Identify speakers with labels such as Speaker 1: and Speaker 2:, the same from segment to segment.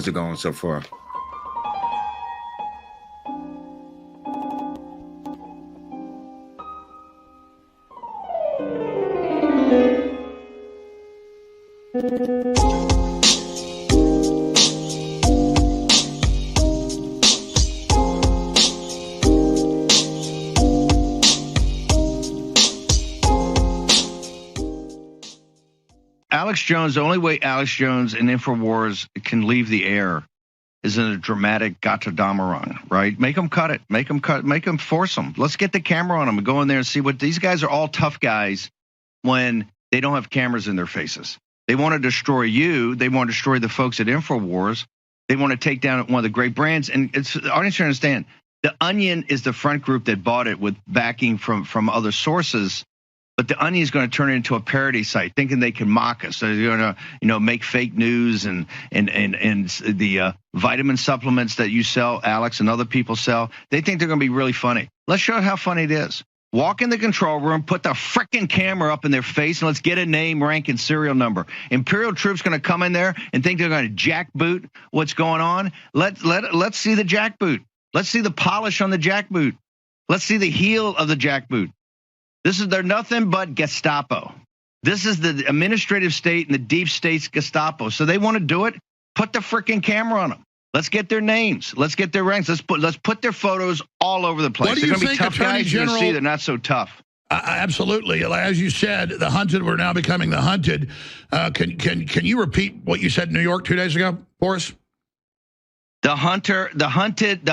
Speaker 1: How's it going so far?
Speaker 2: Alex Jones, the only way Alex Jones and Infowars can leave the air is in a dramatic gatadomerang, right? Make them cut it. Make them force them. Let's get the camera on them and go in there and see what these guys are. All tough guys when they don't have cameras in their faces. They want to destroy you. They want to destroy the folks at Infowars. They want to take down one of the great brands. And it's, I need to understand, the Onion is the front group that bought it with backing from other sources. But the Onion is going to turn it into a parody site, thinking they can mock us. So they're going to, make fake news and the vitamin supplements that you sell, Alex, and other people sell. They think they're going to be really funny. Let's show how funny it is. Walk in the control room, put the frickin' camera up in their face, and let's get a name, rank, and serial number. Imperial troops going to come in there and think they're going to jackboot what's going on. Let's see the jackboot. Let's see the polish on the jackboot. Let's see the heel of the jackboot. They're nothing but Gestapo. This is the administrative state and the deep state's Gestapo. So they want to do it. Put the freaking camera on them. Let's get their names. Let's get their ranks. Let's put their photos all over the place. They're going to be tough guys. You're going to see they're not so tough.
Speaker 3: Absolutely. As you said, the hunted were now becoming the hunted. Can you repeat what you said in New York 2 days ago for us?
Speaker 2: The hunted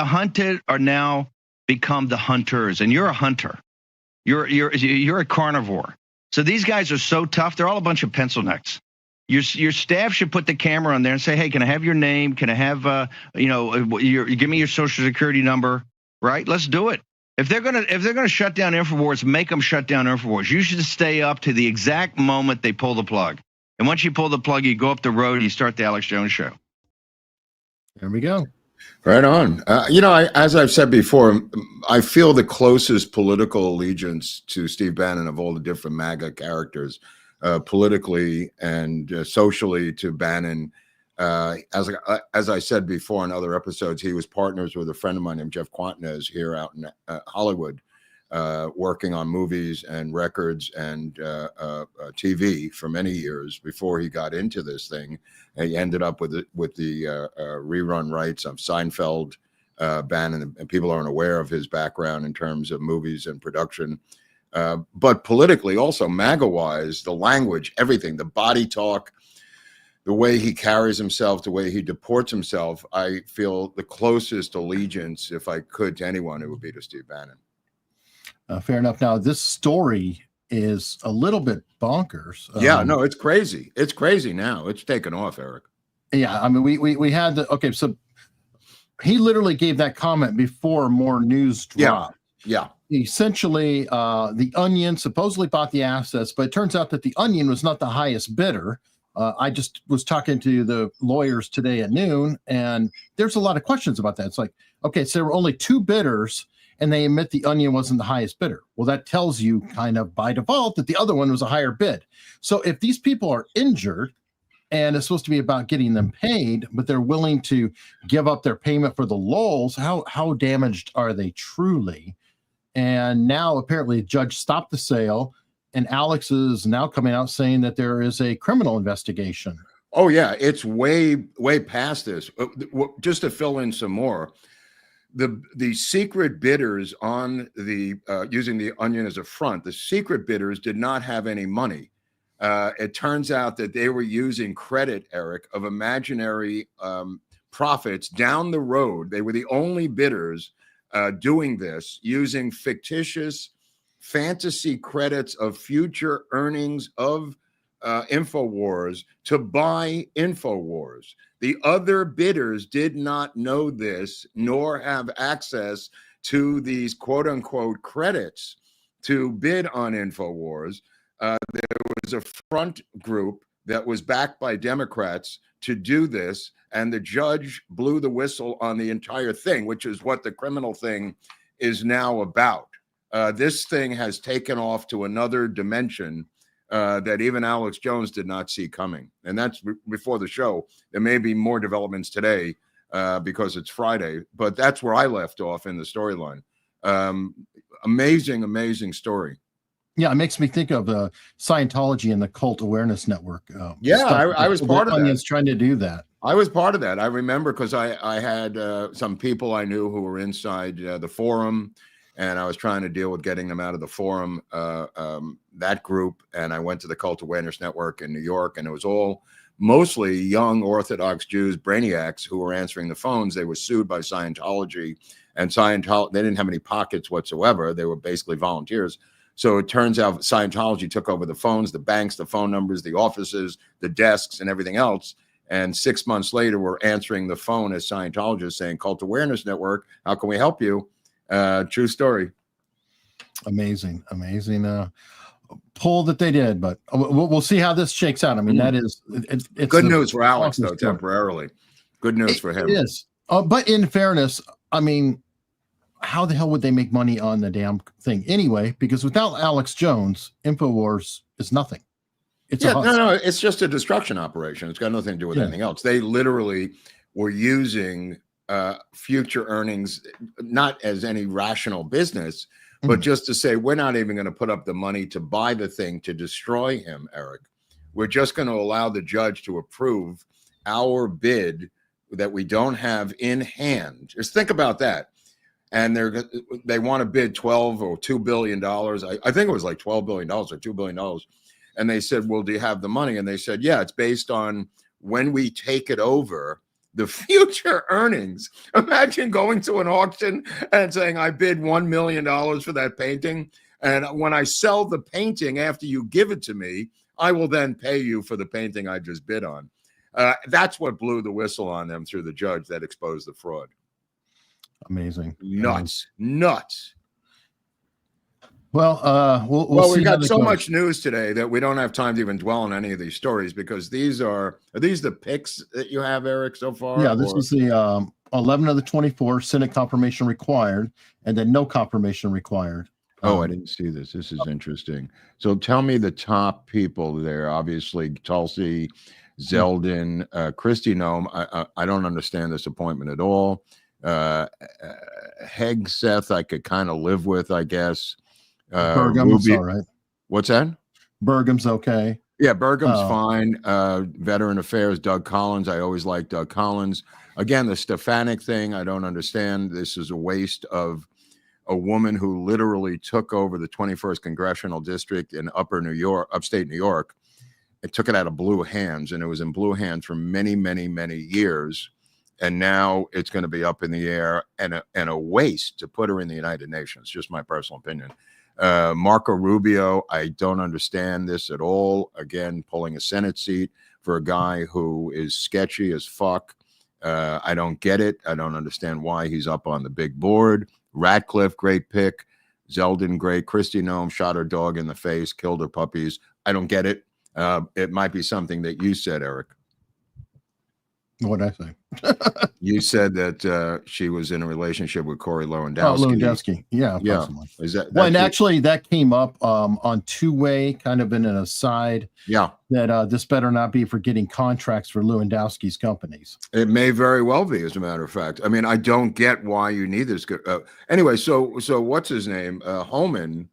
Speaker 2: are now become the hunters, and you're a hunter. You're a carnivore. So these guys are so tough. They're all a bunch of pencil necks. Your staff should put the camera on there and say, "Hey, can I have your name? Can I have give me your social security number?" Right? Let's do it. If they're gonna shut down Infowars, make them shut down Infowars. You should stay up to the exact moment they pull the plug. And once you pull the plug, you go up the road and you start the Alex Jones show.
Speaker 4: There we go.
Speaker 1: Right on. As I've said before, I feel the closest political allegiance to Steve Bannon of all the different MAGA characters, politically and socially to Bannon. As I said before in other episodes, he was partners with a friend of mine named Jeff Quantinez here out in Hollywood, working on movies and records and TV for many years before he got into this thing. And he ended up with the rerun rights of Seinfeld, Bannon, and people aren't aware of his background in terms of movies and production. But politically, also MAGA-wise, the language, everything, the body talk, the way he carries himself, the way he deports himself, I feel the closest allegiance, if I could, to anyone, it would be to Steve Bannon.
Speaker 4: Fair enough. Now, this story is a little bit bonkers.
Speaker 1: Yeah, no, it's crazy. It's crazy now. It's taken off, Eric.
Speaker 4: Yeah, I mean, we had the, okay, so he literally gave that comment before more news dropped.
Speaker 1: Yeah.
Speaker 4: Essentially, the Onion supposedly bought the assets, but it turns out that the Onion was not the highest bidder. I just was talking to the lawyers today at noon, and there's a lot of questions about that. It's like, okay, so there were only two bidders, and they admit the Onion wasn't the highest bidder. Well, that tells you kind of by default that the other one was a higher bid. So if these people are injured and it's supposed to be about getting them paid, but they're willing to give up their payment for the lulls, how damaged are they truly? And now apparently the judge stopped the sale, and Alex is now coming out saying that there is a criminal investigation.
Speaker 1: Oh, yeah, it's way past this. Just to fill in some more, the secret bidders on the using the Onion as a front, the secret bidders did not have any money. It turns out that they were using credit, Eric, of imaginary profits down the road. They were the only bidders doing this, using fictitious fantasy credits of future earnings of Infowars to buy Infowars. The other bidders did not know this, nor have access to these quote unquote credits to bid on Infowars. There was a front group that was backed by Democrats to do this, and the judge blew the whistle on the entire thing, which is what the criminal thing is now about. This thing has taken off to another dimension. that even Alex Jones did not see coming. And that's before the show. There may be more developments today because it's Friday, but that's where I left off in the storyline. Amazing story.
Speaker 4: Yeah, it makes me think of Scientology and the Cult Awareness Network.
Speaker 1: I was part of that.
Speaker 4: Trying to do that.
Speaker 1: I was part of that. I remember because I had some people I knew who were inside the forum, and I was trying to deal with getting them out of the forum, that group. And I went to the Cult Awareness Network in New York, and it was all mostly young Orthodox Jews, brainiacs, who were answering the phones. They were sued by Scientology, and Scientology, they didn't have any pockets whatsoever. They were basically volunteers. So it turns out Scientology took over the phones, the banks, the phone numbers, the offices, the desks, and everything else. And 6 months later, we're answering the phone as Scientologists saying, Cult Awareness Network, how can we help you? True story.
Speaker 4: Amazing pull that they did, but we'll see how this shakes out. I mean, that is it's
Speaker 1: good news for Alex, though, temporarily. Good news for him.
Speaker 4: It is. But in fairness, I mean, how the hell would they make money on the damn thing anyway? Because without Alex Jones, Infowars is nothing.
Speaker 1: It's just a destruction operation. It's got nothing to do with anything else. They literally were using future earnings not as any rational business, but just to say, we're not even going to put up the money to buy the thing to destroy him, Eric. We're just going to allow the judge to approve our bid that we don't have in hand. Just think about that. And they want to bid $12 or $2 billion. I think it was like $12 billion or $2 billion. And they said, well, do you have the money? And they said, yeah, it's based on when we take it over, the future earnings. Imagine going to an auction and saying, I bid $1 million for that painting. And when I sell the painting after you give it to me, I will then pay you for the painting I just bid on. That's what blew the whistle on them through the judge that exposed the fraud.
Speaker 4: Amazing.
Speaker 1: Nuts.
Speaker 4: Well, we'll see.
Speaker 1: We've got so much news today that we don't have time to even dwell on any of these stories, because are these the picks that you have, Eric, so far?
Speaker 4: Yeah, this is the 11 of the 24 Senate confirmation required, and then no confirmation required.
Speaker 1: I didn't see this. This is interesting. So tell me the top people there. Obviously, Tulsi, Zeldin, Kristi Noem. I don't understand this appointment at all. Hegseth, I could kind of live with, I guess.
Speaker 4: Burgum's all right.
Speaker 1: What's that?
Speaker 4: Burgum's okay.
Speaker 1: Yeah, Burgum's fine. Veteran Affairs, Doug Collins. I always like Doug Collins. Again, the Stefanik thing, I don't understand. This is a waste of a woman who literally took over the 21st Congressional District in upstate New York. It took it out of blue hands, and it was in blue hands for many, many, many years. And now it's going to be up in the air, and a waste to put her in the United Nations. Just my personal opinion. Marco Rubio, I don't understand this at all. Again, pulling a Senate seat for a guy who is sketchy as fuck. I don't get it. I don't understand why he's up on the big board. Ratcliffe, great pick. Zeldin, great. Kristi Noem shot her dog in the face, killed her puppies. I don't get it. It might be something that you said, Eric.
Speaker 4: What did I say?
Speaker 1: You said that she was in a relationship with Corey Lewandowski.
Speaker 4: Oh, Lewandowski. Yeah.
Speaker 1: Is that?
Speaker 4: Well, and actually that came up on two-way, kind of in an aside.
Speaker 1: Yeah.
Speaker 4: That this better not be for getting contracts for Lewandowski's companies.
Speaker 1: It may very well be, as a matter of fact. I mean, I don't get why you need this. Anyway, so what's his name? Homan,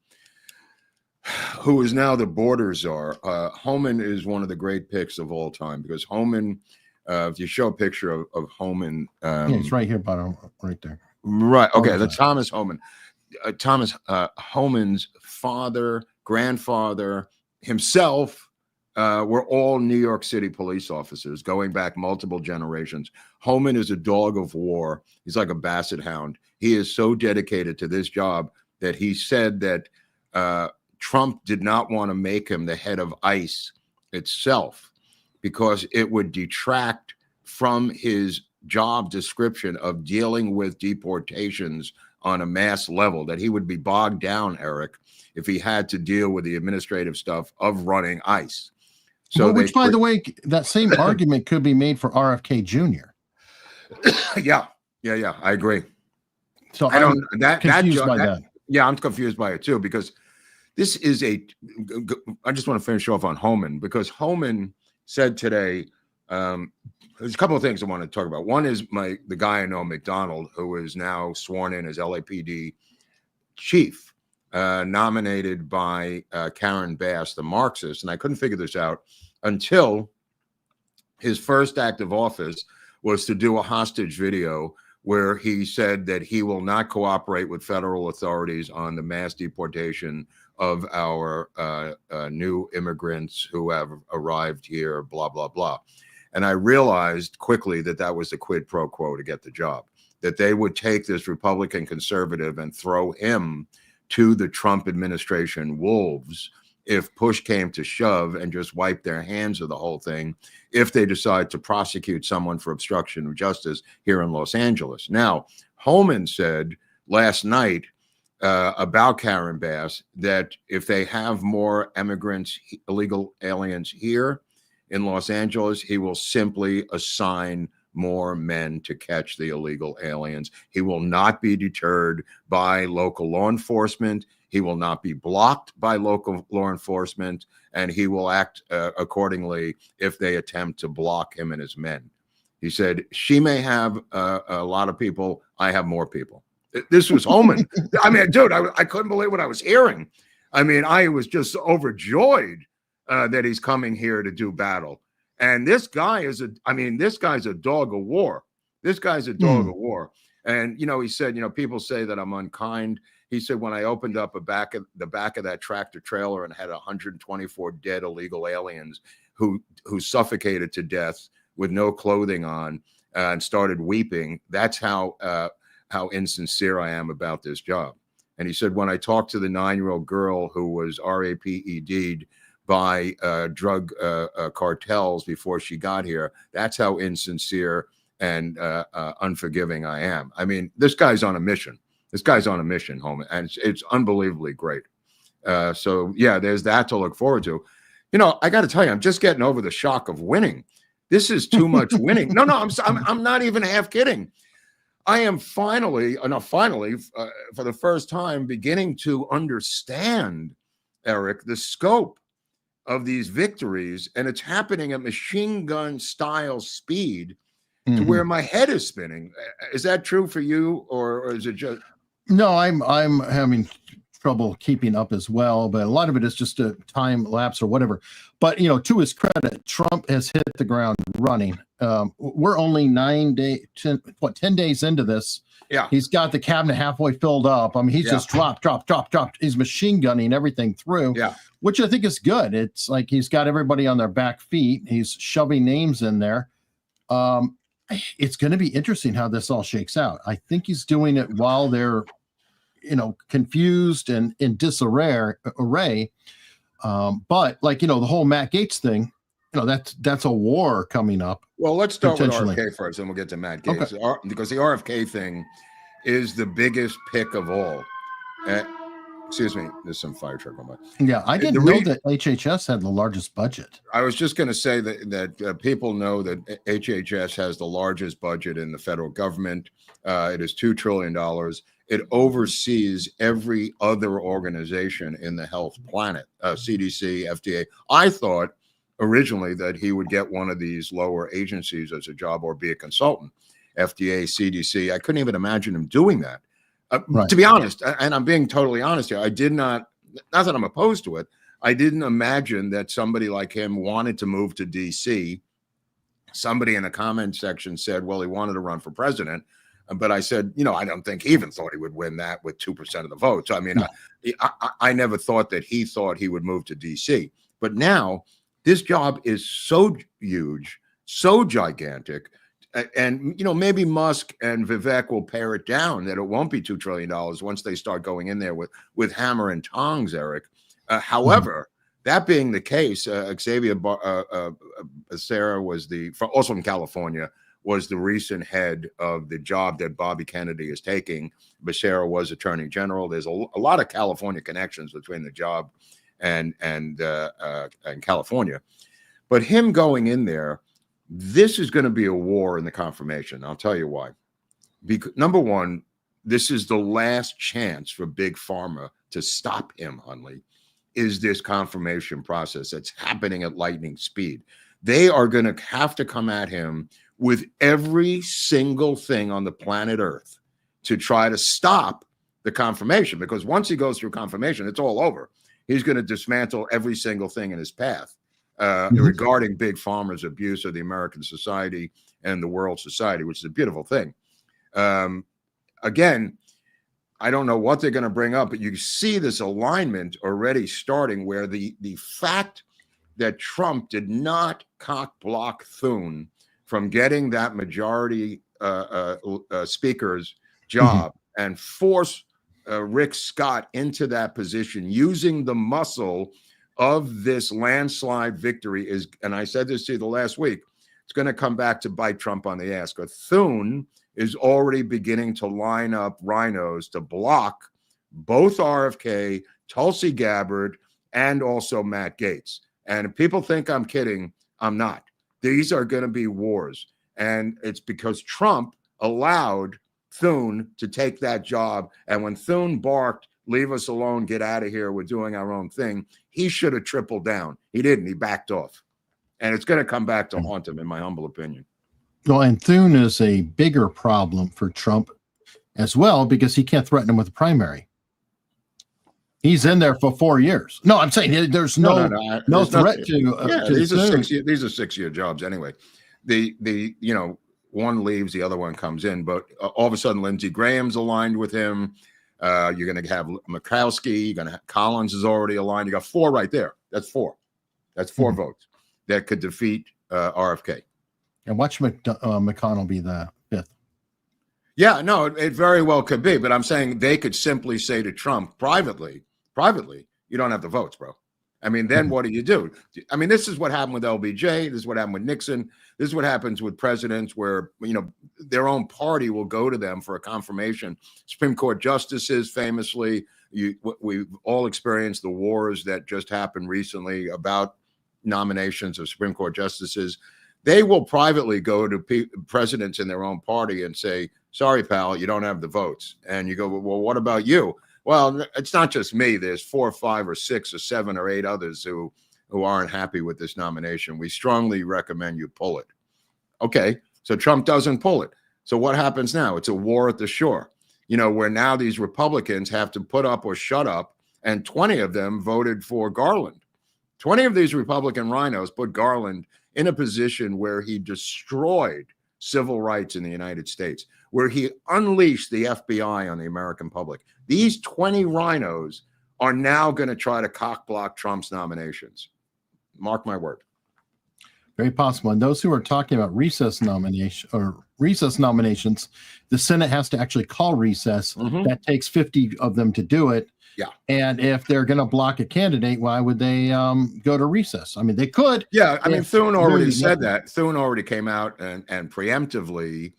Speaker 1: who is now the border czar. Homan is one of the great picks of all time, because Homan. If you show a picture of Homan,
Speaker 4: it's right here, bottom, right there.
Speaker 1: Right. Okay. The Thomas Homan, Homan's father, grandfather, himself, were all New York City police officers going back multiple generations. Homan is a dog of war. He's like a basset hound. He is so dedicated to this job that he said that Trump did not want to make him the head of ICE itself, because it would detract from his job description of dealing with deportations on a mass level, that he would be bogged down, Eric, if he had to deal with the administrative stuff of running ICE. So,
Speaker 4: which, by the way, that same argument could be made for RFK Jr.
Speaker 1: Yeah, I agree.
Speaker 4: So I don't confused by that.
Speaker 1: Yeah, I'm confused by it too, because this is I just want to finish off on Homan, because Homan said today, there's a couple of things I want to talk about. One is the guy I know, McDonald, who is now sworn in as LAPD chief, nominated by Karen Bass, the Marxist. And I couldn't figure this out until his first act of office was to do a hostage video where he said that he will not cooperate with federal authorities on the mass deportation of our new immigrants who have arrived here, blah, blah, blah. And I realized quickly that that was the quid pro quo to get the job, that they would take this Republican conservative and throw him to the Trump administration wolves if push came to shove, and just wipe their hands of the whole thing if they decide to prosecute someone for obstruction of justice here in Los Angeles. Now, Homan said last night about Karen Bass that if they have more immigrants, illegal aliens here in Los Angeles, he will simply assign more men to catch the illegal aliens. He will not be deterred by local law enforcement. He will not be blocked by local law enforcement, and he will act accordingly if they attempt to block him and his men. He said, she may have a lot of people. I have more people. This was Homan. I mean, dude, I couldn't believe what I was hearing. I mean, I was just overjoyed that he's coming here to do battle. And this guy is this guy's a dog of war. This guy's a dog of war. And, he said, people say that I'm unkind. He said, when I opened up the back of that tractor trailer and had 124 dead illegal aliens who suffocated to death with no clothing on and started weeping, that's how insincere I am about this job. And he said, when I talked to the 9-year-old girl who was RAPED'd by drug cartels before she got here, that's how insincere and unforgiving I am. I mean, this guy's on a mission. This guy's on a mission, Homan, and it's unbelievably great. So yeah, there's that to look forward to. I got to tell you, I'm just getting over the shock of winning. This is too much winning. No, I'm not even half kidding. I am finally, for the first time, beginning to understand, Eric, the scope of these victories, and it's happening at machine gun style speed to where my head is spinning. Is that true for you, or is it just?
Speaker 4: No, I'm having trouble keeping up as well, but a lot of it is just a time lapse or whatever. But to his credit, Trump has hit the ground running. We're only 10 days into this.
Speaker 1: Yeah,
Speaker 4: he's got the cabinet halfway filled up. I mean, he's just dropped. He's machine gunning everything through. Yeah, which I think is good. It's like he's got everybody on their back feet. He's shoving names in there. It's going to be interesting how this all shakes out. I think he's doing it while they're, confused and in disarray. But like, the whole Matt Gaetz thing, that's a war coming up.
Speaker 1: Well, let's start with RFK first, and we'll get to Matt Gaetz. Okay. Because the RFK thing is the biggest pick of all. Excuse me, there's some fire truck on by.
Speaker 4: Yeah, I didn't know that HHS had the largest budget.
Speaker 1: I was just going to say that people know that HHS has the largest budget in the federal government. It is $2 trillion. It oversees every other organization in the health planet, CDC, FDA. I thought originally that he would get one of these lower agencies as a job or be a consultant, FDA, CDC. I couldn't even imagine him doing that. Right. To be honest, and I'm being totally honest here, I did not that I'm opposed to it, I didn't imagine that somebody like him wanted to move to DC. Somebody in the comment section said, well, he wanted to run for president. But I said, I don't think he even thought he would win that with 2% of the votes. I mean, I never thought that he thought he would move to DC. But now this job is so huge, so gigantic. And, maybe Musk and Vivek will pare it down, that it won't be $2 trillion once they start going in there with hammer and tongs, Eric. However, that being the case, Xavier Becerra was also from California, was the recent head of the job that Bobby Kennedy is taking. Becerra was Attorney General. There's a lot of California connections between the job and California. But him going in there, this is going to be a war in the confirmation. I'll tell you why. Because, number one, this is the last chance for Big Pharma to stop him, Hunley. is this confirmation process that's happening at lightning speed. They are going to have to come at him with every single thing on the planet Earth to try to stop the confirmation, because once he goes through confirmation, it's all over. He's going to dismantle every single thing in his path regarding big pharma's abuse of the American society and the world society, which is a beautiful thing. Again, I don't know what they're going to bring up, but you see this alignment already starting, where the fact that Trump did not cock block Thune from getting that majority speaker's job and force Rick Scott into that position using the muscle of this landslide victory is, and I said this to you the last week, it's going to come back to bite Trump on the ass. But Thune is already beginning to line up rhinos to block both RFK, Tulsi Gabbard, and also Matt Gaetz. And if people think I'm kidding, I'm not. These are going to be wars. And it's because Trump allowed Thune to take that job. And when Thune barked, leave us alone, get out of here, we're doing our own thing, he should have tripled down. He didn't. He backed off. And it's going to come back to haunt him, in my humble opinion.
Speaker 4: Well, and Thune is a bigger problem for Trump as well, because he can't threaten him with a primary. He's in there for 4 years. No, I'm saying there's no threat to.
Speaker 1: These are 6-year jobs anyway. The one leaves, the other one comes in, but all of a sudden Lindsey Graham's aligned with him. You're going to have Murkowski. You're going to have Collins is already aligned. You got 4 right there. That's 4. That's 4 votes that could defeat RFK.
Speaker 4: And watch McConnell be the 5th.
Speaker 1: Yeah, no, it very well could be. But I'm saying they could simply say to Trump privately, you don't have the votes, bro. I mean, then what do you do? I mean, this is what happened with LBJ. This is what happened with Nixon. This is what happens with presidents where, their own party will go to them for a confirmation. Supreme Court justices famously, we've all experienced the wars that just happened recently about nominations of Supreme Court justices. They will privately go to presidents in their own party and say, sorry, pal, you don't have the votes. And you go, well, what about you? Well, it's not just me. There's 4 or 5 or 6 or 7 or 8 others who aren't happy with this nomination. We strongly recommend you pull it. Okay, so Trump doesn't pull it. So what happens now? It's a war at the shore, where now these Republicans have to put up or shut up, and 20 of them voted for Garland. 20 of these Republican rhinos put Garland in a position where he destroyed civil rights in the United States, where he unleashed the FBI on the American public. These 20 rhinos are now going to try to cock block Trump's nominations. Mark my word.
Speaker 4: Very possible. And those who are talking about recess nominations, the Senate has to actually call recess. That takes 50 of them to do it.
Speaker 1: Yeah.
Speaker 4: And if they're going to block a candidate, why would they go to recess? I mean, they could.
Speaker 1: Yeah. I mean, Thune already said that. Thune already came out and preemptively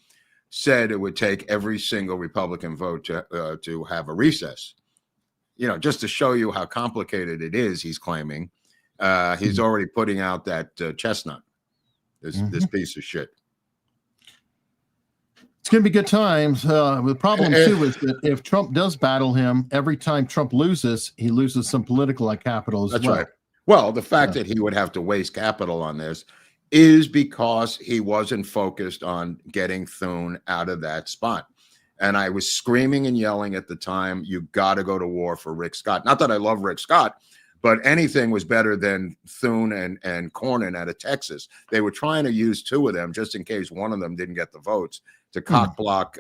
Speaker 1: said it would take every single Republican vote to have a recess. Just to show you how complicated it is, he's claiming. He's already putting out that chestnut, this piece of shit.
Speaker 4: It's going to be good times. The problem, too, is that if Trump does battle him, every time Trump loses, he loses some political capital as well.
Speaker 1: That's right. Well, the fact that he would have to waste capital on this is because he wasn't focused on getting Thune out of that spot. And I was screaming and yelling at the time, you got to go to war for Rick Scott. Not that I love Rick Scott, but anything was better than Thune and Cornyn out of Texas. They were trying to use 2 of them just in case one of them didn't get the votes to cock block,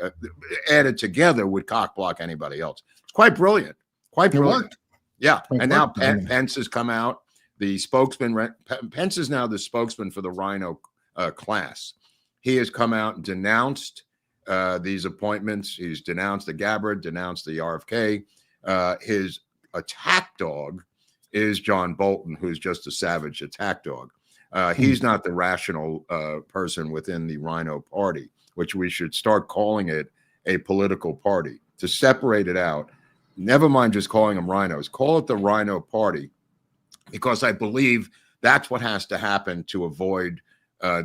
Speaker 1: added together would cock block anybody else. It's quite brilliant. Quite brilliant. Yeah. And now Pence has come out. The spokesman, Pence is now the spokesman for the Rhino class. He has come out and denounced these appointments. He's denounced the Gabbard, denounced the RFK. His attack dog is John Bolton, who's just a savage attack dog. He's not the rational person within the Rhino party, which we should start calling it a political party to separate it out. Never mind just calling them rhinos. Call it the Rhino party, because I believe that's what has to happen to avoid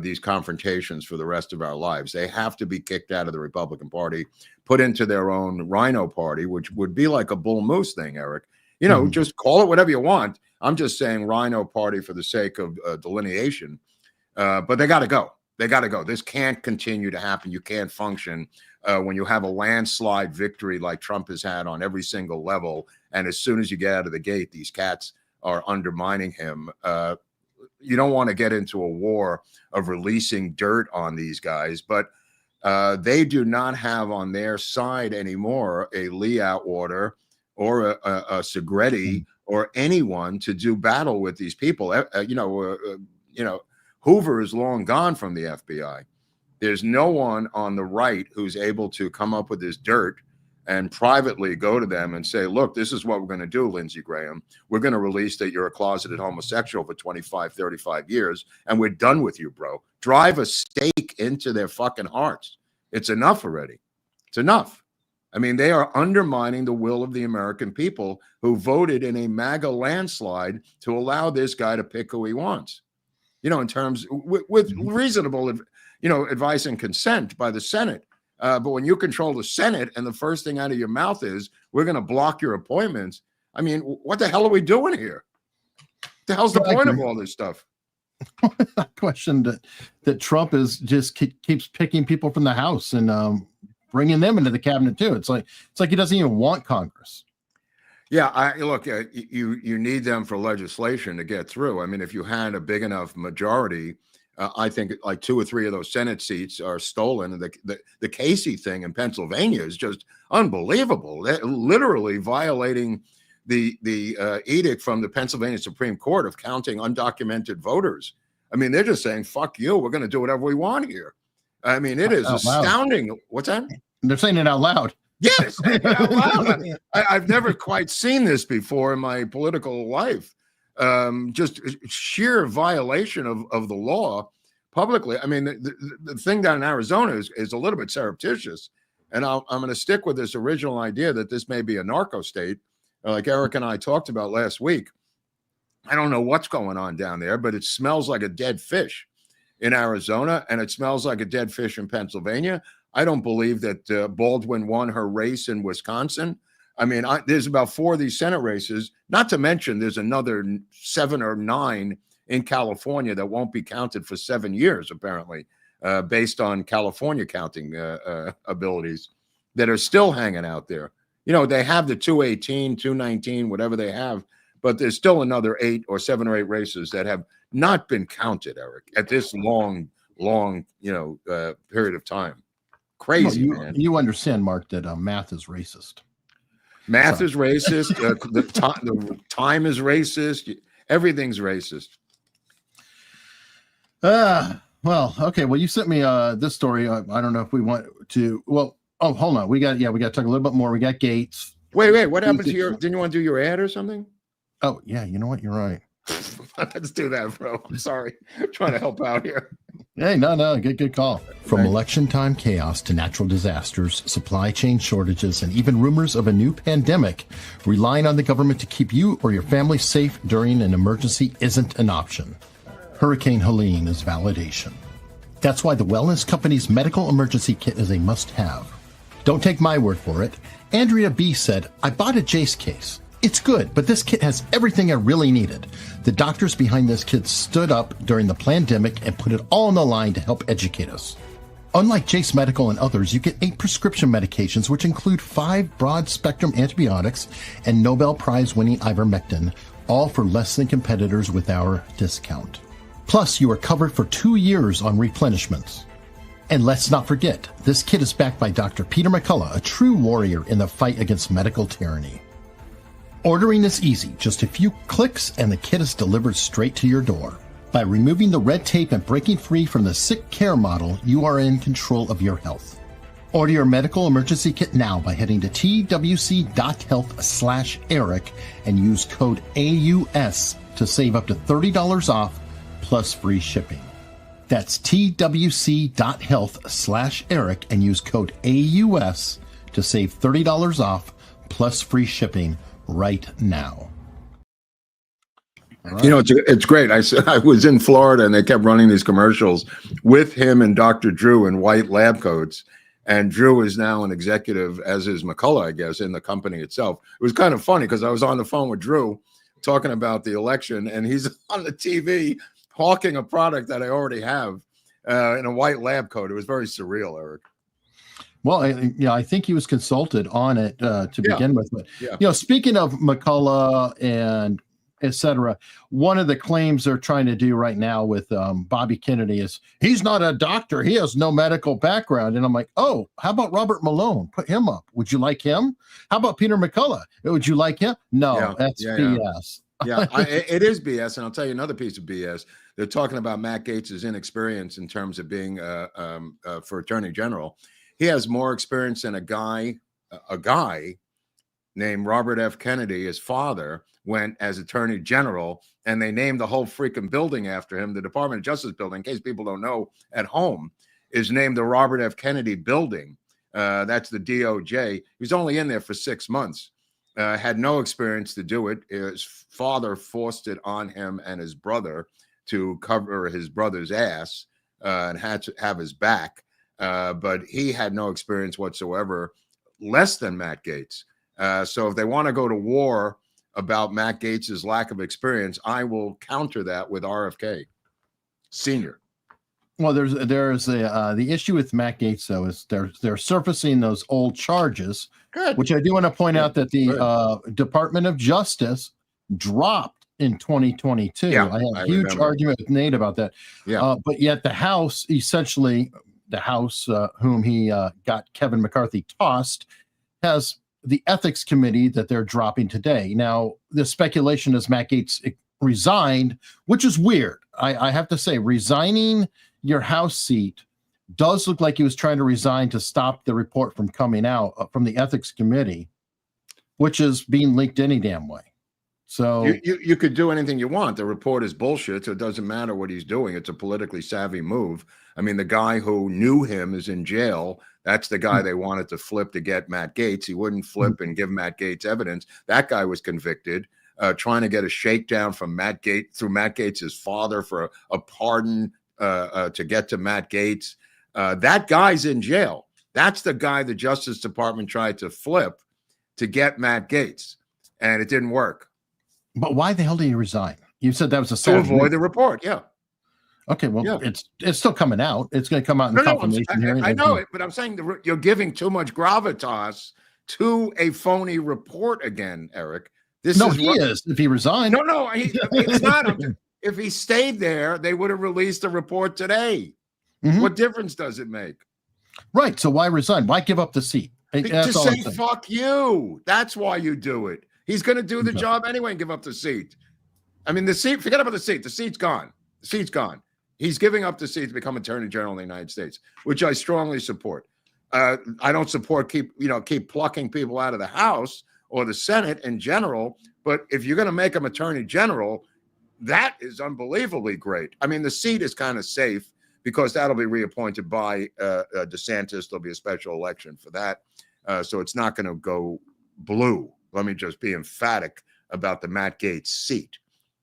Speaker 1: these confrontations for the rest of our lives. They have to be kicked out of the Republican Party, put into their own Rhino party, which would be like a bull moose thing, Eric. You know, just call it whatever you want. I'm just saying Rhino Party for the sake of delineation. But they got to go. They got to go. This can't continue to happen. You can't function when you have a landslide victory like Trump has had on every single level. And as soon as you get out of the gate, these cats are undermining him. You don't want to get into a war of releasing dirt on these guys, but they do not have on their side anymore a Lee Atwater or a Segretti or anyone to do battle with these people. Hoover is long gone from the FBI. There's no one on the right who's able to come up with this dirt and privately go to them and say, look, this is what we're going to do, Lindsey Graham. We're going to release that you're a closeted homosexual for 25, 35 years, and we're done with you, bro. Drive a stake into their fucking hearts. It's enough already. It's enough. I mean, they are undermining the will of the American people who voted in a MAGA landslide to allow this guy to pick who he wants. You know, in terms with reasonable, advice and consent by the Senate. But when you control the Senate and the first thing out of your mouth is, we're going to block your appointments. I mean, what the hell are we doing here? What the hell's the point of all this stuff?
Speaker 4: I questioned that Trump is just keeps picking people from the House and bringing them into the cabinet too. It's like he doesn't even want Congress.
Speaker 1: Yeah, look, you need them for legislation to get through. I mean, if you had a big enough majority, I think like 2 or 3 of those Senate seats are stolen. And the Casey thing in Pennsylvania is just unbelievable. They're literally violating the edict from the Pennsylvania Supreme Court of counting undocumented voters. I mean, they're just saying, fuck you, we're going to do whatever we want here. I mean, it is astounding. Loud. What's that?
Speaker 4: They're saying it out loud.
Speaker 1: Yes, I've never quite seen this before in my political life. Just sheer violation of the law publicly. I mean, the thing down in Arizona is a little bit surreptitious, and I'm going to stick with this original idea that this may be a narco state, like Eric and I talked about last week. I don't know what's going on down there, but it smells like a dead fish in Arizona, and it smells like a dead fish in Pennsylvania. I don't believe that Baldwin won her race in Wisconsin. I mean, there's about 4 of these Senate races, not to mention there's another 7 or 9 in California that won't be counted for 7 years, apparently, based on California counting abilities that are still hanging out there. You know, they have the 218, 219, whatever they have, but there's still another 8 or 7 or 8 races that have not been counted, Eric, at this long, period of time. Crazy, man.
Speaker 4: You understand, Mark, that math is racist.
Speaker 1: Math is racist. The time is racist. Everything's racist.
Speaker 4: Well, okay. Well, you sent me this story. I don't know if we want to. Well, hold on. We got to talk a little bit more. We got Gaetz.
Speaker 1: Wait. What happened to your? Didn't you want to do your ad or something?
Speaker 4: Oh yeah. You know what? You're right.
Speaker 1: Let's do that, bro. I'm sorry. I'm trying to help out here.
Speaker 4: Hey, no, good call. From election time chaos to natural disasters, supply chain shortages, and even rumors of a new pandemic, relying on the government to keep you or your family safe during an emergency isn't an option. Hurricane Helene is validation. That's why the Wellness Company's medical emergency kit is a must-have. Don't take my word for it. Andrea B. said, I bought a Jace case. It's good, but this kit has everything I really needed. The doctors behind this kit stood up during the pandemic and put it all on the line to help educate us. Unlike Jace Medical and others, you get 8 prescription medications, which include 5 broad-spectrum antibiotics and Nobel Prize-winning ivermectin, all for less than competitors with our discount. Plus, you are covered for 2 years on replenishments. And let's not forget, this kit is backed by Dr. Peter McCullough, a true warrior in the fight against medical tyranny. Ordering is easy, just a few clicks and the kit is delivered straight to your door. By removing the red tape and breaking free from the sick care model, you are in control of your health. Order your medical emergency kit now by heading to twc.health/Eric and use code AUS to save up to $30 off plus free shipping. That's twc.health/Eric and use code AUS to save $30 off plus free shipping right now.
Speaker 1: Right. You know, it's great. I was in Florida and they kept running these commercials with him and Dr. Drew in white lab coats. And Drew is now an executive, as is McCullough, I guess, in the company itself. It was kind of funny because I was on the phone with Drew talking about the election, and he's on the TV hawking a product that I already have in a white lab coat. It was very surreal, Eric.
Speaker 4: Well, I think he was consulted on it to begin with. But, speaking of McCullough and et cetera, one of the claims they're trying to do right now with Bobby Kennedy is he's not a doctor. He has no medical background. And I'm like, oh, how about Robert Malone? Put him up. Would you like him? How about Peter McCullough? Would you like him? No, that's BS.
Speaker 1: It is BS. And I'll tell you another piece of BS. They're talking about Matt Gaetz's inexperience in terms of being for attorney general. He has more experience than a guy named Robert F. Kennedy. His father went as attorney general, and they named the whole freaking building after him. The Department of Justice building, in case people don't know at home, is named the Robert F. Kennedy building. That's the DOJ. He was only in there for 6 months, had no experience to do it. His father forced it on him and his brother to cover his brother's ass and had to have his back. But he had no experience whatsoever, less than Matt Gaetz. So if they want to go to war about Matt Gaetz's lack of experience, I will counter that with RFK Sr.
Speaker 4: Well, there's the issue with Matt Gaetz, though, is they're surfacing those old charges, which I do want to point out that the Department of Justice dropped in 2022. I had a huge argument with Nate about that. But yet the House, essentially, whom he got Kevin McCarthy tossed, has the ethics committee that they're dropping today. Now, the speculation is Matt Gaetz resigned, which is weird. I have to say, resigning your House seat does look like he was trying to resign to stop the report from coming out from the ethics committee, which is being leaked any damn way. So
Speaker 1: you could do anything you want. The report is bullshit, so it doesn't matter what he's doing. It's a politically savvy move. I mean, the guy who knew him is in jail. That's the guy they wanted to flip to get Matt Gaetz. He wouldn't flip and give Matt Gaetz evidence. That guy was convicted, trying to get a shakedown from Matt Gaetz through Matt Gaetz's father for a pardon to get to Matt Gaetz. That guy's in jail. That's the guy the Justice Department tried to flip to get Matt Gaetz, and it didn't work.
Speaker 4: But why the hell did he resign? You said that was
Speaker 1: to avoid the report. Yeah.
Speaker 4: Okay. Well, it's still coming out. It's going to come out in the confirmation hearing.
Speaker 1: I know it, but I'm saying you're giving too much gravitas to a phony report again, Eric.
Speaker 4: He is. If he resigned.
Speaker 1: No, it's not. If he stayed there, they would have released a report today. What difference does it make?
Speaker 4: Right. So why resign? Why give up the seat?
Speaker 1: To say fuck you. That's why you do it. He's going to do the job anyway and give up the seat. I mean, the seat, forget about the seat. The seat's gone. The seat's gone. He's giving up the seat to become Attorney General in the United States, which I strongly support. I don't support keep plucking people out of the House or the Senate in general. But if you're going to make him Attorney General, that is unbelievably great. I mean, the seat is kind of safe because that'll be reappointed by DeSantis. There'll be a special election for that. So it's not going to go blue. Let me just be emphatic about the Matt Gaetz seat.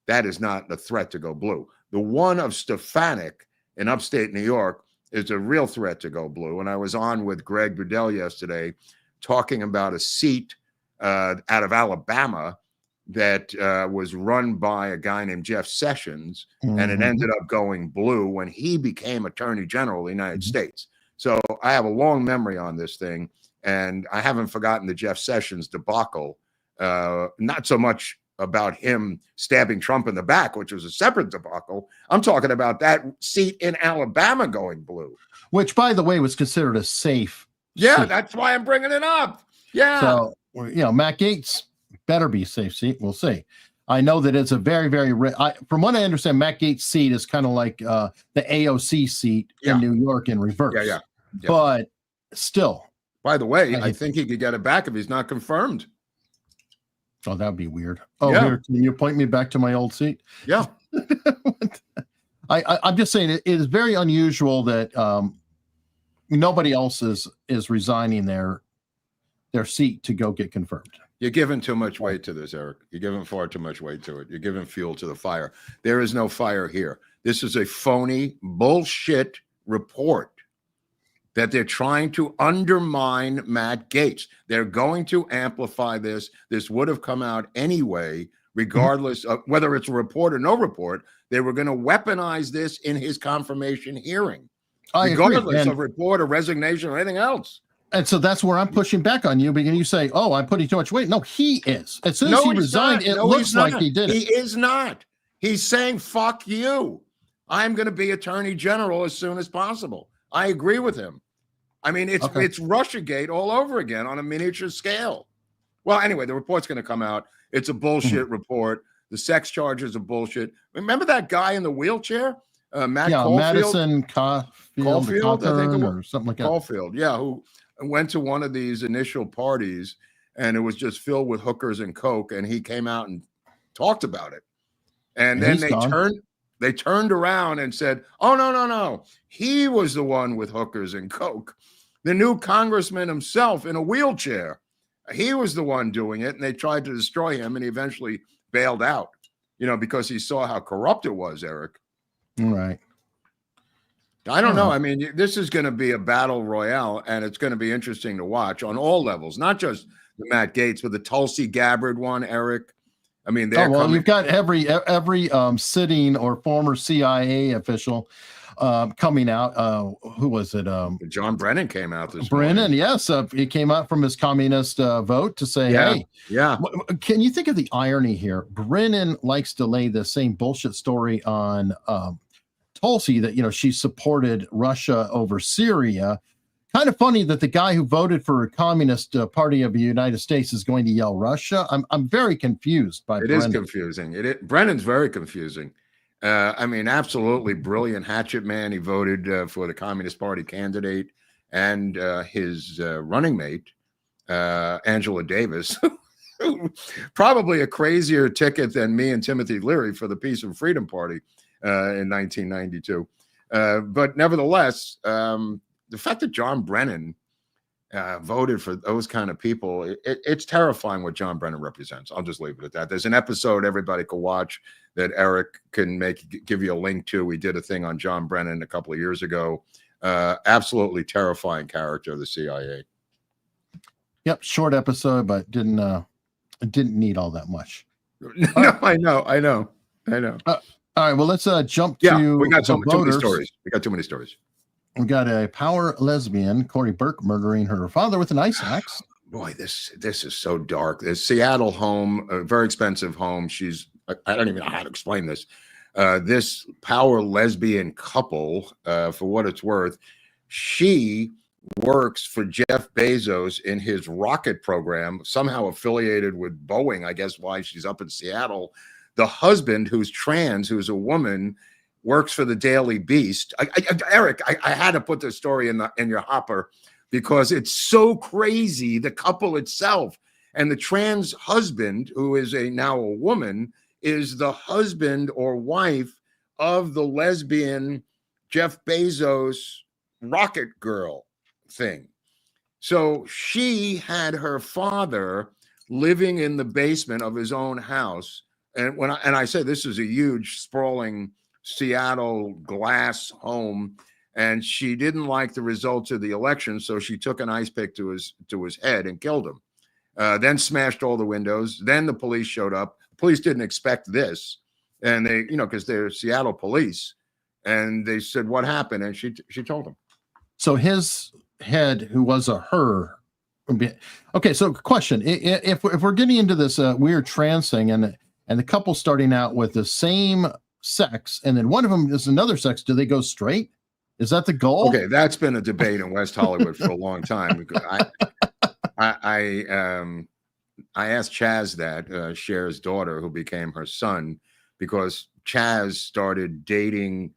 Speaker 1: That is not a threat to go blue. The one of Stefanik in upstate New York is a real threat to go blue. And I was on with Greg Goodell yesterday talking about a seat out of Alabama that was run by a guy named Jeff Sessions, and it ended up going blue when he became Attorney General of the United States. So I have a long memory on this thing. And I haven't forgotten the Jeff Sessions debacle, not so much about him stabbing Trump in the back, which was a separate debacle. I'm talking about that seat in Alabama going blue.
Speaker 4: Which, by the way, was considered a safe
Speaker 1: seat. That's why I'm bringing it up. Yeah.
Speaker 4: So, Matt Gaetz better be a safe seat. We'll see. I know that it's a very, very from what I understand, Matt Gaetz' seat is kind of like the AOC seat in New York in reverse.
Speaker 1: Yeah.
Speaker 4: But still.
Speaker 1: By the way, I think he could get it back if he's not confirmed.
Speaker 4: Oh, that'd be weird. Oh, here, can you point me back to my old seat?
Speaker 1: Yeah.
Speaker 4: I'm just saying it is very unusual that nobody else is resigning their seat to go get confirmed.
Speaker 1: You're giving too much weight to this, Eric. You're giving far too much weight to it. You're giving fuel to the fire. There is no fire here. This is a phony bullshit report that they're trying to undermine Matt Gaetz. They're going to amplify this. This would have come out anyway, regardless of whether it's a report or no report. They were going to weaponize this in his confirmation hearing, regardless of report or resignation or anything else.
Speaker 4: And so that's where I'm pushing back on you, because you say, "Oh, I'm putting too much weight." No, he is. As soon as he resigned, it looks like he did it.
Speaker 1: He is not. He's saying, "Fuck you. I'm going to be attorney general as soon as possible." I agree with him. I mean, it's Russiagate all over again on a miniature scale. Well, anyway, the report's going to come out. It's a bullshit report. The sex charges are bullshit. Remember that guy in the wheelchair, Matt Caulfield?
Speaker 4: Madison Caulfield,
Speaker 1: I think,
Speaker 4: or something like that.
Speaker 1: Caulfield, yeah, who went to one of these initial parties, and it was just filled with hookers and coke, and he came out and talked about it. And then they turned around and said, "Oh, no. He was the one with hookers and coke. The new congressman himself in a wheelchair. He was the one doing it." And they tried to destroy him, and he eventually bailed out, because he saw how corrupt it was, Eric.
Speaker 4: Right.
Speaker 1: I don't know. I mean, this is going to be a battle royale, and it's going to be interesting to watch on all levels, not just the Matt Gaetz, but the Tulsi Gabbard one, Eric. I mean,
Speaker 4: you've got every sitting or former CIA official coming out. Who was it?
Speaker 1: John Brennan came out this
Speaker 4: morning.
Speaker 1: Brennan,
Speaker 4: yes. He came out from his communist vote to say, hey. Can you think of the irony here? Brennan likes to lay the same bullshit story on Tulsi that, she supported Russia over Syria. Kind of funny that the guy who voted for a Communist Party of the United States is going to yell Russia. I'm very confused by Brennan.
Speaker 1: It is confusing. Brennan's very confusing. I mean, absolutely brilliant hatchet man. He voted for the Communist Party candidate and his running mate, Angela Davis, probably a crazier ticket than me and Timothy Leary for the Peace and Freedom Party in 1992. But nevertheless, the fact that John Brennan voted for those kind of people, it's terrifying what John Brennan represents. I'll just leave it at that. There's an episode everybody could watch that Eric can give you a link to. We did a thing on John Brennan a couple of years ago. Absolutely terrifying character of the CIA.
Speaker 4: Yep, short episode, but didn't need all that much.
Speaker 1: No, I know.
Speaker 4: All right, well, let's jump to
Speaker 1: we got too many stories. We got too many stories.
Speaker 4: We got a power lesbian, Corey Burke, murdering her father with an ice axe.
Speaker 1: Boy, this is so dark. This Seattle home, a very expensive home. I don't even know how to explain this. This power lesbian couple, for what it's worth, she works for Jeff Bezos in his rocket program, somehow affiliated with Boeing, I guess why she's up in Seattle. The husband, who's trans, who's a woman, works for the Daily Beast. Eric, I had to put this story in your hopper because it's so crazy, the couple itself. And the trans husband, who is now a woman, is the husband or wife of the lesbian Jeff Bezos rocket girl thing. So she had her father living in the basement of his own house. And I say this is a huge, sprawling Seattle glass home, and she didn't like the results of the election, so she took an ice pick to his head and killed him. Then smashed all the windows. Then the police showed up. The police didn't expect this, and they, because they're Seattle police, and they said, "What happened?" And she told them.
Speaker 4: So his head, who was a her. Okay, so question: if we're getting into this weird trans thing, and the couple starting out with the same sex, and then one of them is another sex, do they go straight? Is that the goal?
Speaker 1: Okay, that's been a debate in West Hollywood for a long time. I asked Chaz that, Cher's daughter, who became her son, because Chaz started dating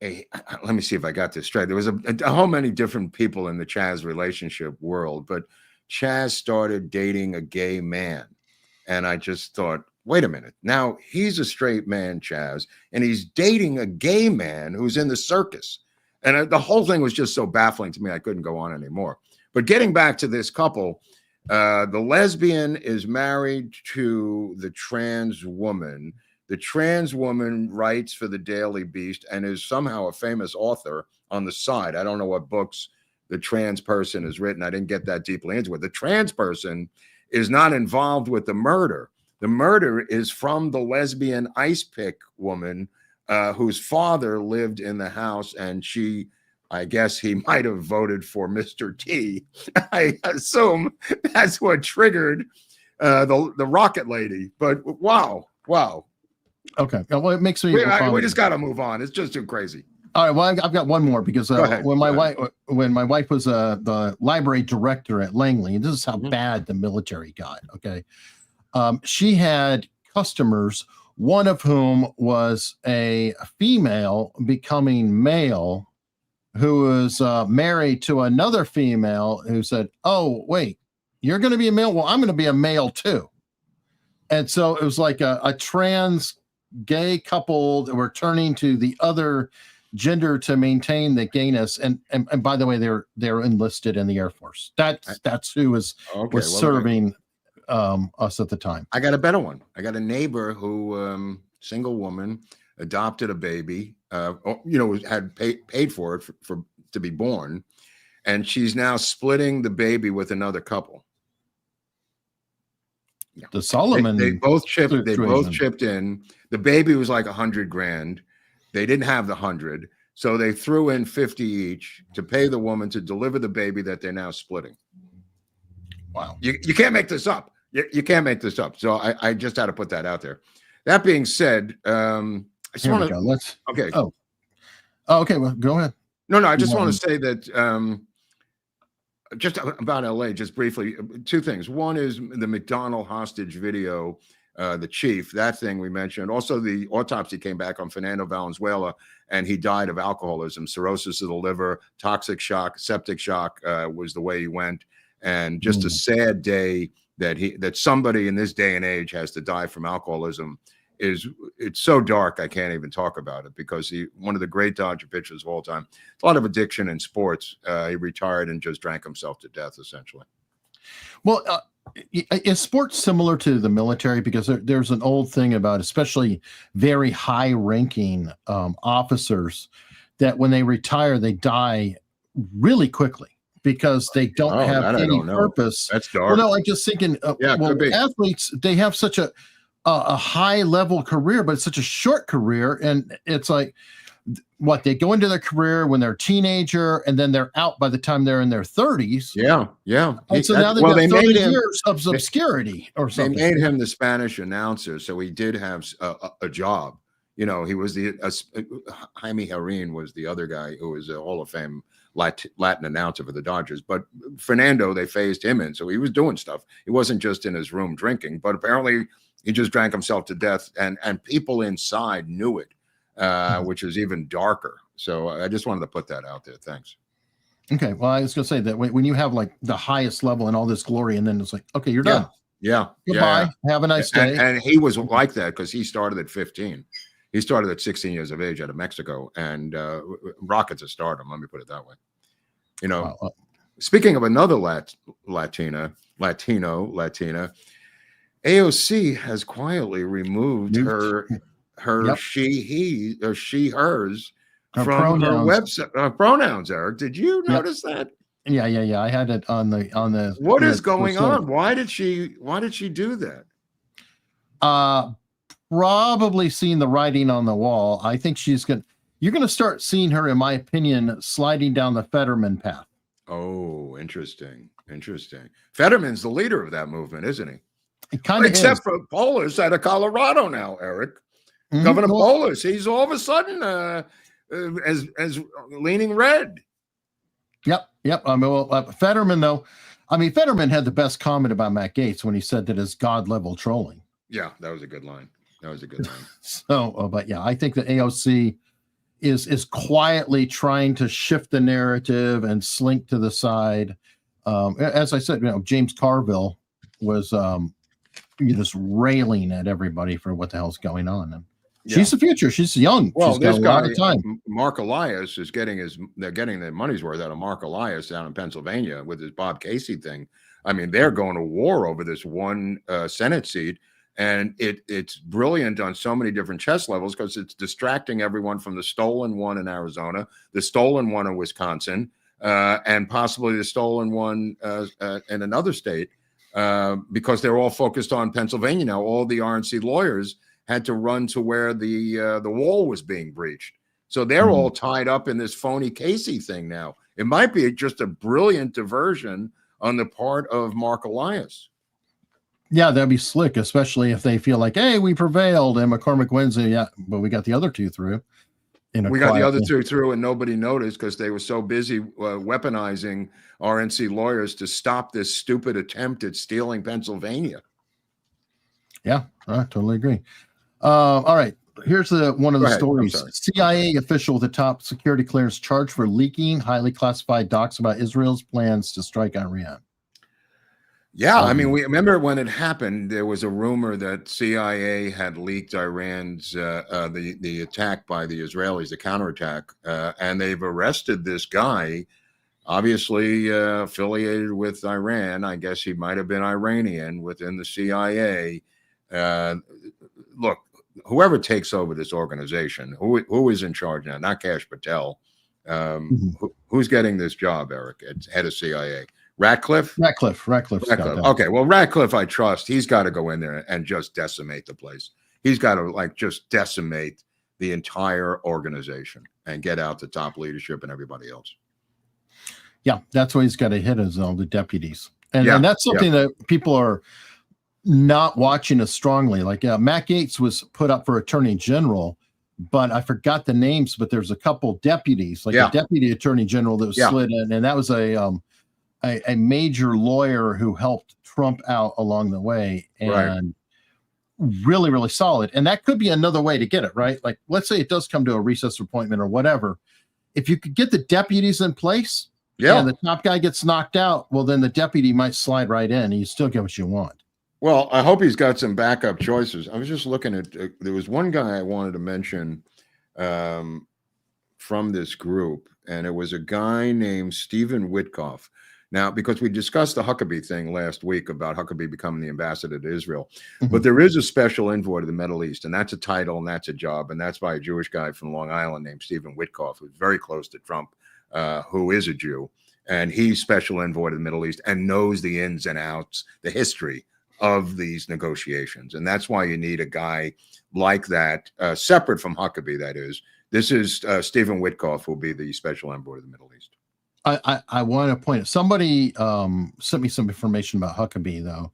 Speaker 1: let me see if I got this straight. There was how many different people in the Chaz relationship world, but Chaz started dating a gay man. And I just thought, wait a minute. Now he's a straight man, Chaz, and he's dating a gay man who's in the circus. And the whole thing was just so baffling to me. I couldn't go on anymore. But getting back to this couple, the lesbian is married to the trans woman. The trans woman writes for the Daily Beast and is somehow a famous author on the side. I don't know what books the trans person is written. I didn't get that deeply into it. The trans person is not involved with the murder. The murder is from the lesbian ice pick woman whose father lived in the house, and I guess he might have voted for Mr. T. I assume that's what triggered the rocket lady. But wow.
Speaker 4: Okay. Well, it makes me.
Speaker 1: We just got to move on. It's just too crazy.
Speaker 4: All right. Well, I've got one more because when my wife was the library director at Langley, and this is how bad the military got. Okay, she had customers, one of whom was a female becoming male, who was married to another female who said, "Oh, wait, you're going to be a male? Well, I'm going to be a male too." And so it was like a trans gay couple that were turning to the other gender to maintain the gayness, and by the way, they're enlisted in the Air Force. That's who was serving us at the time.
Speaker 1: I got a better one. I got a neighbor who single woman, adopted a baby, had paid for it to be born, and she's now splitting the baby with another couple.
Speaker 4: The Solomon
Speaker 1: they both chipped in. The baby was like $100,000. They didn't have the 100, so they threw in 50 each to pay the woman to deliver the baby that they're now splitting.
Speaker 4: Wow.
Speaker 1: You can't make this up. You can't make this up. So I just had to put that out there. That being said, I just want to. Okay.
Speaker 4: Oh, okay. Well, go ahead.
Speaker 1: No. I just want to say that just about LA, just briefly, two things. One is the McDonald hostage video, the chief, that thing we mentioned. Also, the autopsy came back on Fernando Valenzuela, and he died of alcoholism, cirrhosis of the liver, toxic shock, septic shock was the way he went. And just a sad day that somebody in this day and age has to die from alcoholism. It's so dark I can't even talk about it, because one of the great Dodger pitchers of all time. A lot of addiction in sports. He retired and just drank himself to death, essentially.
Speaker 4: Well, is sports similar to the military? Because there's an old thing about especially very high-ranking officers that when they retire, they die really quickly because they don't have any purpose.
Speaker 1: That's dark.
Speaker 4: Well, no, I'm just thinking. Athletes, they have such a high level career, but it's such a short career. And it's like, what, they go into their career when they're a teenager and then they're out by the time they're in their 30s.
Speaker 1: Yeah.
Speaker 4: And so now they've got 30 years of obscurity or something.
Speaker 1: They made him the Spanish announcer, so he did have a job. He was Jaime Herrin was the other guy who was a Hall of Fame Latin announcer for the Dodgers. But Fernando, they phased him in, so he was doing stuff. He wasn't just in his room drinking, but apparently he just drank himself to death, and people inside knew it, which is even darker. So I just wanted to put that out there. Thanks.
Speaker 4: Okay. Well, I was going to say that when you have like the highest level and all this glory, and then it's like, okay, you're done.
Speaker 1: Yeah.
Speaker 4: Goodbye. Yeah. Have a nice day.
Speaker 1: And he was like that because he started at 15. He started at 16 years of age out of Mexico, and rockets of stardom. Let me put it that way. Speaking of another Latina, AOC has quietly removed her she, he, or she, hers from pronouns. Her website pronouns. Eric, did you notice that?
Speaker 4: Yeah. I had it on the.
Speaker 1: What is going on? Why did she do that?
Speaker 4: Probably seeing the writing on the wall. I think you're going to start seeing her, in my opinion, sliding down the Fetterman path.
Speaker 1: Oh, interesting. Fetterman's the leader of that movement, isn't he?
Speaker 4: Except
Speaker 1: for Polis out of Colorado now, Eric. Governor Polis, he's all of a sudden as leaning red.
Speaker 4: Yep. Fetterman, though. Fetterman had the best comment about Matt Gaetz when he said that it's God level trolling.
Speaker 1: Yeah, that was a good line.
Speaker 4: So, but yeah, I think the AOC is quietly trying to shift the narrative and slink to the side. As I said, James Carville was just railing at everybody for what the hell's going on. And she's the future. She's young.
Speaker 1: Well,
Speaker 4: she's got a lot of time.
Speaker 1: Mark Elias is getting their money's worth out of Mark Elias down in Pennsylvania with his Bob Casey thing. They're going to war over this one Senate seat. And it's brilliant on so many different chess levels because it's distracting everyone from the stolen one in Arizona, the stolen one in Wisconsin, and possibly the stolen one in another state, because they're all focused on Pennsylvania now. All the RNC lawyers had to run to where the wall was being breached. So they're all tied up in this phony Casey thing now. It might be just a brilliant diversion on the part of Mark Elias.
Speaker 4: Yeah, that'd be slick, especially if they feel like, hey, we prevailed and McCormick wins. Yeah, but we got the other two through.
Speaker 1: We got the other two through and nobody noticed because they were so busy weaponizing RNC lawyers to stop this stupid attempt at stealing Pennsylvania.
Speaker 4: Yeah, I totally agree. All right. Here's one of the stories. CIA official with the top security clearance charged for leaking highly classified docs about Israel's plans to strike Iran.
Speaker 1: Yeah, I mean, we remember when it happened, there was a rumor that CIA had leaked Iran's the attack by the Israelis, the counterattack, and they've arrested this guy, obviously affiliated with Iran. I guess he might have been Iranian within the CIA. Look, whoever takes over this organization, who is in charge now? Not Kash Patel. Who's getting this job, Eric, as head of CIA? Ratcliffe. Okay, well, Ratcliffe, I trust. He's got to go in there and just decimate the place. He's got to just decimate the entire organization and get out the top leadership and everybody else.
Speaker 4: Yeah, that's what he's got to hit is all the deputies, and that's something that people are not watching as strongly. Like Matt Gaetz was put up for attorney general, but I forgot the names. But there's a couple deputies, like a deputy attorney general that was slid in, and that was a major lawyer who helped Trump out along the way, and really, really solid. And that could be another way to get it, right? Like, let's say it does come to a recess appointment or whatever. If you could get the deputies in place, and the top guy gets knocked out, well, then the deputy might slide right in and you still get what you want.
Speaker 1: Well, I hope he's got some backup choices. I was just looking at, there was one guy I wanted to mention from this group, and it was a guy named Stephen Witkoff. Now, because we discussed the Huckabee thing last week about Huckabee becoming the ambassador to Israel, but there is a special envoy to the Middle East, and that's a title and that's a job, and that's by a Jewish guy from Long Island named Stephen Witkoff, who's very close to Trump, who is a Jew, and he's special envoy to the Middle East and knows the ins and outs, the history of these negotiations, and that's why you need a guy like that, separate from Huckabee. That is, this is Stephen Witkoff, who will be the special envoy to the Middle East.
Speaker 4: I want to point out, somebody sent me some information about Huckabee, though,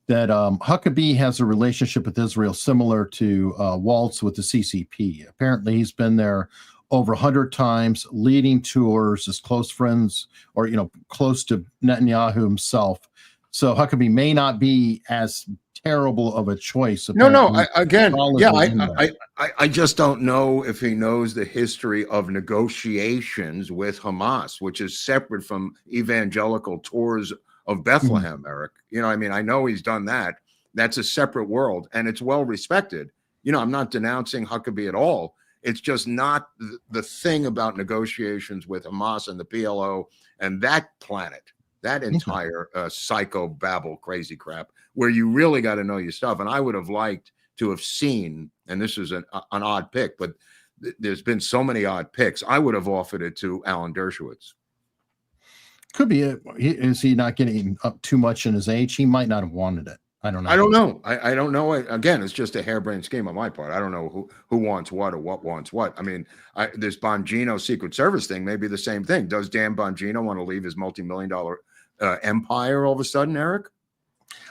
Speaker 4: that Huckabee has a relationship with Israel similar to Waltz with the CCP. Apparently, he's been there over 100 times, leading tours, as close friends or, close to Netanyahu himself. So Huckabee may not be as terrible of a choice.
Speaker 1: I just don't know if he knows the history of negotiations with Hamas, which is separate from evangelical tours of Bethlehem, Eric. I know he's done that. That's a separate world, and it's well respected. I'm not denouncing Huckabee at all. It's just not the thing about negotiations with Hamas and the PLO and that planet, that entire psycho babble crazy crap, where you really got to know your stuff. And I would have liked to have seen, and this is an odd pick, but there's been so many odd picks. I would have offered it to Alan Dershowitz.
Speaker 4: Could be it. Is he not getting up too much in his age? He might not have wanted it. I don't know.
Speaker 1: I don't know. Again, it's just a harebrained scheme on my part. I don't know who wants what or what wants what. I mean, this Bongino Secret Service thing may be the same thing. Does Dan Bongino want to leave his multi-million-dollar empire all of a sudden, Eric?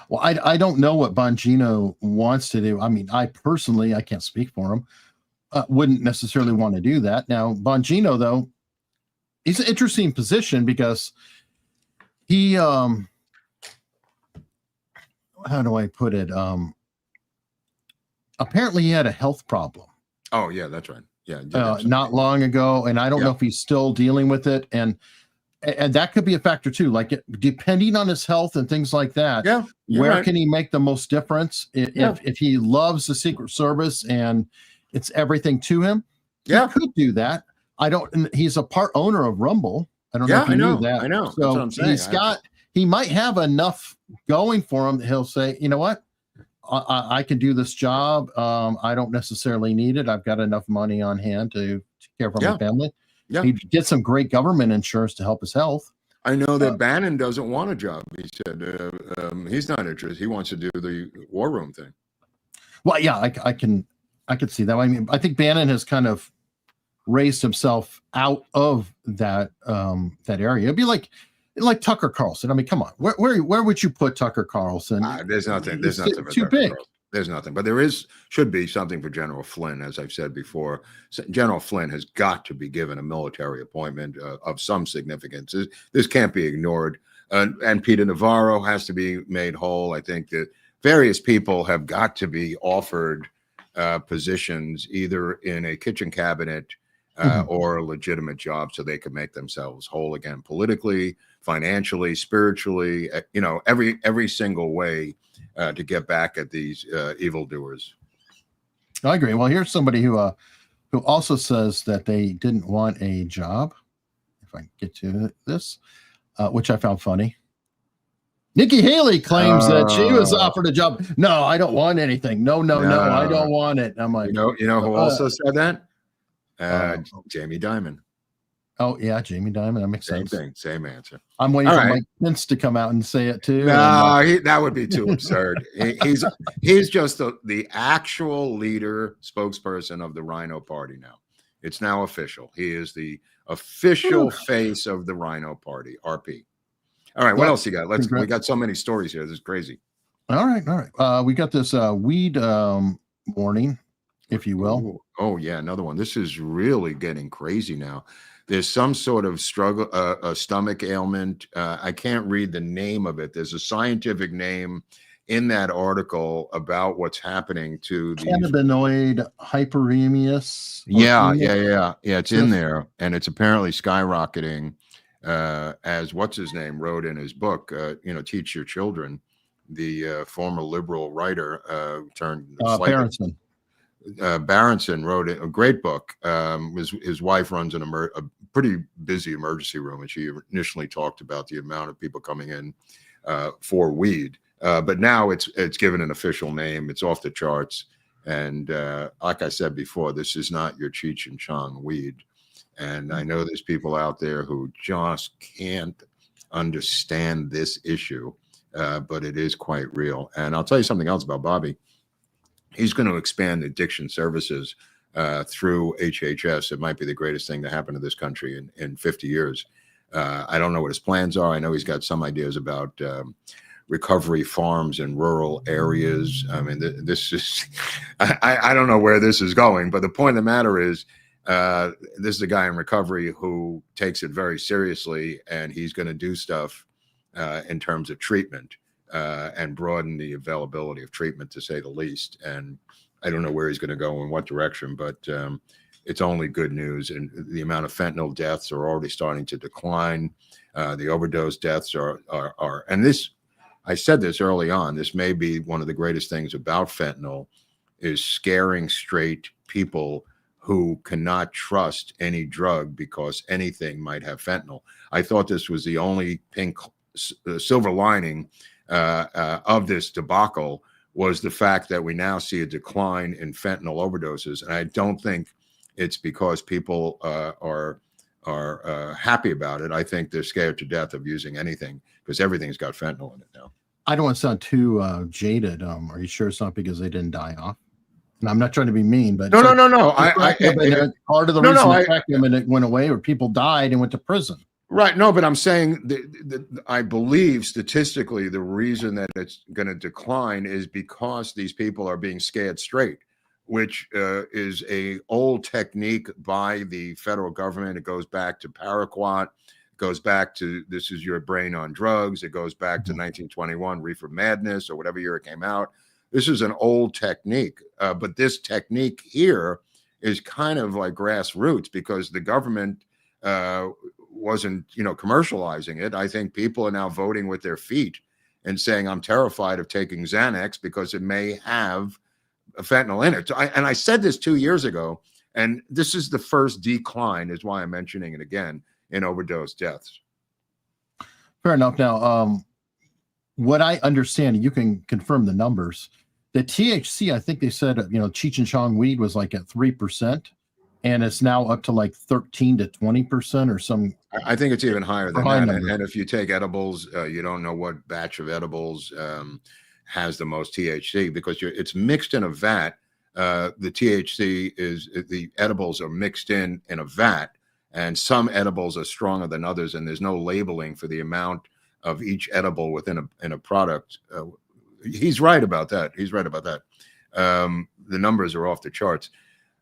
Speaker 4: Well, I don't know what Bongino wants to do. I mean, I can't speak for him, wouldn't necessarily want to do that. Now, Bongino, though, he's an interesting position because he, how do I put it? Apparently he had a health problem.
Speaker 1: Oh, yeah, that's right. Yeah.
Speaker 4: Not long ago. And I don't know if he's still dealing with it. And that could be a factor too, like depending on his health and things like that.
Speaker 1: Yeah.
Speaker 4: Where can he make the most difference? If he loves the Secret Service and it's everything to him, he could do that. He's a part owner of Rumble. I don't know if you knew that.
Speaker 1: I know.
Speaker 4: So
Speaker 1: that's what I'm saying.
Speaker 4: He might have enough going for him that he'll say, you know what? I can do this job. I don't necessarily need it. I've got enough money on hand to care for my family.
Speaker 1: Yeah.
Speaker 4: He'd get some great government insurance to help his health.
Speaker 1: I know that Bannon doesn't want a job. He said he's not interested. He wants to do the war room thing.
Speaker 4: Well, yeah, I can see that. I mean, I think Bannon has kind of raised himself out of that that area. It'd be like Tucker Carlson. I mean, come on, where would you put Tucker Carlson?
Speaker 1: There's nothing. There's nothing for
Speaker 4: too
Speaker 1: Tucker
Speaker 4: big.
Speaker 1: Carlson. There's nothing, but there should be something for General Flynn, as I've said before. General Flynn has got to be given a military appointment of some significance. This can't be ignored. And Peter Navarro has to be made whole. I think that various people have got to be offered positions either in a kitchen cabinet or a legitimate job so they can make themselves whole again, politically, financially, spiritually, every single way. To get back at these evildoers.
Speaker 4: I agree. Well, here's somebody who also says that they didn't want a job. If I get to this, which I found funny. Nikki Haley claims that she was offered a job. No, I don't want anything. No, I don't want it. I'm like,
Speaker 1: you know who also said that? Jamie Dimon.
Speaker 4: Oh yeah, Jamie Dimon. That makes sense.
Speaker 1: Same thing, same answer.
Speaker 4: I'm waiting for Mike Pence to come out and say it too.
Speaker 1: No, that would be too absurd. He's just the actual leader, spokesperson of the Rhino Party now. It's now official. He is the official face of the Rhino Party, RP. All right, what else you got? We got so many stories here. This is crazy.
Speaker 4: All right. We got this weed warning, if you will.
Speaker 1: Oh yeah, another one. This is really getting crazy now. There's some sort of struggle, a stomach ailment. I can't read the name of it. There's a scientific name in that article about what's happening to the
Speaker 4: cannabinoid hyperemias.
Speaker 1: Yeah. It's in there, and it's apparently skyrocketing. As what's his name wrote in his book, Teach Your Children, the former liberal writer turned
Speaker 4: Berenson.
Speaker 1: Berenson wrote a great book. His wife runs a pretty busy emergency room, and she initially talked about the amount of people coming in for weed. But now it's given an official name. It's off the charts. And like I said before, this is not your Cheech and Chong weed. And I know there's people out there who just can't understand this issue, but it is quite real. And I'll tell you something else about Bobby. He's going to expand addiction services through HHS. It might be the greatest thing to happen to this country in 50 years. I don't know what his plans are. I know he's got some ideas about recovery farms in rural areas. I mean, this is, I don't know where this is going, but the point of the matter is, this is a guy in recovery who takes it very seriously, and he's going to do stuff in terms of treatment. And broaden the availability of treatment, to say the least. And I don't know where he's going to go in what direction, but it's only good news. And the amount of fentanyl deaths are already starting to decline. The overdose deaths are, and this, I said this early on, this may be one of the greatest things about fentanyl, is scaring straight people who cannot trust any drug because anything might have fentanyl. I thought this was the only silver lining of this debacle, was the fact that we now see a decline in fentanyl overdoses. And I don't think it's because people are happy about it. I think they're scared to death of using anything because everything's got fentanyl in it now.
Speaker 4: I don't want to sound too jaded. Are you sure it's not because they didn't die off? And I'm not trying to be mean, but
Speaker 1: no.
Speaker 4: Part of the reason they cracked them and it went away, or people died and went to prison.
Speaker 1: Right. No, but I'm saying that I believe statistically the reason that it's going to decline is because these people are being scared straight, which is a old technique by the federal government. It goes back to Paraquat. It goes back to this is your brain on drugs. It goes back to 1921 Reefer Madness, or whatever year it came out. This is an old technique. But this technique here is kind of like grassroots because the government wasn't, commercializing it. I think people are now voting with their feet and saying, I'm terrified of taking Xanax because it may have fentanyl in it. And I said this 2 years ago, and this is the first decline, is why I'm mentioning it again, in overdose deaths.
Speaker 4: Fair enough. Now, what I understand, you can confirm the numbers, the THC, I think they said, Cheech and Chong weed was like at 3%. and it's now up to like 13 to 20% or some.
Speaker 1: I think it's even higher than
Speaker 4: high
Speaker 1: that.
Speaker 4: number.
Speaker 1: And if you take edibles, you don't know what batch of edibles has the most THC because it's mixed in a vat. The THC the edibles are mixed in a vat, and some edibles are stronger than others, and there's no labeling for the amount of each edible within a product. He's right about that. The numbers are off the charts.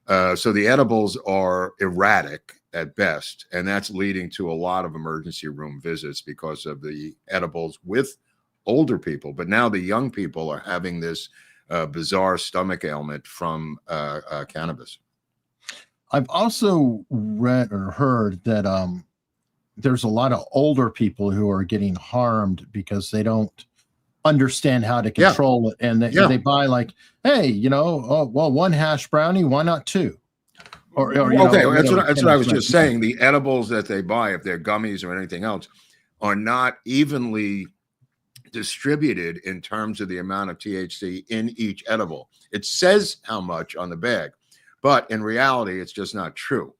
Speaker 1: So the edibles are erratic at best, and that's leading to a lot of emergency room visits because of the edibles with older people. But now the young people are having this bizarre stomach ailment from cannabis.
Speaker 4: I've also read or heard that there's a lot of older people who are getting harmed because they don't understand how to control it, and they buy like, hey, one hash brownie, why not two? Or
Speaker 1: okay, that's what I was just saying. The edibles that they buy, if they're gummies or anything else, are not evenly distributed in terms of the amount of THC in each edible. It says how much on the bag, but in reality, it's just not true.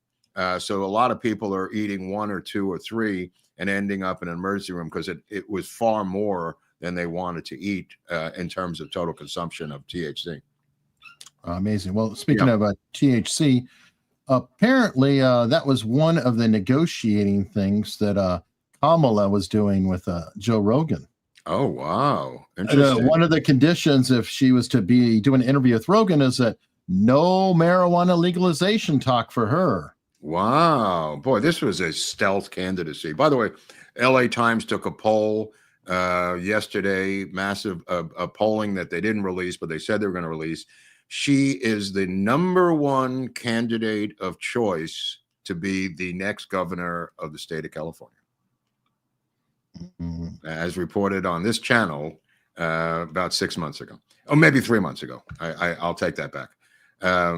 Speaker 1: So a lot of people are eating one or two or three and ending up in an emergency room because it was far more than they wanted to eat in terms of total consumption of THC.
Speaker 4: Amazing. Well, speaking of THC, apparently that was one of the negotiating things that Kamala was doing with Joe Rogan.
Speaker 1: Oh, wow. Interesting.
Speaker 4: One of the conditions, if she was to be doing an interview with Rogan, is that no marijuana legalization talk for her.
Speaker 1: Wow. Boy, this was a stealth candidacy. By the way, LA Times took a poll yesterday, massive polling that they didn't release, but they said they were going to release. She is the #1 candidate of choice to be the next governor of the state of California. Mm-hmm. As reported on this channel about 6 months ago, or maybe 3 months ago. I'll take that back. A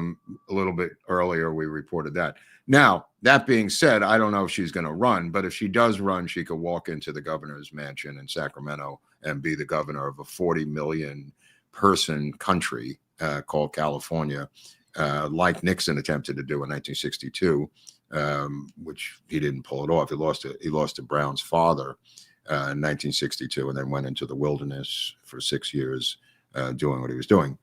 Speaker 1: little bit earlier, we reported that. Now, that being said, I don't know if she's going to run, but if she does run, she could walk into the governor's mansion in Sacramento and be the governor of a 40 million person country called California, like Nixon attempted to do in 1962, which he didn't pull it off. He lost to Brown's father in 1962, and then went into the wilderness for 6 years doing what he was doing.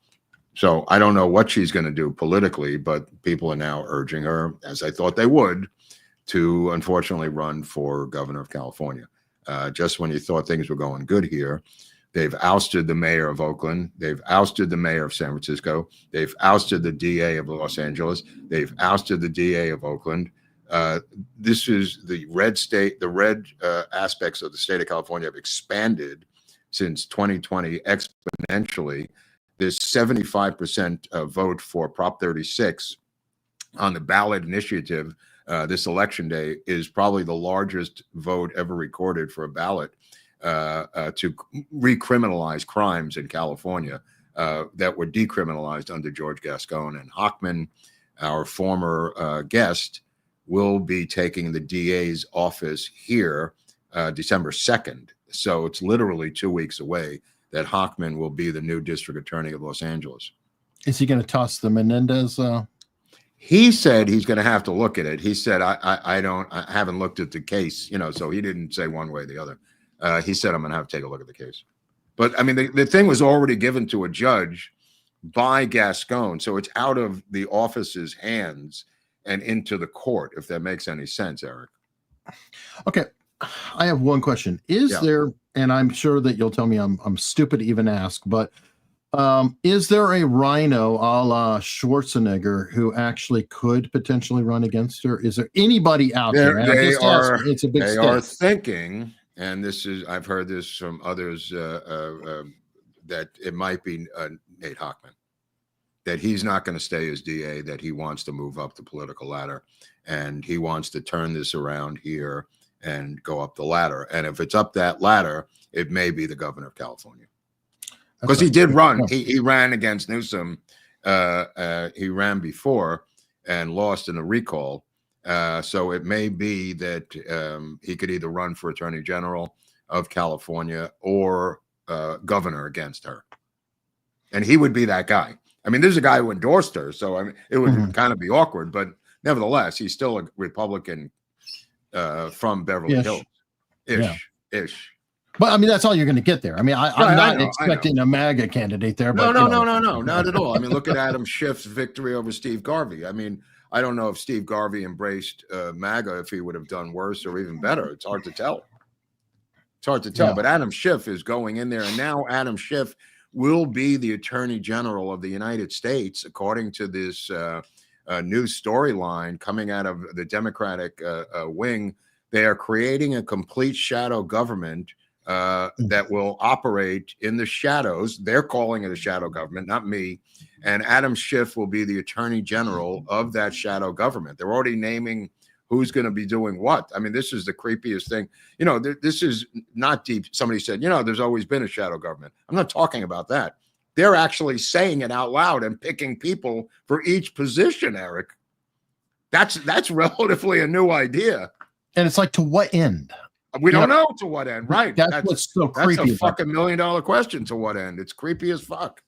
Speaker 1: So I don't know what she's going to do politically, but people are now urging her, as I thought they would, to unfortunately run for governor of California. Just when you thought things were going good here, they've ousted the mayor of Oakland. They've ousted the mayor of San Francisco. They've ousted the DA of Los Angeles. They've ousted the DA of Oakland. This is the red state. The red aspects of the state of California have expanded since 2020 exponentially. There's 75% vote for Prop 36 on the ballot initiative. This election day is probably the largest vote ever recorded for a ballot to recriminalize crimes in California that were decriminalized under George Gascon. And Hochman, our former guest, will be taking the DA's office here December 2nd. So it's literally 2 weeks away that Hochman will be the new district attorney of Los Angeles. Is
Speaker 4: he going to toss the Menendez?
Speaker 1: He said he's going to have to look at it. He said, I haven't looked at the case, so he didn't say one way or the other. He said, I'm going to have to take a look at the case. But I mean, the thing was already given to a judge by Gascon. So it's out of the office's hands and into the court, if that makes any sense, Eric.
Speaker 4: Okay. I have one question. Is there, and I'm sure that you'll tell me I'm stupid to even ask, but is there a rhino a la Schwarzenegger who actually could potentially run against her? Is there anybody out there? It's a big
Speaker 1: they
Speaker 4: state.
Speaker 1: Are thinking, and I've heard this from others, that it might be Nate Hochman, that he's not going to stay as DA, that he wants to move up the political ladder, and he wants to turn this around here and go up the ladder. And if it's up that ladder, it may be the governor of California. Because he did run. He ran against Newsom. He ran before and lost in the recall. So it may be that he could either run for Attorney General of California or governor against her. And he would be that guy. I mean, there's a guy who endorsed her. So I mean, it would kind of be awkward, but nevertheless, he's still a Republican from Beverly Hills. Ish.
Speaker 4: But I mean, that's all you're going to get there. I mean, I'm not
Speaker 1: know,
Speaker 4: expecting a MAGA candidate there.
Speaker 1: No,
Speaker 4: But,
Speaker 1: not at all. I mean, look at Adam Schiff's victory over Steve Garvey. I mean, I don't know if Steve Garvey embraced MAGA, if he would have done worse or even better. It's hard to tell.
Speaker 4: Yeah.
Speaker 1: But Adam Schiff is going in there, and now Adam Schiff will be the Attorney General of the United States, according to this new storyline coming out of the Democratic wing. They are creating a complete shadow government that will operate in the shadows. They're calling it a shadow government, not me. And Adam Schiff will be the Attorney General of that shadow government. They're already naming who's going to be doing what. I mean, this is the creepiest thing. This is not deep. Somebody said, there's always been a shadow government. I'm not talking about that. They're actually saying it out loud and picking people for each position, Eric. That's relatively a new idea.
Speaker 4: And it's like, to what end?
Speaker 1: We don't know to what end, right?
Speaker 4: That's what's so creepy.
Speaker 1: That's a fucking $1 million question. To what end? It's creepy as fuck.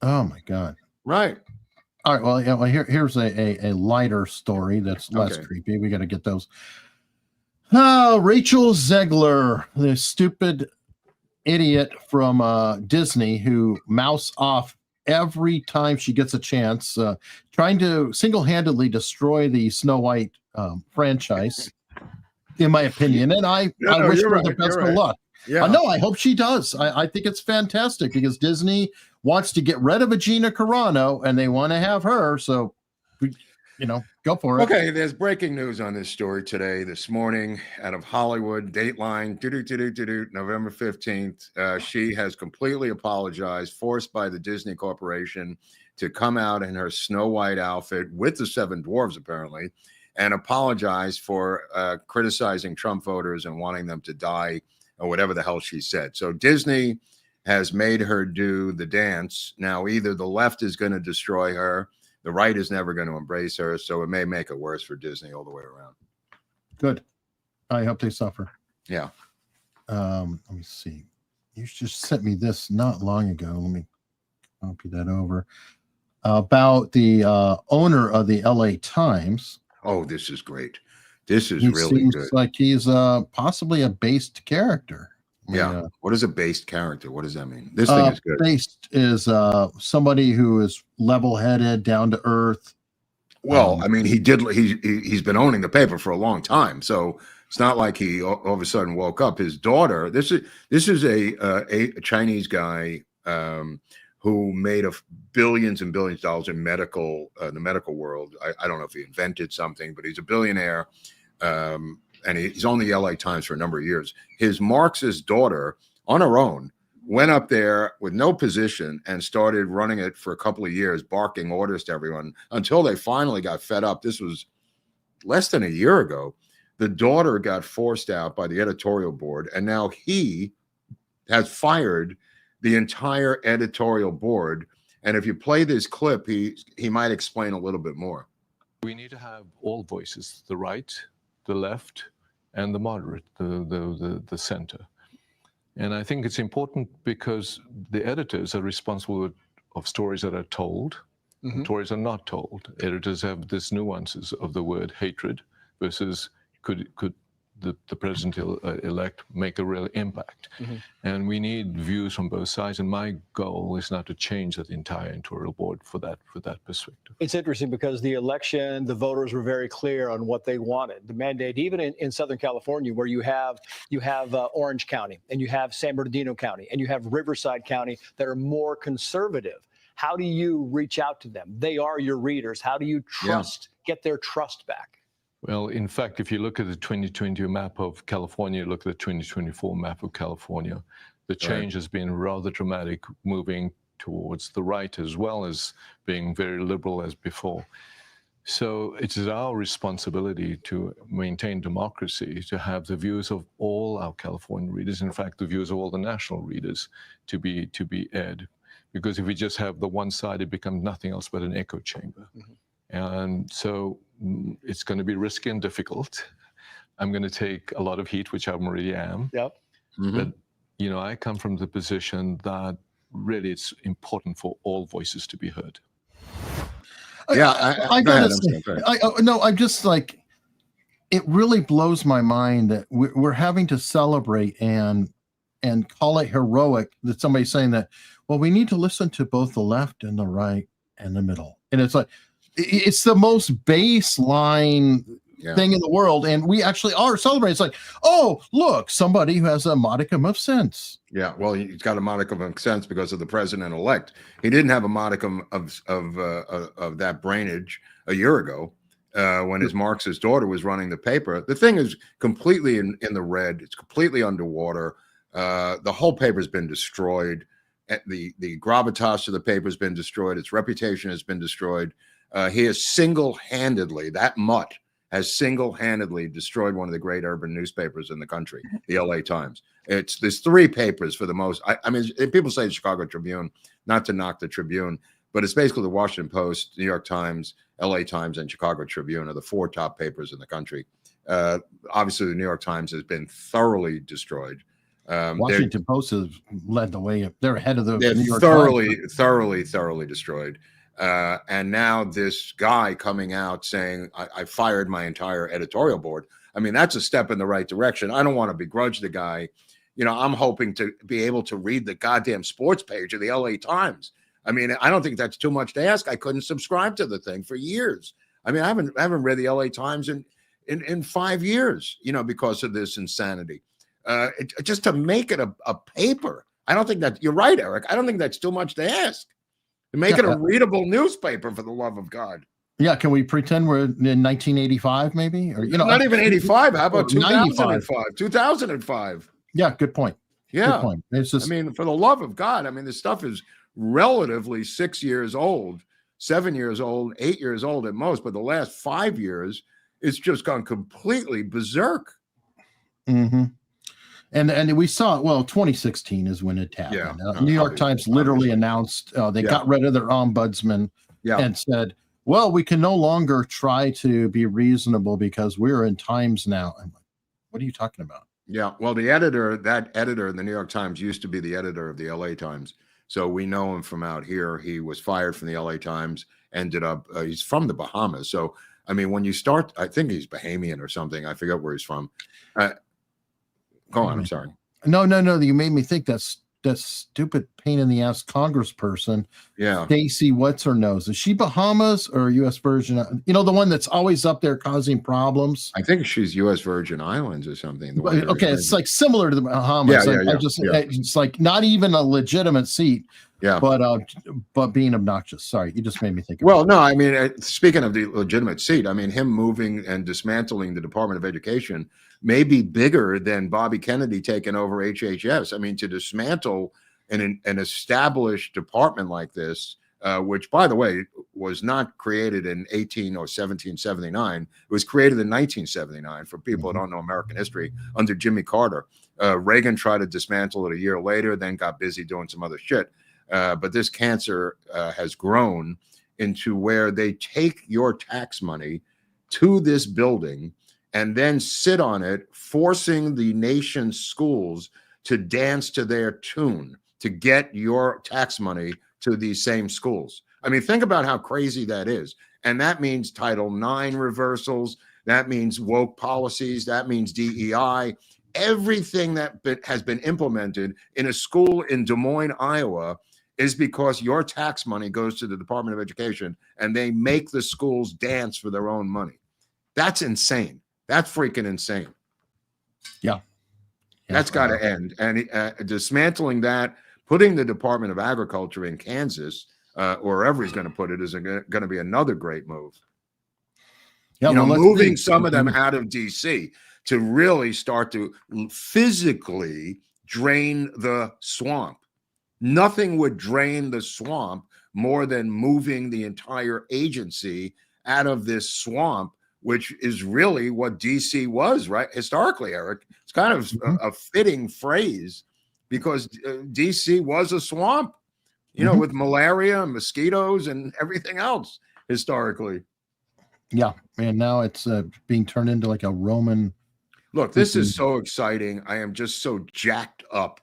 Speaker 4: Oh my God.
Speaker 1: Right.
Speaker 4: All right. Well, here's a lighter story that's less creepy. We got to get those. Oh, Rachel Zegler, the stupid idiot from Disney who mouths off every time she gets a chance, trying to single-handedly destroy the Snow White franchise. In my opinion, and I wish her the best of luck.
Speaker 1: Yeah,
Speaker 4: no, I hope she does. I think it's fantastic because Disney wants to get rid of Gina Carano and they want to have her. So, go for it.
Speaker 1: Okay, there's breaking news on this story this morning, out of Hollywood. Dateline, November 15th. She has completely apologized, forced by the Disney Corporation to come out in her Snow White outfit with the 7 dwarves, apparently, and apologize for criticizing Trump voters and wanting them to die or whatever the hell she said. So Disney has made her do the dance. Now, either the left is going to destroy her, the right is never going to embrace her, so it may make it worse for Disney all the way around.
Speaker 4: Good. I hope they suffer.
Speaker 1: Yeah.
Speaker 4: Let me see. You just sent me this not long ago. Let me copy that over. About the owner of the LA Times.
Speaker 1: Oh, this is great. This is really
Speaker 4: seems
Speaker 1: good.
Speaker 4: Like he's possibly a based character.
Speaker 1: Yeah. What is a based character? What does that mean? This thing is good.
Speaker 4: Based is somebody who is level-headed, down to earth.
Speaker 1: Well, I mean, he's been owning the paper for a long time, so it's not like he all of a sudden woke up. His daughter. This is a Chinese guy who made billions and billions of dollars in the medical world. I don't know if he invented something, but he's a billionaire. And he's on the LA Times for a number of years. His Marxist daughter, on her own, went up there with no position and started running it for a couple of years, barking orders to everyone until they finally got fed up. This was less than a year ago. The daughter got forced out by the editorial board, and now he has fired the entire editorial board. And if you play this clip, he might explain a little bit more.
Speaker 5: We need to have all voices, the right, the left, and the moderate, the center. And I think it's important because the editors are responsible of stories that are told, and stories are not told. Editors have this nuances of the word hatred versus could the president-elect make a real impact. And we need views from both sides. And my goal is now to change that entire editorial board for that perspective.
Speaker 6: It's interesting because the election, the voters were very clear on what they wanted. The mandate, even in Southern California, where you have Orange County and you have San Bernardino County and you have Riverside County that are more conservative. How do you reach out to them? They are your readers. How do you get their trust back?
Speaker 5: Well, in fact, if you look at the 2020 map of California, look at the 2024 map of California, the change has been rather dramatic, moving towards the right as well as being very liberal as before. So it is our responsibility to maintain democracy, to have the views of all our California readers, in fact, the views of all the national readers to be aired. Because if we just have the one side, it becomes nothing else but an echo chamber. And so it's going to be risky and difficult. I'm going to take a lot of heat, which I already am.
Speaker 6: Yep.
Speaker 5: But, I come from the position that really it's important for all voices to be heard.
Speaker 4: I
Speaker 1: go ahead.
Speaker 4: gotta say, no, I'm just like, it really blows my mind that we're having to celebrate and call it heroic that somebody's saying that, well, we need to listen to both the left and the right and the middle. And it's like, it's the most baseline thing in the world. And we actually are celebrating. It's like, oh, look, somebody who has a modicum of sense.
Speaker 1: Yeah, well, he's got a modicum of sense because of the president-elect. He didn't have a modicum of that brainage a year ago when his Marxist daughter was running the paper. The thing is completely in the red. It's completely underwater. The whole paper's been destroyed. The gravitas of the paper has been destroyed. Its reputation has been destroyed. He has single-handedly, that mutt has single-handedly destroyed one of the great urban newspapers in the country, the LA Times. There's three papers for the most. I mean, people say the Chicago Tribune, not to knock the Tribune, but it's basically the Washington Post, New York Times, LA Times, and Chicago Tribune are the four top papers in the country. Obviously, the New York Times has been thoroughly destroyed.
Speaker 4: Washington Post has led the way. They're ahead of the New York
Speaker 1: Times. Thoroughly destroyed. And now this guy coming out saying, I fired my entire editorial board. I mean, that's a step in the right direction. I don't want to begrudge the guy. You know, I'm hoping to be able to read the goddamn sports page of the LA Times. I mean, I don't think that's too much to ask. I couldn't subscribe to the thing for years. I mean, I haven't read the LA Times in 5 years, you know, because of this insanity. Just to make it a paper. I don't think that you're right, Eric. I don't think that's too much to ask. To make it a readable newspaper, for the love of God.
Speaker 4: Yeah, can we pretend we're in 1985, maybe? Or
Speaker 1: not even 85. How about 2005? 2005.
Speaker 4: Yeah, good point.
Speaker 1: Yeah,
Speaker 4: good point. It's just,
Speaker 1: I mean, for the love of God, I mean, this stuff is relatively 6 years old, 7 years old, 8 years old at most. But the last 5 years, it's just gone completely berserk.
Speaker 4: Mm-hmm. And we saw, well, 2016 is when it happened.
Speaker 1: Yeah,
Speaker 4: New York Times literally announced they got rid of their ombudsman and said, well, we can no longer try to be reasonable because we're in times now. I'm like, what are you talking about?
Speaker 1: Yeah, well, that editor in the New York Times used to be the editor of the LA Times. So we know him from out here. He was fired from the LA Times, ended up, he's from the Bahamas. So, I mean, when you start, I think he's Bahamian or something. I forget where he's from. Go on, I'm sorry.
Speaker 4: No. You made me think that stupid pain in the ass congressperson.
Speaker 1: Yeah.
Speaker 4: Stacey, what's her nose? Is she Bahamas or U.S. Virgin? You know, the one that's always up there causing problems.
Speaker 1: I think she's U.S. Virgin Islands or something.
Speaker 4: Okay, it's like similar to the Bahamas.
Speaker 1: Yeah.
Speaker 4: It's like not even a legitimate seat.
Speaker 1: Yeah.
Speaker 4: But being obnoxious. Sorry, you just made me think.
Speaker 1: Well, no, I mean, speaking of the legitimate seat, I mean, him moving and dismantling the Department of Education may be bigger than Bobby Kennedy taking over HHS. I mean, to dismantle an established department like this, which, by the way, was not created in 1779. It was created in 1979 for people who don't know American history under Jimmy Carter. Reagan tried to dismantle it a year later, then got busy doing some other shit. But this cancer has grown into where they take your tax money to this building and then sit on it, forcing the nation's schools to dance to their tune to get your tax money to these same schools. I mean, think about how crazy that is. And that means Title IX reversals. That means woke policies. That means DEI. Everything that has been implemented in a school in Des Moines, Iowa, is because your tax money goes to the Department of Education and they make the schools dance for their own money. That's insane. That's freaking insane.
Speaker 4: Yeah.
Speaker 1: That's got to end. And dismantling that, putting the Department of Agriculture in Kansas, or wherever he's going to put it, is going to be another great move. Yeah, you know, moving some of them out of D.C. to really start to physically drain the swamp. Nothing would drain the swamp more than moving the entire agency out of this swamp, which is really what DC was, right? Historically, Eric, it's kind of a fitting phrase because DC was a swamp, you know, with malaria and mosquitoes and everything else historically.
Speaker 4: Yeah, and now it's being turned into like a Roman.
Speaker 1: Look, this is so exciting. I am just so jacked up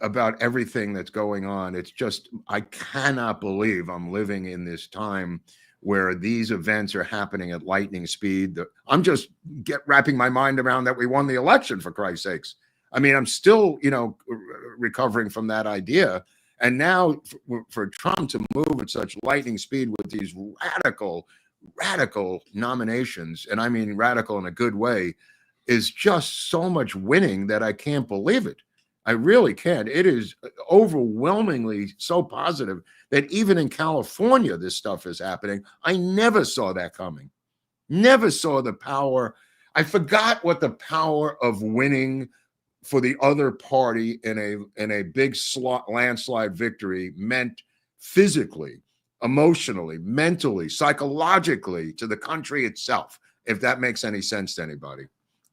Speaker 1: about everything that's going on. It's just, I cannot believe I'm living in this time where these events are happening at lightning speed. I'm just wrapping my mind around that we won the election, for Christ's sakes. I mean, I'm still, recovering from that idea. And now for Trump to move at such lightning speed with these radical nominations, and I mean radical in a good way, is just so much winning that I can't believe it. I really can't. It is overwhelmingly so positive that even in California, this stuff is happening. I never saw that coming. Never saw the power. I forgot what the power of winning for the other party in a big landslide victory meant physically, emotionally, mentally, psychologically to the country itself, if that makes any sense to anybody.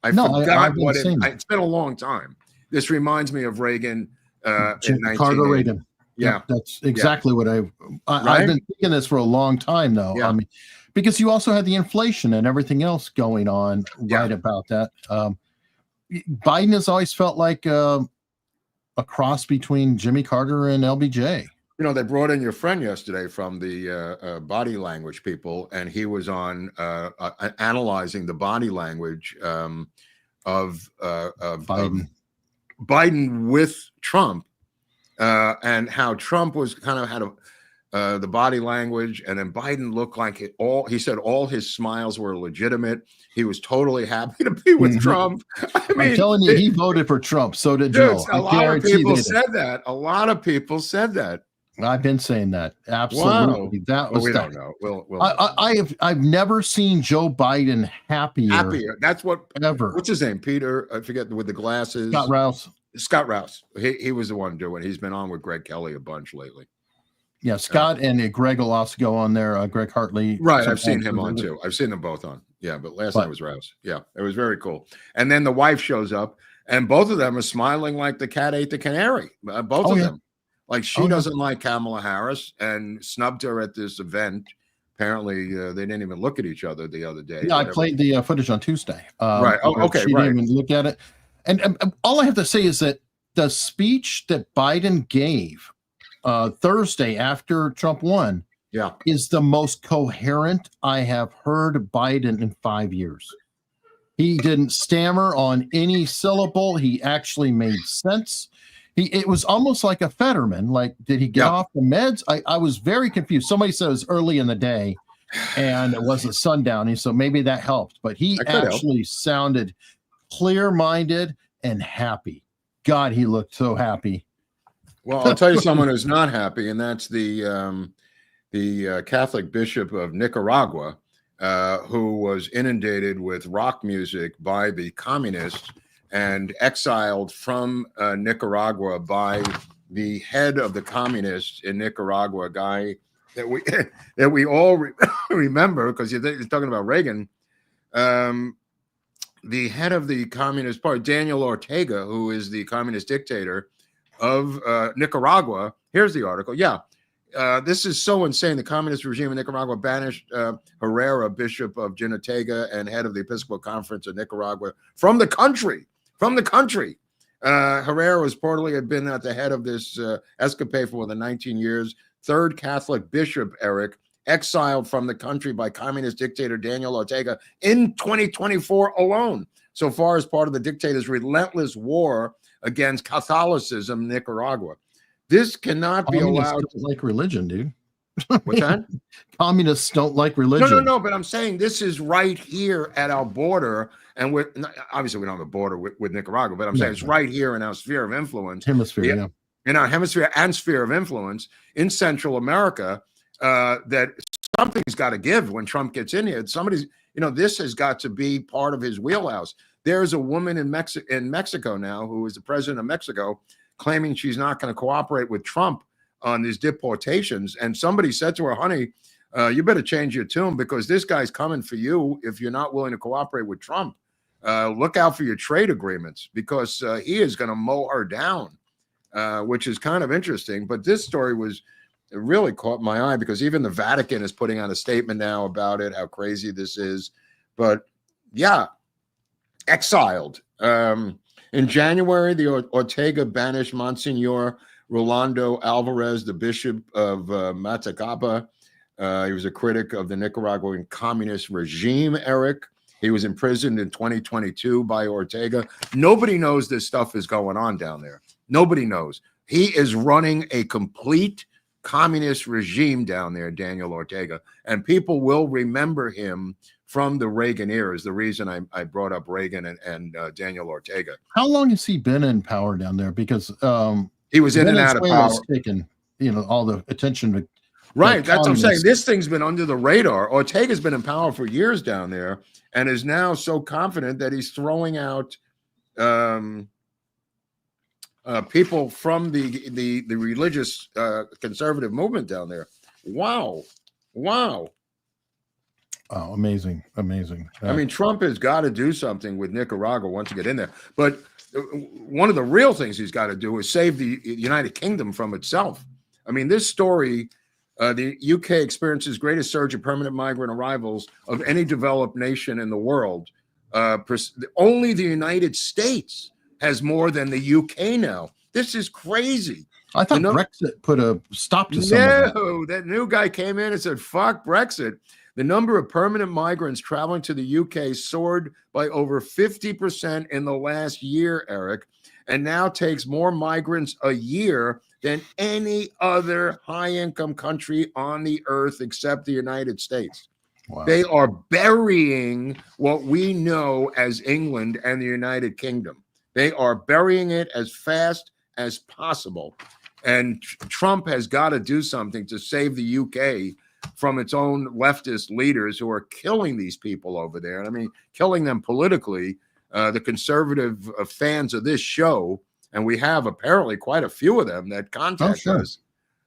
Speaker 1: I forgot what it's been a long time. This reminds me of Reagan in
Speaker 4: Carter Reagan.
Speaker 1: Yeah,
Speaker 4: that's exactly what I've been thinking this for a long time, though.
Speaker 1: Yeah.
Speaker 4: I mean, because you also had the inflation and everything else going on right about that. Biden has always felt like a cross between Jimmy Carter and LBJ.
Speaker 1: They brought in your friend yesterday from the body language people, and he was on analyzing the body language of Biden with Trump, and how Trump was kind of had the body language, and then Biden looked like he said all his smiles were legitimate. He was totally happy to be with Trump. I mean,
Speaker 4: I'm telling you, he voted for Trump. So did Joe.
Speaker 1: A lot of people said that. A lot of people said that.
Speaker 4: I've been saying that. Absolutely.
Speaker 1: Wow.
Speaker 4: That was
Speaker 1: we don't know. We'll
Speaker 4: I've never seen Joe Biden happier.
Speaker 1: That's what
Speaker 4: ever.
Speaker 1: What's his name? Peter, I forget, with the glasses. Scott Rouse. He was the one doing. He's been on with Greg Kelly a bunch lately.
Speaker 4: Yeah, Scott and Greg will also go on there. Greg Hartley.
Speaker 1: Right. I've seen him on too. I've seen them both on. Yeah, but last night was Rouse. Yeah, it was very cool. And then the wife shows up, and both of them are smiling like the cat ate the canary. Both of them. Like she doesn't like Kamala Harris and snubbed her at this event. Apparently, they didn't even look at each other the other day.
Speaker 4: Yeah, I played the footage on Tuesday.
Speaker 1: Right. Oh, okay.
Speaker 4: She didn't even look at it. And all I have to say is that the speech that Biden gave Thursday after Trump won is the most coherent I have heard Biden in 5 years. He didn't stammer on any syllable. He actually made sense. It was almost like a Fetterman. Like, did he get off the meds? I was very confused. Somebody said it was early in the day and it wasn't sundown. And so maybe that helped. But he actually sounded clear-minded and happy. God, he looked so happy.
Speaker 1: Well, I'll tell you someone who's not happy, and that's the Catholic Bishop of Nicaragua, who was inundated with rock music by the communists and exiled from Nicaragua by the head of the communists in Nicaragua, a guy that we all remember because you're talking about Reagan. The head of the Communist Party, Daniel Ortega, who is the communist dictator of Nicaragua. Here's the article. Yeah, this is so insane. The communist regime in Nicaragua banished Herrera, Bishop of Jinotega and head of the Episcopal Conference of Nicaragua, from the country. Herrera reportedly had been at the head of this escapade for more than 19 years. Third Catholic bishop, Eric, exiled from the country by communist dictator Daniel Ortega in 2024 alone, so far as part of the dictator's relentless war against Catholicism in Nicaragua. This cannot be allowed.
Speaker 4: Don't like religion, dude.
Speaker 1: What's that?
Speaker 4: Communists don't like religion.
Speaker 1: No, but I'm saying this is right here at our border, and we're obviously we don't have a border with Nicaragua, but I'm saying it's right here in our sphere of influence.
Speaker 4: Hemisphere,
Speaker 1: in our hemisphere and sphere of influence in Central America. That something's got to give when Trump gets in here. Somebody's, this has got to be part of his wheelhouse. There's a woman in Mexico now who is the president of Mexico, claiming she's not going to cooperate with Trump on these deportations. And somebody said to her, honey, you better change your tune because this guy's coming for you if you're not willing to cooperate with Trump. Look out for your trade agreements because he is going to mow her down, which is kind of interesting. But this story it really caught my eye because even the Vatican is putting out a statement now about it, how crazy this is. But yeah, exiled. In January, the Ortega banished Monsignor Rolando Alvarez, the bishop of Matacapa. He was a critic of the Nicaraguan communist regime, Eric. He was imprisoned in 2022 by Ortega. Nobody knows this stuff is going on down there. Nobody knows. He is running a complete communist regime down there, Daniel Ortega, and people will remember him from the Reagan era. Is the reason I brought up Reagan and Daniel Ortega.
Speaker 4: How long has he been in power down there? Because
Speaker 1: he was in and out of power.
Speaker 4: Taken, all the attention to.
Speaker 1: Right, that's what I'm saying. This thing's been under the radar. Ortega's been in power for years down there, and is now so confident that he's throwing out people from the religious conservative movement down there. Wow. Oh,
Speaker 4: amazing.
Speaker 1: I mean, Trump has got to do something with Nicaragua once you get in there. But one of the real things he's got to do is save the United Kingdom from itself. I mean, this story, the UK experiences greatest surge of permanent migrant arrivals of any developed nation in the world. Only the United States has more than the UK now. This is crazy.
Speaker 4: I thought Brexit put a stop to some of that.
Speaker 1: No, that new guy came in and said, fuck Brexit. The number of permanent migrants traveling to the UK soared by over 50% in the last year, Eric, and now takes more migrants a year than any other high-income country on the earth except the United States. Wow. They are burying what we know as England and the United Kingdom. They are burying it as fast as possible. And Trump has got to do something to save the UK from its own leftist leaders who are killing these people over there. And I mean, killing them politically. The conservative fans of this show, and we have apparently quite a few of them that contact us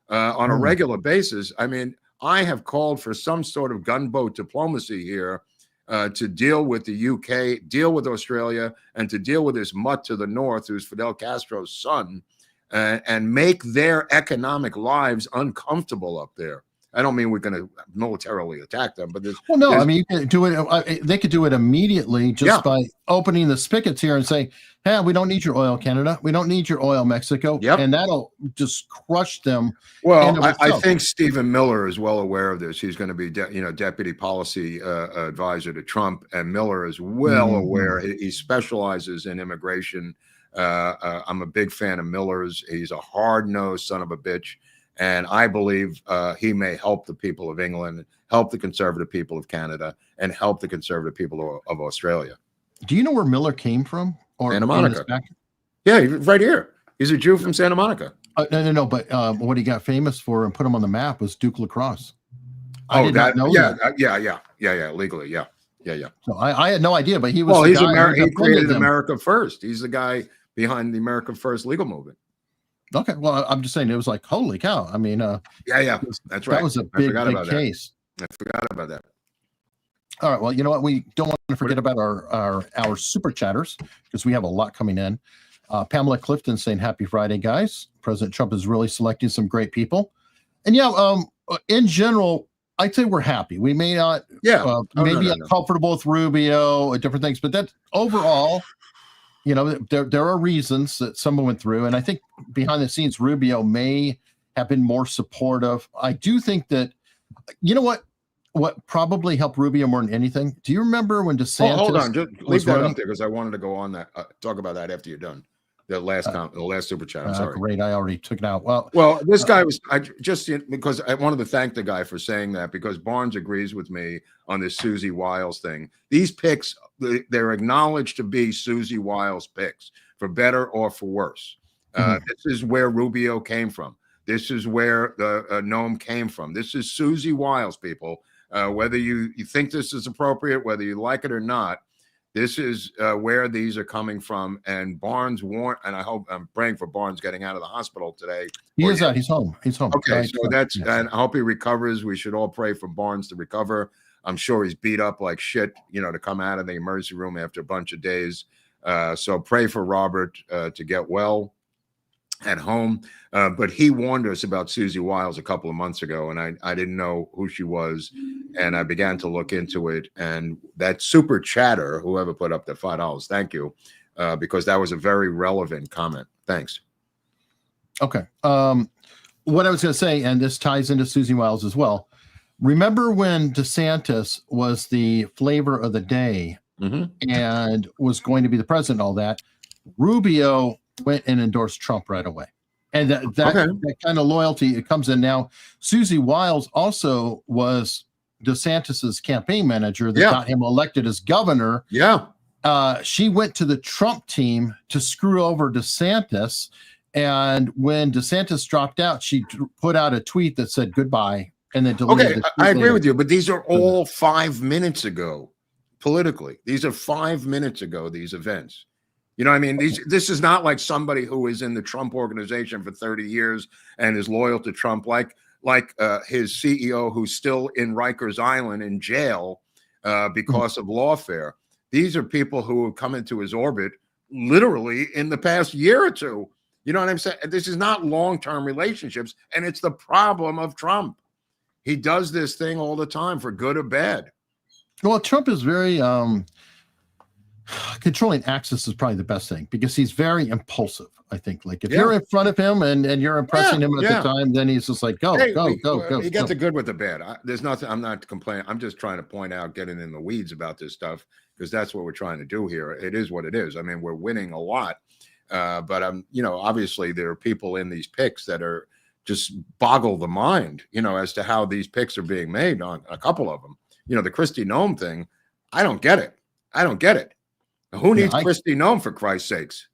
Speaker 1: on a regular basis. I mean, I have called for some sort of gunboat diplomacy here to deal with the UK, deal with Australia, and to deal with this mutt to the north, who's Fidel Castro's son, and make their economic lives uncomfortable up there. I don't mean we're going to militarily attack them, but
Speaker 4: I mean, you can do it. They could do it immediately just by opening the spigots here and saying, "Hey, we don't need your oil, Canada. We don't need your oil, Mexico," and that'll just crush them.
Speaker 1: Well, I think Stephen Miller is well aware of this. He's going to be, deputy policy advisor to Trump, and Miller is well aware. He specializes in immigration. I'm a big fan of Miller's. He's a hard-nosed son of a bitch. And I believe he may help the people of England, help the conservative people of Canada, and help the conservative people of Australia.
Speaker 4: Do you know where Miller came from? Or
Speaker 1: Santa Monica. Yeah, right here. He's a Jew from Santa Monica.
Speaker 4: No. But what he got famous for and put him on the map was Duke Lacrosse.
Speaker 1: I did not know that. Yeah. Legally, yeah.
Speaker 4: So I had no idea, but he was.
Speaker 1: Well, he created America First. He's the guy behind the America First legal movement.
Speaker 4: Okay, well, I'm just saying it was like, holy cow. I mean,
Speaker 1: that's right.
Speaker 4: That was a big case.
Speaker 1: I forgot about that.
Speaker 4: All right, well, you know what? We don't want to forget about our super chatters because we have a lot coming in. Pamela Clifton saying, "Happy Friday, guys. President Trump is really selecting some great people." And in general, I'd say we're happy. We may not, maybe uncomfortable with Rubio or different things, but that overall. There are reasons that someone went through, and I think behind the scenes, Rubio may have been more supportive. I do think that, what probably helped Rubio more than anything. Do you remember when DeSantis?
Speaker 1: Hold on, just leave that up there because I wanted to go on that. Talk about that after you're done. The last super chat. I'm sorry.
Speaker 4: Great, I already took it out.
Speaker 1: Well, this guy was because I wanted to thank the guy for saying that because Barnes agrees with me on this Susie Wiles thing. These picks, they're acknowledged to be Susie Wiles picks for better or for worse. This is where Rubio came from. This is where the Noam came from. This is Susie Wiles, people. Whether you think this is appropriate, whether you like it or not. This is where these are coming from, and Barnes warned, and I'm praying for Barnes getting out of the hospital today.
Speaker 4: He is out. He's home.
Speaker 1: Okay, so and I hope he recovers. We should all pray for Barnes to recover. I'm sure he's beat up like shit, to come out of the emergency room after a bunch of days. So pray for Robert to get well at home. But he warned us about Susie Wiles a couple of months ago, and I didn't know who she was. And I began to look into it. And that super chatter, whoever put up the $5, thank you, because that was a very relevant comment. Thanks.
Speaker 4: Okay. What I was going to say, and this ties into Susie Wiles as well. Remember when DeSantis was the flavor of the day and was going to be the president and all that? Rubio went and endorsed Trump right away. And that kind of loyalty, it comes in now. Susie Wiles also was DeSantis's campaign manager that got him elected as governor.
Speaker 1: Yeah.
Speaker 4: She went to the Trump team to screw over DeSantis. And when DeSantis dropped out, she put out a tweet that said goodbye and then deleted it.
Speaker 1: I agree with you, but these are all 5 minutes ago politically. These are 5 minutes ago, these events. You know what I mean? This is not like somebody who is in the Trump organization for 30 years and is loyal to Trump, like his CEO who's still in Rikers Island in jail because of lawfare. These are people who have come into his orbit literally in the past year or two. You know what I'm saying? This is not long-term relationships, and it's the problem of Trump. He does this thing all the time, for good or bad.
Speaker 4: Well, Trump is very controlling access is probably the best thing because he's very impulsive. I think, like if you're in front of him and you're impressing him at the time, then he's just like, go.
Speaker 1: He gets the good with the bad. There's nothing. I'm not complaining. I'm just trying to point out, getting in the weeds about this stuff, because that's what we're trying to do here. It is what it is. I mean, we're winning a lot. But obviously there are people in these picks that are just boggle the mind, as to how these picks are being made on a couple of them. The Kristi Noem thing, I don't get it. Who needs Kristi Noem, for Christ's sakes?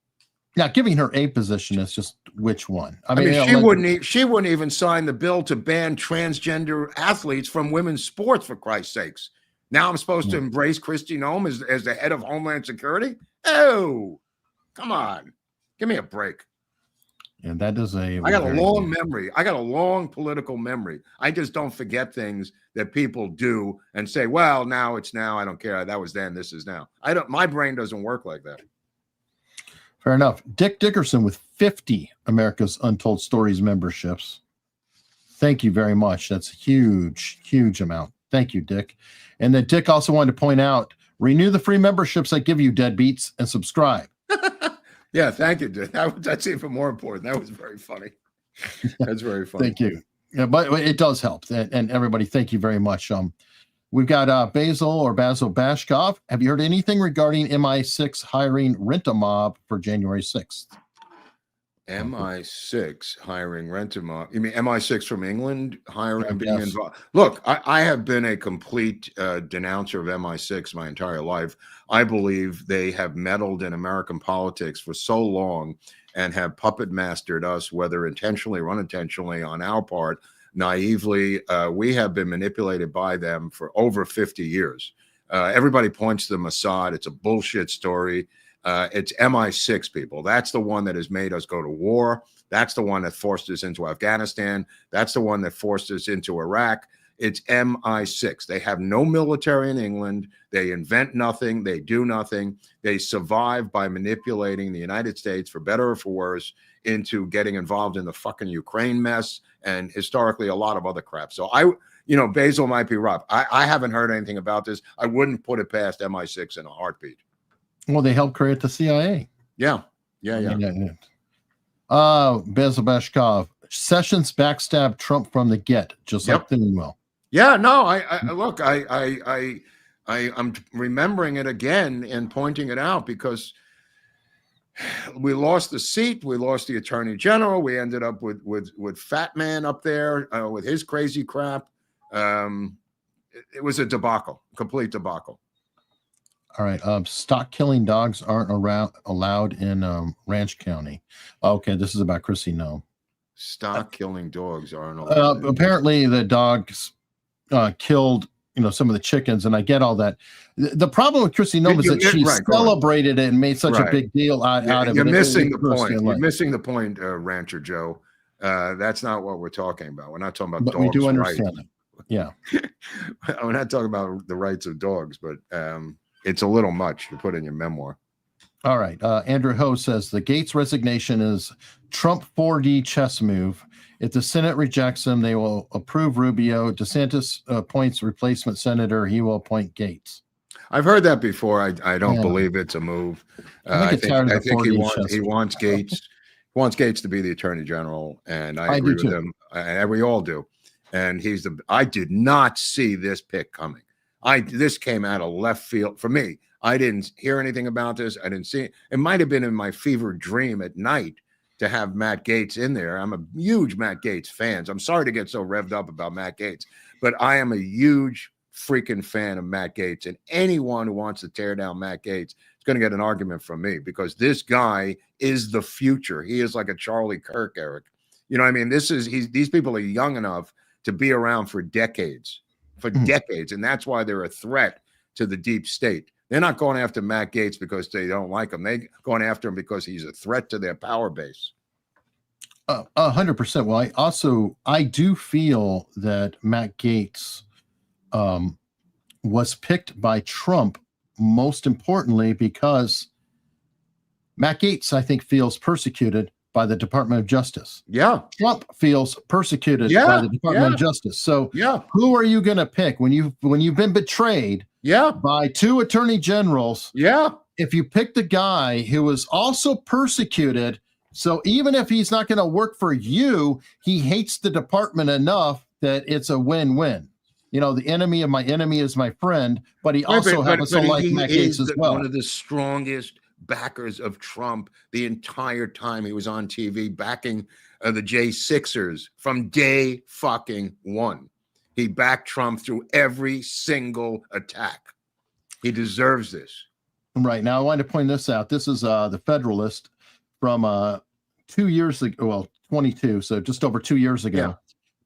Speaker 4: Yeah, giving her a position is just which one. I mean
Speaker 1: she wouldn't even sign the bill to ban transgender athletes from women's sports, for Christ's sakes. Now I'm supposed to embrace Kristi Noem as the head of Homeland Security? Oh, come on. Give me a break.
Speaker 4: And that is I
Speaker 1: got a long memory. I got a long political memory. I just don't forget things that people do and say, well, now it's now. I don't care. That was then. This is now. My brain doesn't work like that.
Speaker 4: Fair enough. Dick Dickerson with 50 America's Untold Stories memberships. Thank you very much. That's a huge, huge amount. Thank you, Dick. And then Dick also wanted to point out, renew the free memberships I give you, deadbeats, and subscribe.
Speaker 1: Yeah, thank you. That's even more important. That was very funny. That's very funny.
Speaker 4: Thank you. Yeah, but it does help. And everybody, thank you very much. We've got Basil Bashkov. Have you heard anything regarding MI6 hiring Rent-A-Mob for January 6th?
Speaker 1: MI6 hiring Rent-A-Mob. You mean MI6 from England hiring, being involved? Look, I have been a complete denouncer of MI6 my entire life. I believe they have meddled in American politics for so long and have puppet mastered us, whether intentionally or unintentionally on our part, naively. We have been manipulated by them for over 50 years. Everybody points to the Mossad. It's a bullshit story. It's MI6, people. That's the one that has made us go to war. That's the one that forced us into Afghanistan. That's the one that forced us into Iraq. It's MI6. They have no military in England. They invent nothing. They do nothing. They survive by manipulating the United States, for better or for worse, into getting involved in the fucking Ukraine mess and historically a lot of other crap. So Basil might be rough. I haven't heard anything about this. I wouldn't put it past MI6 in a heartbeat.
Speaker 4: Well, they helped create the CIA.
Speaker 1: Yeah.
Speaker 4: Basil Bashkov. Sessions backstabbed Trump from the get, just like Thunwell.
Speaker 1: Yeah, no, look, I'm remembering it again and pointing it out because we lost the seat, we lost the attorney general, we ended up with Fat Man up there with his crazy crap. It was a debacle, complete debacle.
Speaker 4: All right. Stock killing dogs aren't allowed in Ranch County. Okay, this is about Kristi Noem.
Speaker 1: Stock killing dogs aren't allowed.
Speaker 4: Apparently, the dogs killed, some of the chickens, and I get all that. The problem with Kristi Noem is that she celebrated it and made such a big deal out of it.
Speaker 1: You're missing the point. You're missing the point, Rancher Joe. That's not what we're talking about. We're not talking about dogs.
Speaker 4: We do understand that. Yeah.
Speaker 1: We're not talking about the rights of dogs, but it's a little much to put in your memoir.
Speaker 4: All right. Andrew Ho says the Gaetz resignation is Trump 4D chess move. If the Senate rejects him, they will approve Rubio. DeSantis appoints replacement senator. He will appoint Gaetz.
Speaker 1: I've heard that before. I don't
Speaker 4: Yeah.
Speaker 1: believe it's a move.
Speaker 4: I think it's tired of the
Speaker 1: he
Speaker 4: 4D
Speaker 1: wants
Speaker 4: chess.
Speaker 1: Gaetz. Wants Gaetz to be the attorney general, and I
Speaker 4: I
Speaker 1: agree
Speaker 4: do
Speaker 1: with
Speaker 4: too.
Speaker 1: him. And we all do. And I did not see this pick coming. This came out of left field for me. I didn't hear anything about this. I didn't see it. It might have been in my fever dream at night to have Matt Gaetz in there. I'm a huge Matt Gaetz fan. I'm sorry to get so revved up about Matt Gaetz, but I am a huge freaking fan of Matt Gaetz. And anyone who wants to tear down Matt Gaetz is going to get an argument from me, because this guy is the future. He is like a Charlie Kirk, Eric. You know what I mean? These people are young enough to be around for decades, and that's why they're a threat to the deep state. They're not going after Matt Gaetz because they don't like him. They're going after him because he's a threat to their power base.
Speaker 4: 100%. Well, I do feel that Matt Gaetz was picked by Trump, most importantly, because Matt Gaetz, I think, feels persecuted by the Department of Justice.
Speaker 1: Yeah.
Speaker 4: Trump feels persecuted by the Department of Justice. So who are you going to pick when you've been betrayed by two attorney generals?
Speaker 1: Yeah.
Speaker 4: If you pick the guy who was also persecuted, so even if he's not going to work for you, he hates the department enough that it's a win-win. You know, the enemy of my enemy is my friend, but he also happens to like Matt Gaetz as well.
Speaker 1: One of the strongest backers of Trump the entire time he was on TV, backing the J6ers from day fucking one. He backed Trump through every single attack. He deserves this.
Speaker 4: Right. Now, I wanted to point this out. This is the Federalist from 2 years ago, well, 22, so just over 2 years ago,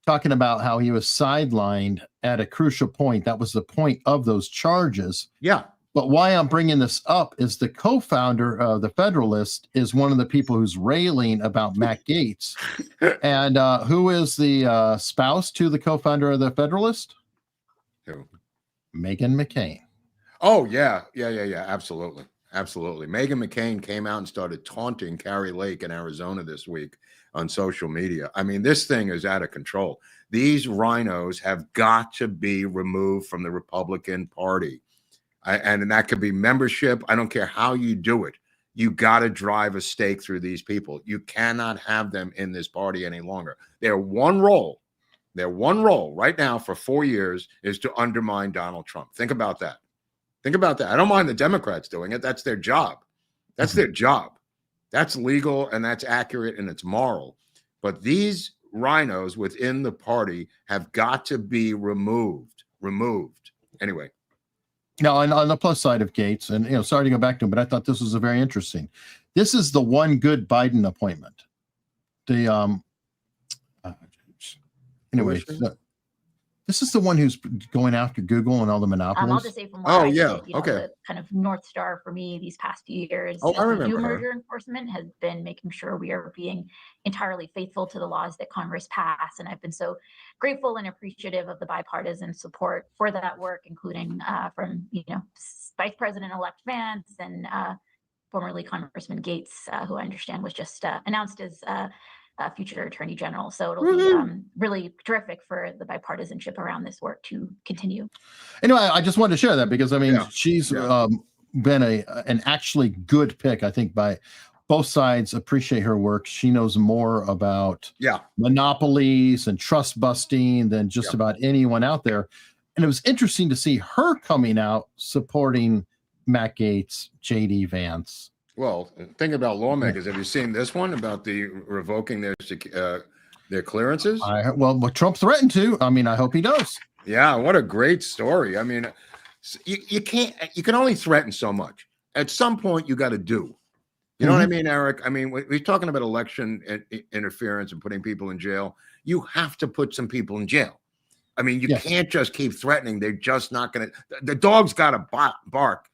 Speaker 4: talking about how he was sidelined at a crucial point. That was the point of those charges.
Speaker 1: Yeah.
Speaker 4: But why I'm bringing this up is the co-founder of the Federalist is one of the people who's railing about Matt Gaetz. And who is the spouse to the co-founder of the Federalist?
Speaker 1: Who?
Speaker 4: Meghan McCain.
Speaker 1: Oh, yeah. Absolutely. Meghan McCain came out and started taunting Carrie Lake in Arizona this week on social media. I mean, this thing is out of control. These rhinos have got to be removed from the Republican Party. And that could be membership. I don't care how you do it. You got to drive a stake through these people. You cannot have them in this party any longer. Their one role right now for 4 years is to undermine Donald Trump. Think about that. I don't mind the Democrats doing it. That's their job. That's their job. That's legal and that's accurate and it's moral. But these rhinos within the party have got to be removed. Anyway.
Speaker 4: Now, on the plus side of Gaetz, and sorry to go back to him, but I thought this was a very interesting. This is the one good Biden appointment. This is the one who's going after Google and all the monopolies.
Speaker 7: I'll just say from what
Speaker 1: okay.
Speaker 7: The kind of North Star for me these past few years
Speaker 1: I remember
Speaker 7: new merger enforcement has been making sure we are being entirely faithful to the laws that Congress passed. And I've been so grateful and appreciative of the bipartisan support for that work, including from, Vice President-elect Vance and formerly Congressman Gaetz, who I understand was just announced as future attorney general. So it'll be really terrific for the bipartisanship around this work to continue.
Speaker 4: Anyway, I just wanted to share that because she's been an actually good pick. I think by both sides appreciate her work. She knows more about monopolies and trust busting than just about anyone out there. And it was interesting to see her coming out supporting Matt Gaetz, JD Vance.
Speaker 1: Well, think about lawmakers. Have you seen this one about the revoking their clearances?
Speaker 4: Well, Trump threatened to. I mean, I hope he does. Yeah,
Speaker 1: what a great story. I mean, you can only threaten so much. At some point, you got to do. You know what I mean, Eric? I mean, we're talking about election interference and putting people in jail. You have to put some people in jail. I mean, you can't just keep threatening. They're just not going to. The dog's got to bark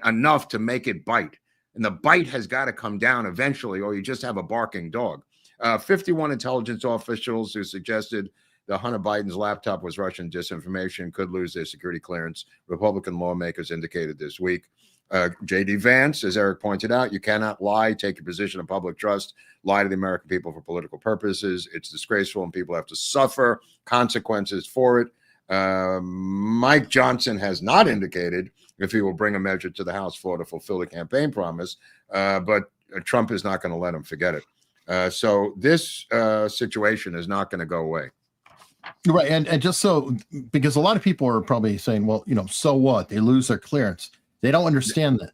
Speaker 1: enough to make it bite. And the bite has got to come down eventually, or you just have a barking dog. 51 intelligence officials who suggested that Hunter Biden's laptop was Russian disinformation could lose their security clearance. Republican lawmakers indicated this week. J.D. Vance, as Eric pointed out, you cannot lie, take your position of public trust, lie to the American people for political purposes. It's disgraceful and people have to suffer consequences for it. Mike Johnson has not indicated if he will bring a measure to the House floor to fulfill the campaign promise. But Trump is not going to let him forget it. So this situation is not going to go away.
Speaker 4: Right. And just so, because a lot of people are probably saying, well, so what? They lose their clearance. They don't understand that.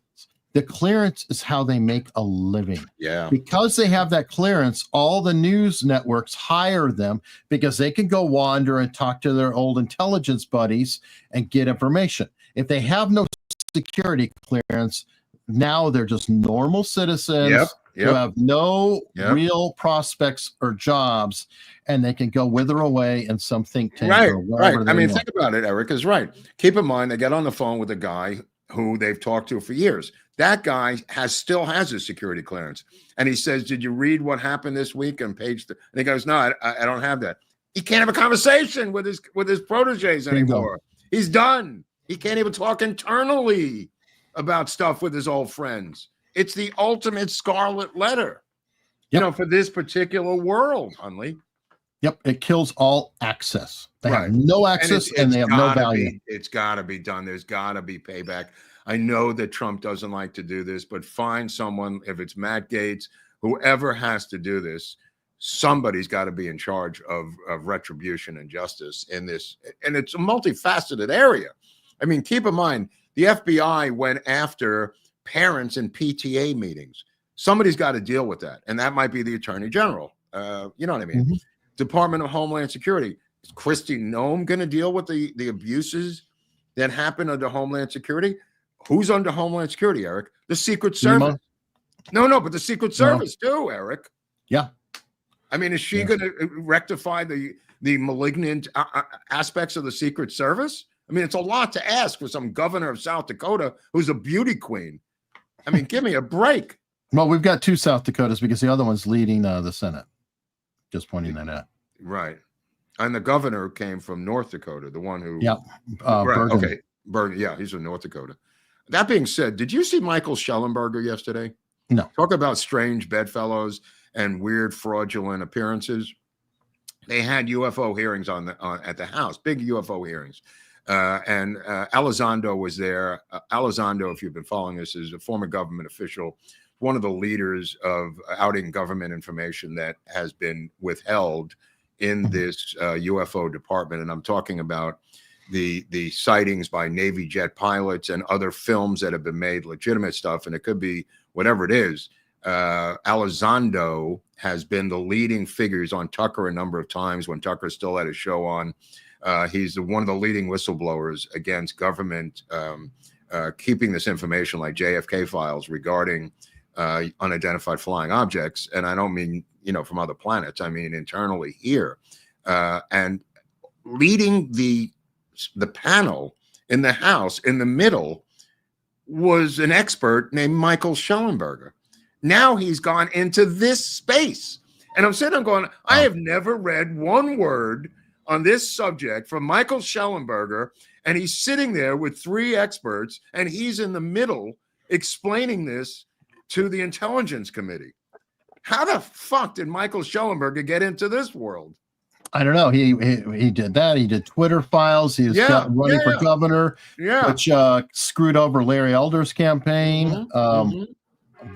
Speaker 4: The clearance is how they make a living.
Speaker 1: Yeah.
Speaker 4: Because they have that clearance, all the news networks hire them because they can go wander and talk to their old intelligence buddies and get information. If they have no security clearance, now they're just normal citizens who have no real prospects or jobs, and they can go wither away in some think tank or wherever.
Speaker 1: Right. I mean, think about it. Eric is right. Keep in mind, they get on the phone with a guy who they've talked to for years. That guy still has his security clearance. And he says, did you read what happened this week on page 3? And he goes, no, I don't have that. He can't have a conversation with his proteges anymore. He's done. He can't even talk internally about stuff with his old friends. It's the ultimate scarlet letter, for this particular world, Hunley.
Speaker 4: Yep, it kills all access. They have no access and they have no value.
Speaker 1: It's got to be done. There's got to be payback. I know that Trump doesn't like to do this, but find someone, if it's Matt Gaetz, whoever has to do this, somebody's got to be in charge of retribution and justice in this. And it's a multifaceted area. I mean, keep in mind, the FBI went after parents in PTA meetings. Somebody's got to deal with that. And that might be the Attorney General. You know what I mean? Mm-hmm. Department of Homeland Security. Is Kristi Noem going to deal with the abuses that happen under Homeland Security? Who's under Homeland Security, Eric? The Secret Service. No, but the Secret Service too, Eric.
Speaker 4: Yeah.
Speaker 1: I mean, is she going to rectify the malignant aspects of the Secret Service? I mean, it's a lot to ask for some governor of South Dakota who's a beauty queen. I mean, give me a break.
Speaker 4: Well, we've got 2 South Dakotas because the other one's leading the Senate. Just pointing that out.
Speaker 1: Right. And the governor came from North Dakota, the one who...
Speaker 4: Yeah. Bergen.
Speaker 1: Okay. Bergen. Yeah, he's from North Dakota. That being said, did you see Michael Schellenberger yesterday?
Speaker 4: No.
Speaker 1: Talk about strange bedfellows and weird fraudulent appearances. They had UFO hearings at the House, big UFO hearings. And Elizondo was there. Elizondo, if you've been following this, is a former government official, one of the leaders of outing government information that has been withheld in this UFO department. And I'm talking about the sightings by Navy jet pilots and other films that have been made, legitimate stuff, and it could be whatever it is. Elizondo has been the leading figures on Tucker a number of times when Tucker still had a show on. He's one of the leading whistleblowers against government keeping this information like JFK files regarding unidentified flying objects. And I don't mean, from other planets. I mean internally here. And leading the panel in the House in the middle was an expert named Michael Schellenberger. Now he's gone into this space. And I'm sitting there going, I have never read one word on this subject from Michael Schellenberger, and he's sitting there with 3 experts, and he's in the middle explaining this to the Intelligence Committee. How the fuck did Michael Schellenberger get into this world?
Speaker 4: I don't know. He did that. He did Twitter files. He was running for governor, which screwed over Larry Elder's campaign.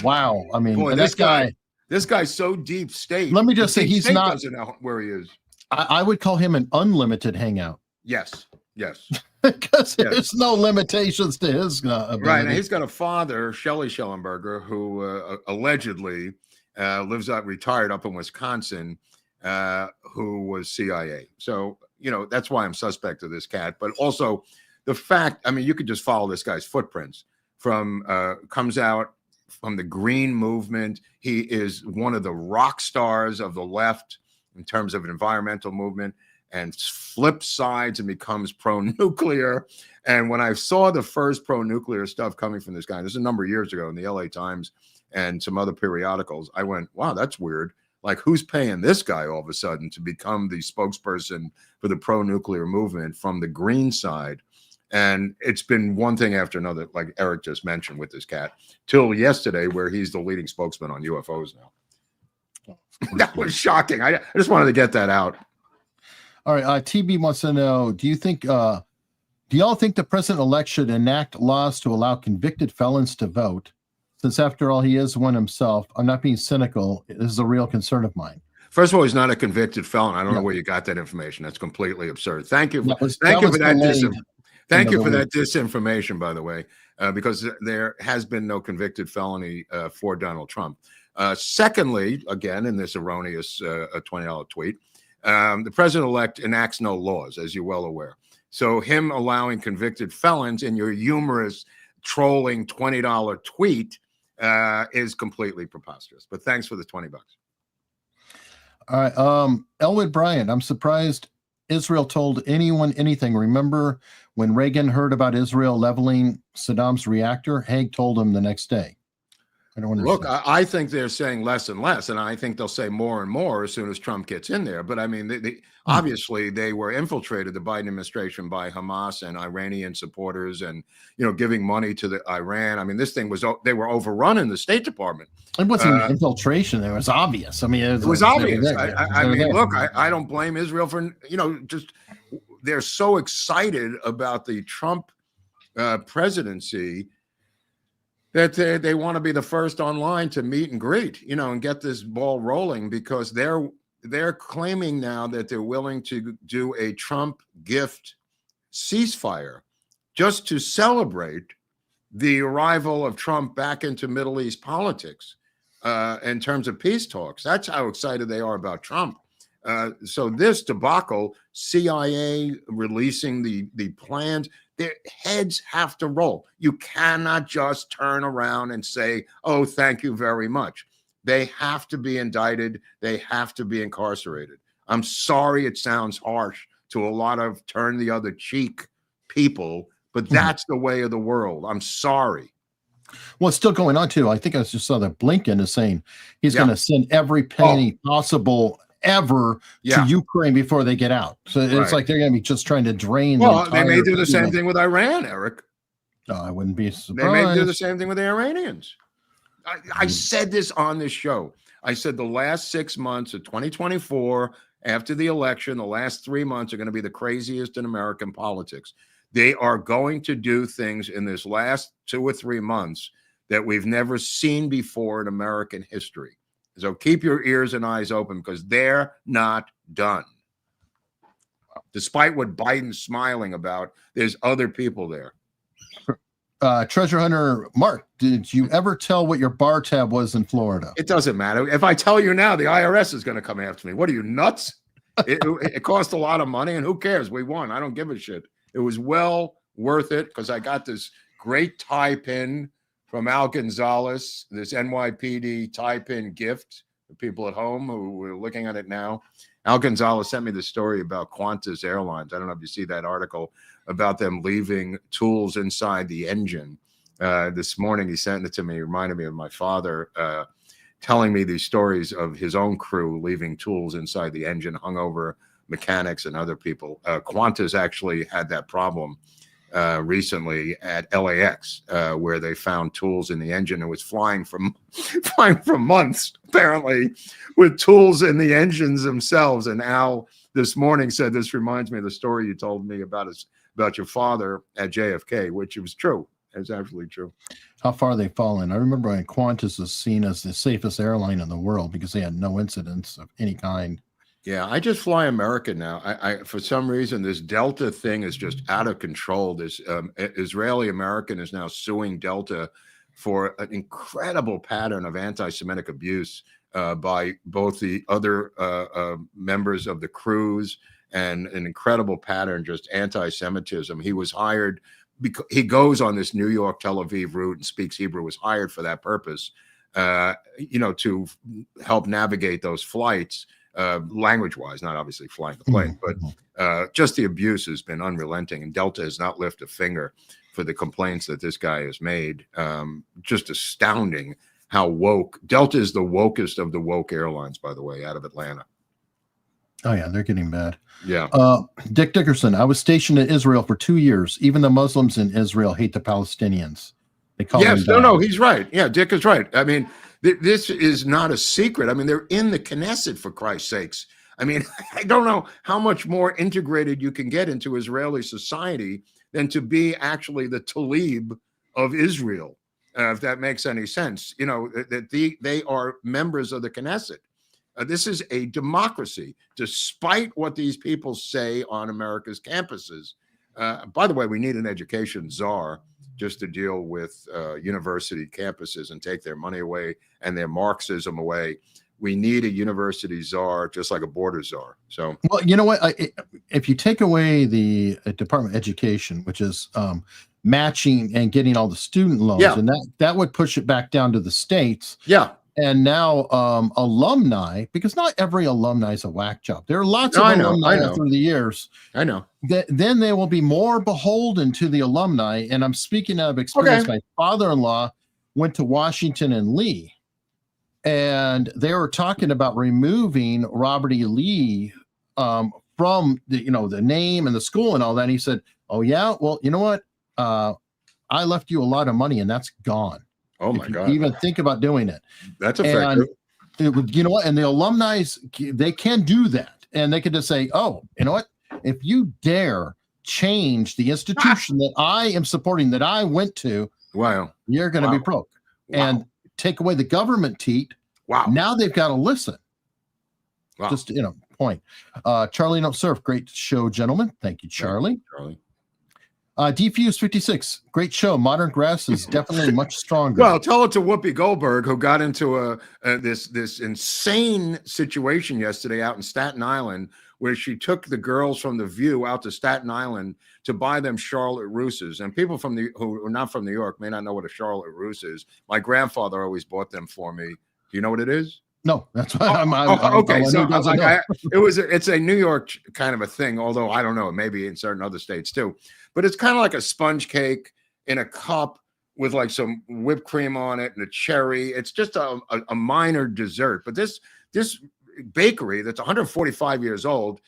Speaker 4: Wow. I mean,
Speaker 1: boy, this guy's so deep state.
Speaker 4: Let me just say, he's not
Speaker 1: doesn't know where he is.
Speaker 4: I would call him an unlimited hangout.
Speaker 1: Yes.
Speaker 4: Because there's no limitations to his ability.
Speaker 1: Right. And he's got a father, Shelley Schellenberger, who allegedly retired up in Wisconsin, who was CIA. So, that's why I'm suspect of this cat. But also the fact, I mean, you could just follow this guy's footprints comes out from the Green movement. He is one of the rock stars of the left in terms of an environmental movement, and flips sides and becomes pro-nuclear. And when I saw the first pro-nuclear stuff coming from this guy, this is a number of years ago in the LA Times and some other periodicals, I went, wow, that's weird. Like, who's paying this guy all of a sudden to become the spokesperson for the pro-nuclear movement from the green side? And it's been one thing after another, like Eric just mentioned with this cat, till yesterday, where he's the leading spokesman on UFOs now. That was shocking. I just wanted to get that out.
Speaker 4: All right. TB wants to know, do you think Do y'all think the president-elect should enact laws to allow convicted felons to vote? Since after all, he is one himself. I'm not being cynical. This is a real concern of mine.
Speaker 1: First of all, he's not a convicted felon. I don't know where you got that information. That's completely absurd. Thank you. Thank you for that disinformation, by the way, because there has been no convicted felony for Donald Trump. Secondly, again, in this erroneous $20 tweet, the president-elect enacts no laws, as you're well aware. So him allowing convicted felons in your humorous trolling $20 tweet is completely preposterous. But thanks for the $20.
Speaker 4: All right. Elwood Bryant, I'm surprised Israel told anyone anything. Remember when Reagan heard about Israel leveling Saddam's reactor? Haig told him the next day. I don't understand.
Speaker 1: Look, I think they're saying less and less, and I think they'll say more and more as soon as Trump gets in there. But I mean, obviously they were infiltrated, the Biden administration, by Hamas and Iranian supporters, and giving money to the Iran. I mean, this thing was, they were overrun in the State Department.
Speaker 4: It wasn't infiltration; it was obvious. I mean, it was
Speaker 1: obvious. I mean, look, I don't blame Israel for just they're so excited about the Trump presidency that they want to be the first online to meet and greet, and get this ball rolling, because they're claiming now that they're willing to do a Trump gift ceasefire just to celebrate the arrival of Trump back into Middle East politics in terms of peace talks. That's how excited they are about Trump. So this debacle, CIA releasing the plans, their heads have to roll. You cannot just turn around and say, oh, thank you very much. They have to be indicted. They have to be incarcerated. I'm sorry it sounds harsh to a lot of turn the other cheek people, but that's the way of the world. I'm sorry.
Speaker 4: Well, it's still going on, too. I think I just saw that Blinken is saying he's going to send every penny possible ever to Ukraine before they get out. So it's like they're going to be just trying to drain.
Speaker 1: Well, they may do the same thing with Iran, Eric.
Speaker 4: No, I wouldn't be surprised.
Speaker 1: They may do the same thing with the Iranians. I said this on this show. I said the last 6 months of 2024, after the election, the last 3 months are going to be the craziest in American politics. They are going to do things in this last 2 or 3 months that we've never seen before in American history. So keep your ears and eyes open, because they're not done. Despite what Biden's smiling about, there's other people there.
Speaker 4: Treasure Hunter Mark, did you ever tell what your bar tab was in Florida?
Speaker 1: It doesn't matter. If I tell you now, the IRS is going to come after me. What are you, nuts? It cost a lot of money, and who cares? We won. I don't give a shit. It was well worth it, because I got this great tie pin from Al Gonzalez, this NYPD tie pin gift for people at home who are looking at it now. Al Gonzalez sent me the story about Qantas Airlines. I don't know if you see that article about them leaving tools inside the engine. This morning he sent it to me. It reminded me of my father telling me these stories of his own crew leaving tools inside the engine, hungover mechanics and other people. Qantas actually had that problem recently at LAX, where they found tools in the engine and was flying for months, apparently, with tools in the engines themselves. And Al this morning said, this reminds me of the story you told me about your father at JFK, which was true. It's absolutely true.
Speaker 4: How far they've fallen. I remember when Qantas was seen as the safest airline in the world because they had no incidents of any kind.
Speaker 1: Yeah, I just fly American now. I for some reason, this Delta thing is just out of control. This Israeli American is now suing Delta for an incredible pattern of anti-Semitic abuse by both the other members of the crews, and an incredible pattern, just anti-Semitism. He was hired because he goes on this New York, Tel Aviv route and speaks Hebrew, was hired for that purpose, to help navigate those flights. Language-wise, not obviously flying the plane, but just the abuse has been unrelenting, and Delta has not lifted a finger for the complaints that this guy has made. Just astounding how woke. Delta is the wokest of the woke airlines, by the way, out of Atlanta.
Speaker 4: Oh, yeah, they're getting bad.
Speaker 1: Yeah.
Speaker 4: Dick Dickerson, I was stationed in Israel for 2 years. Even the Muslims in Israel hate the Palestinians. They call them
Speaker 1: no, he's right. Yeah, Dick is right. I mean, this is not a secret. I mean, they're in the Knesset, for Christ's sakes. I mean, I don't know how much more integrated you can get into Israeli society than to be actually the Talib of Israel, if that makes any sense. You know, that they are members of the Knesset. This is a democracy, despite what these people say on America's campuses. By the way, we need an education czar just to deal with university campuses and take their money away and their Marxism away. We need a university czar, just like a border czar. So,
Speaker 4: well, you know what? If you take away the Department of Education, which is matching and getting all the student loans, and that would push it back down to the states.
Speaker 1: Yeah.
Speaker 4: And now alumni, because not every alumni is a whack job. There are lots of alumni through the years.
Speaker 1: I know.
Speaker 4: Then they will be more beholden to the alumni. And I'm speaking out of experience. My father-in-law went to Washington and Lee, and they were talking about removing Robert E. Lee from the name and the school and all that. And he said, "Oh yeah, well, you know what? I left you a lot of money, and that's gone."
Speaker 1: Oh my God!
Speaker 4: Even think about doing it.
Speaker 1: That's effective.
Speaker 4: And you know what? And the alumni, they can do that, and they can just say, "Oh, you know what? If you dare change the institution that I am supporting, that I went to, you're going to be broke." And take away the government teat. Now they've got to listen. Just point. Charlie Don't Surf, great show, gentlemen. Thank you, Charlie. Defuse 56, great show. Modern grass is definitely much stronger.
Speaker 1: Well, tell it to Whoopi Goldberg, who got into this insane situation yesterday out in Staten Island, where she took the girls from The View out to Staten Island to buy them Charlotte Russes. And people who are not from New York may not know what a Charlotte Russe is. My grandfather always bought them for me. Do you know what it is?
Speaker 4: No, that's why
Speaker 1: okay. So it's a New York kind of a thing, although I don't know, maybe in certain other states too. But it's kind of like a sponge cake in a cup with like some whipped cream on it and a cherry. It's just a minor dessert. But this bakery that's 145 years old,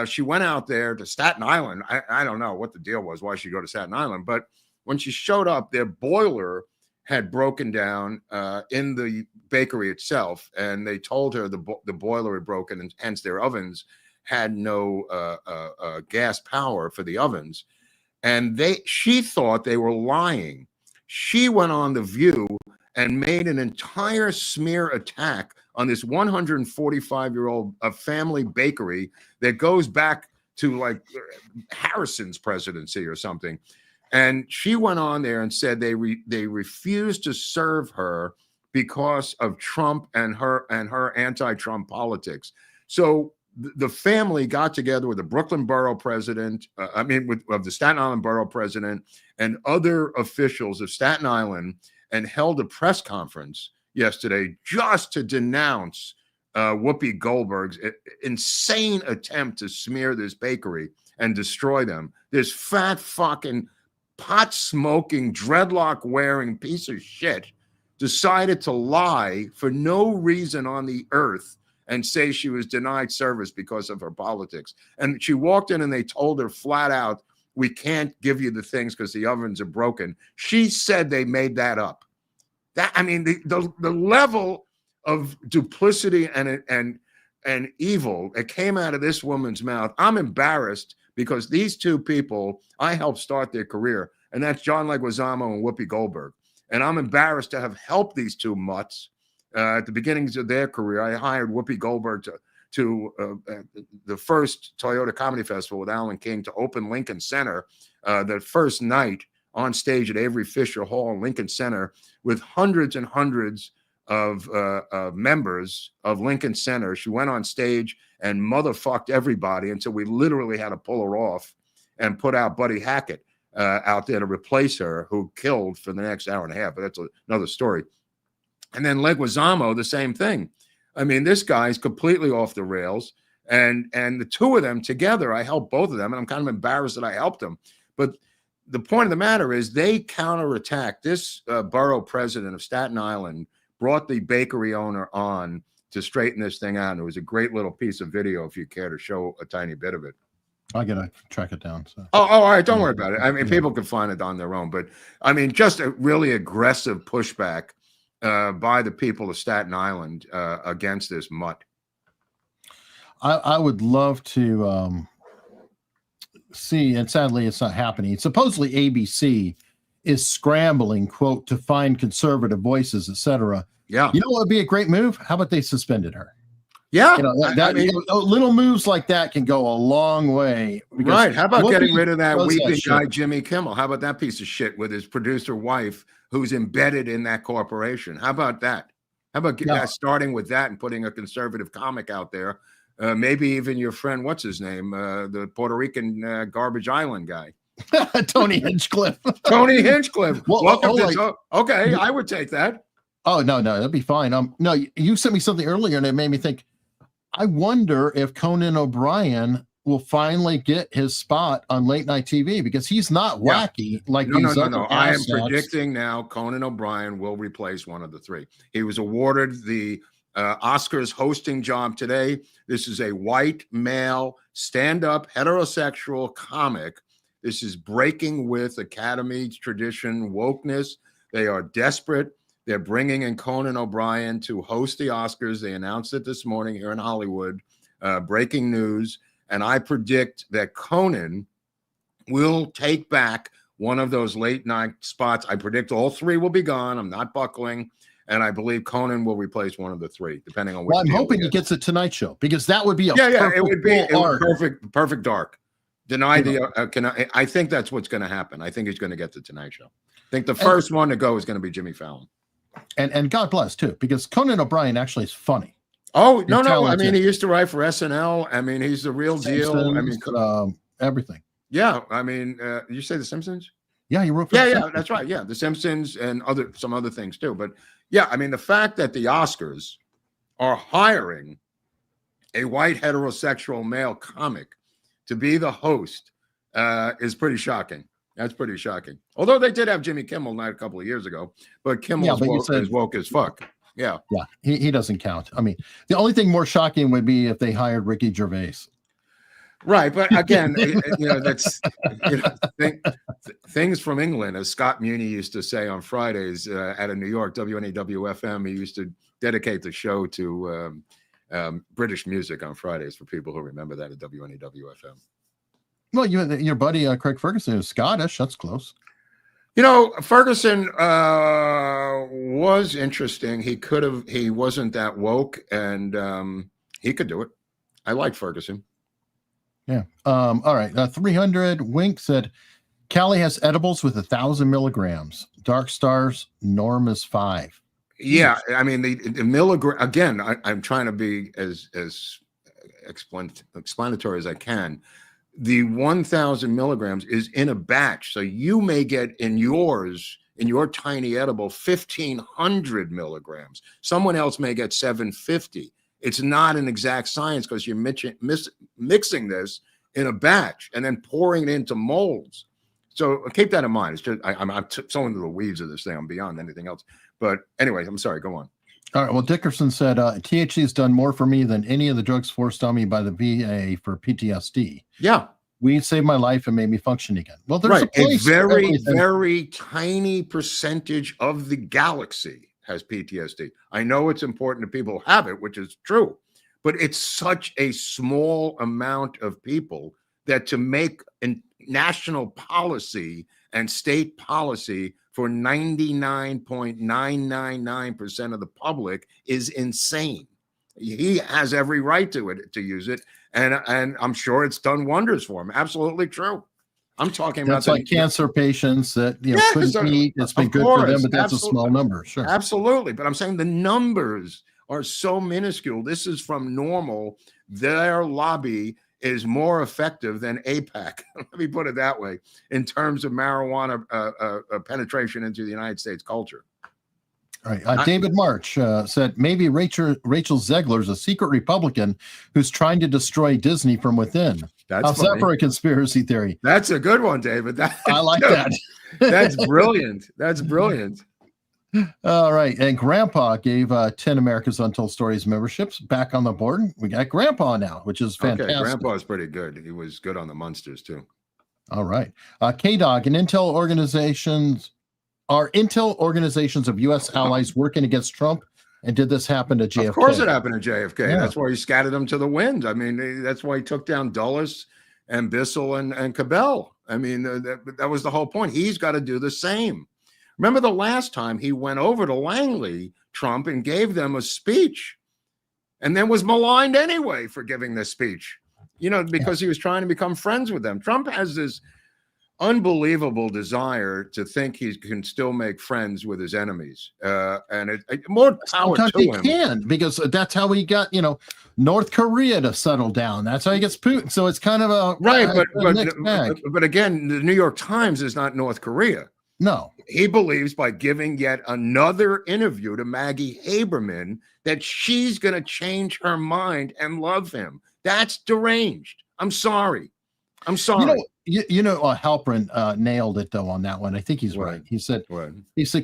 Speaker 1: she went out there to Staten Island. I don't know what the deal was, why she'd go to Staten Island. But when she showed up, their boiler had broken down in the bakery itself, and they told her the boiler had broken, and hence their ovens had no gas power for the ovens. And she thought they were lying. She went on The View and made an entire smear attack on this 145-year-old family bakery that goes back to like Harrison's presidency or something. And she went on there and said they refused to serve her because of Trump and her anti-Trump politics. So the family got together with the Brooklyn borough president, of the Staten Island borough president and other officials of Staten Island, and held a press conference yesterday just to denounce Whoopi Goldberg's insane attempt to smear this bakery and destroy them. This fat fucking pot-smoking, dreadlock-wearing piece of shit decided to lie for no reason on the earth and say she was denied service because of her politics. And she walked in and they told her flat out, "We can't give you the things because the ovens are broken." She said they made that up. The level of duplicity and evil that came out of this woman's mouth. I'm embarrassed because these two people, I helped start their career, and that's John Leguizamo and Whoopi Goldberg. And I'm embarrassed to have helped these two mutts at the beginnings of their career. I hired Whoopi Goldberg to the first Toyota Comedy Festival with Alan King to open Lincoln Center the first night on stage at Avery Fisher Hall in Lincoln Center with hundreds and hundreds of members of Lincoln Center. She went on stage and motherfucked everybody until we literally had to pull her off and put out Buddy Hackett out there to replace her, who killed for the next hour and a half. But that's another story. And then Leguizamo, the same thing. I mean, this guy's completely off the rails. And the two of them together, I helped both of them. And I'm kind of embarrassed that I helped them. But the point of the matter is they counterattacked. This borough president of Staten Island brought the bakery owner on to straighten this thing out. And it was a great little piece of video if you care to show a tiny bit of it.
Speaker 4: I gotta track it down. So.
Speaker 1: All right. Don't worry about it. I mean, people can find it on their own. But I mean, just a really aggressive pushback by the people of Staten Island against this mutt.
Speaker 4: I would love to see, and sadly, it's not happening. Supposedly, ABC is scrambling, quote, to find conservative voices, etc.
Speaker 1: Yeah.
Speaker 4: You know what would be a great move? How about they suspended her?
Speaker 1: Yeah.
Speaker 4: Little moves like that can go a long way.
Speaker 1: Right. How about getting rid of that
Speaker 4: does that
Speaker 1: weeping
Speaker 4: shit.
Speaker 1: guy, Jimmy Kimmel? How about that piece of shit with his producer wife who's embedded in that corporation? How about that? How about starting with that and putting a conservative comic out there? Maybe even your friend, what's his name? The Puerto Rican Garbage Island guy.
Speaker 4: Tony Hinchcliffe.
Speaker 1: Tony Hinchcliffe.
Speaker 4: Well,
Speaker 1: okay, I would take that.
Speaker 4: Oh, no, that'd be fine. No, you sent me something earlier and it made me think, I wonder if Conan O'Brien will finally get his spot on late night TV because he's not wacky like these other
Speaker 1: No. I am
Speaker 4: assets.
Speaker 1: predicting now Conan O'Brien will replace one of the three. He was awarded the Oscars hosting job today. This is a white male stand-up heterosexual comic. This is breaking with Academy tradition wokeness. They are desperate. They're bringing in Conan O'Brien to host the Oscars. They announced it this morning here in Hollywood. Breaking news. And I predict that Conan will take back one of those late night spots. I predict all three will be gone. I'm not buckling. And I believe Conan will replace one of the three, depending on which.
Speaker 4: Well, I'm hoping he gets a Tonight Show because that would be a
Speaker 1: it would be
Speaker 4: arc.
Speaker 1: perfect dark. Deny the. I think that's what's going to happen. I think he's going to get the Tonight Show. I think the first one to go is going to be Jimmy Fallon.
Speaker 4: And God bless too, because Conan O'Brien actually is funny.
Speaker 1: Oh, no. I mean, he used to write for SNL. I mean, he's the real deal. I mean,
Speaker 4: everything.
Speaker 1: Yeah. I mean, you say The Simpsons?
Speaker 4: Yeah, he wrote for
Speaker 1: Yeah, that's right. Yeah, The Simpsons and some other things too. But yeah, I mean, the fact that the Oscars are hiring a white heterosexual male comic to be the host is pretty shocking. That's pretty shocking. Although they did have Jimmy Kimmel night a couple of years ago, but Kimmel's is woke as fuck. Yeah.
Speaker 4: Yeah, he doesn't count. I mean, the only thing more shocking would be if they hired Ricky Gervais.
Speaker 1: Right, but again, that's things from England, as Scott Muni used to say on Fridays at a New York WNAW-FM. He used to dedicate the show to British music on Fridays for people who remember that at WNAW-FM.
Speaker 4: Well, your buddy Craig Ferguson is Scottish. That's close.
Speaker 1: Ferguson was interesting. He wasn't that woke, and he could do it. I like Ferguson.
Speaker 4: Yeah. All right. 300 Wink said, Callie has edibles with 1,000 milligrams. Dark Star's norm is 5.
Speaker 1: Yeah. I mean, the milligram, again, I'm trying to be as explanatory as I can. The 1,000 milligrams is in a batch. So you may get in your tiny edible, 1,500 milligrams. Someone else may get 750. It's not an exact science because you're mixing this in a batch and then pouring it into molds. So keep that in mind. It's just, I'm so into the weeds of this thing. I'm beyond anything else. But anyway, I'm sorry. Go on.
Speaker 4: All right. Well, Dickerson said, THC has done more for me than any of the drugs forced on me by the VA for PTSD.
Speaker 1: Yeah.
Speaker 4: Weed saved my life and made me function again. Well, there's
Speaker 1: a very, very tiny percentage of the galaxy has PTSD. I know it's important to people who have it, which is true, but it's such a small amount of people that to make national policy and state policy for 99.999% of the public is insane. He has every right to use it, and I'm sure it's done wonders for him. Absolutely true. I'm talking about
Speaker 4: that's like cancer patients that couldn't eat. It's been good for them, but that's a small number. Sure,
Speaker 1: absolutely. But I'm saying the numbers are so minuscule. This is from normal. Their lobby is more effective than APAC. Let me put it that way in terms of marijuana penetration into the United States culture.
Speaker 4: All right. David March said maybe Rachel Zegler is a secret Republican who's trying to destroy Disney from within. How's that for a conspiracy theory?
Speaker 1: That's a good one, David.
Speaker 4: I like that.
Speaker 1: That's brilliant. That's brilliant.
Speaker 4: All right. And Grandpa gave 10 America's Untold Stories memberships back on the board. We got Grandpa now, which is fantastic.
Speaker 1: Okay, Grandpa is pretty good. He was good on the Munsters, too.
Speaker 4: All right. K-Dog and Intel organizations are Intel organizations of U.S. allies working against Trump. And did this happen to JFK?
Speaker 1: Of course it happened to JFK.
Speaker 4: Yeah.
Speaker 1: That's why he scattered them to the wind. I mean, that's why he took down Dulles. and Bissell and Cabell. I mean, that was the whole point. He's got to do the same. Remember the last time he went over to Langley, Trump, and gave them a speech, and then was maligned anyway for giving this speech, because he was trying to become friends with them. Trump has this unbelievable desire to think he can still make friends with his enemies, and more power
Speaker 4: Sometimes
Speaker 1: to
Speaker 4: he
Speaker 1: him.
Speaker 4: can, because that's how he got North Korea to settle down. That's how he gets Putin. So it's kind of a
Speaker 1: Right, but again, the New York Times is not North Korea.
Speaker 4: No,
Speaker 1: he believes by giving yet another interview to Maggie Haberman that she's going to change her mind and love him. That's deranged. I'm sorry.
Speaker 4: Halperin nailed it though on that one. I think he's right. He said,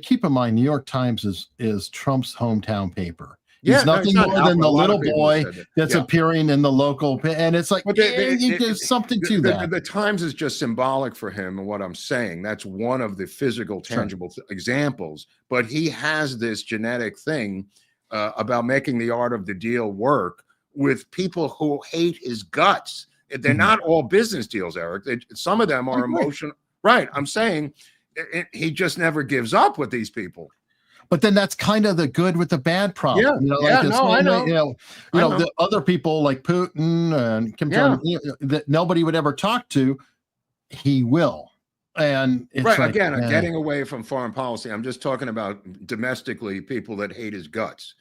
Speaker 4: keep in mind, New York Times is Trump's hometown paper. He's nothing more than the little boy that's appearing in the local, and it's like there's something to that.
Speaker 1: The Times is just symbolic for him, and what I'm saying, that's one of the physical, tangible examples. But he has this genetic thing about making the art of the deal work with people who hate his guts. They're not all business deals, Eric. Some of them are emotional. Right. I'm saying he just never gives up with these people.
Speaker 4: But then that's kind of the good with the bad problem.
Speaker 1: I know.
Speaker 4: The other people like Putin and Kim Jong that nobody would ever talk to, he will. And it's
Speaker 1: getting away from foreign policy. I'm just talking about domestically people that hate his guts.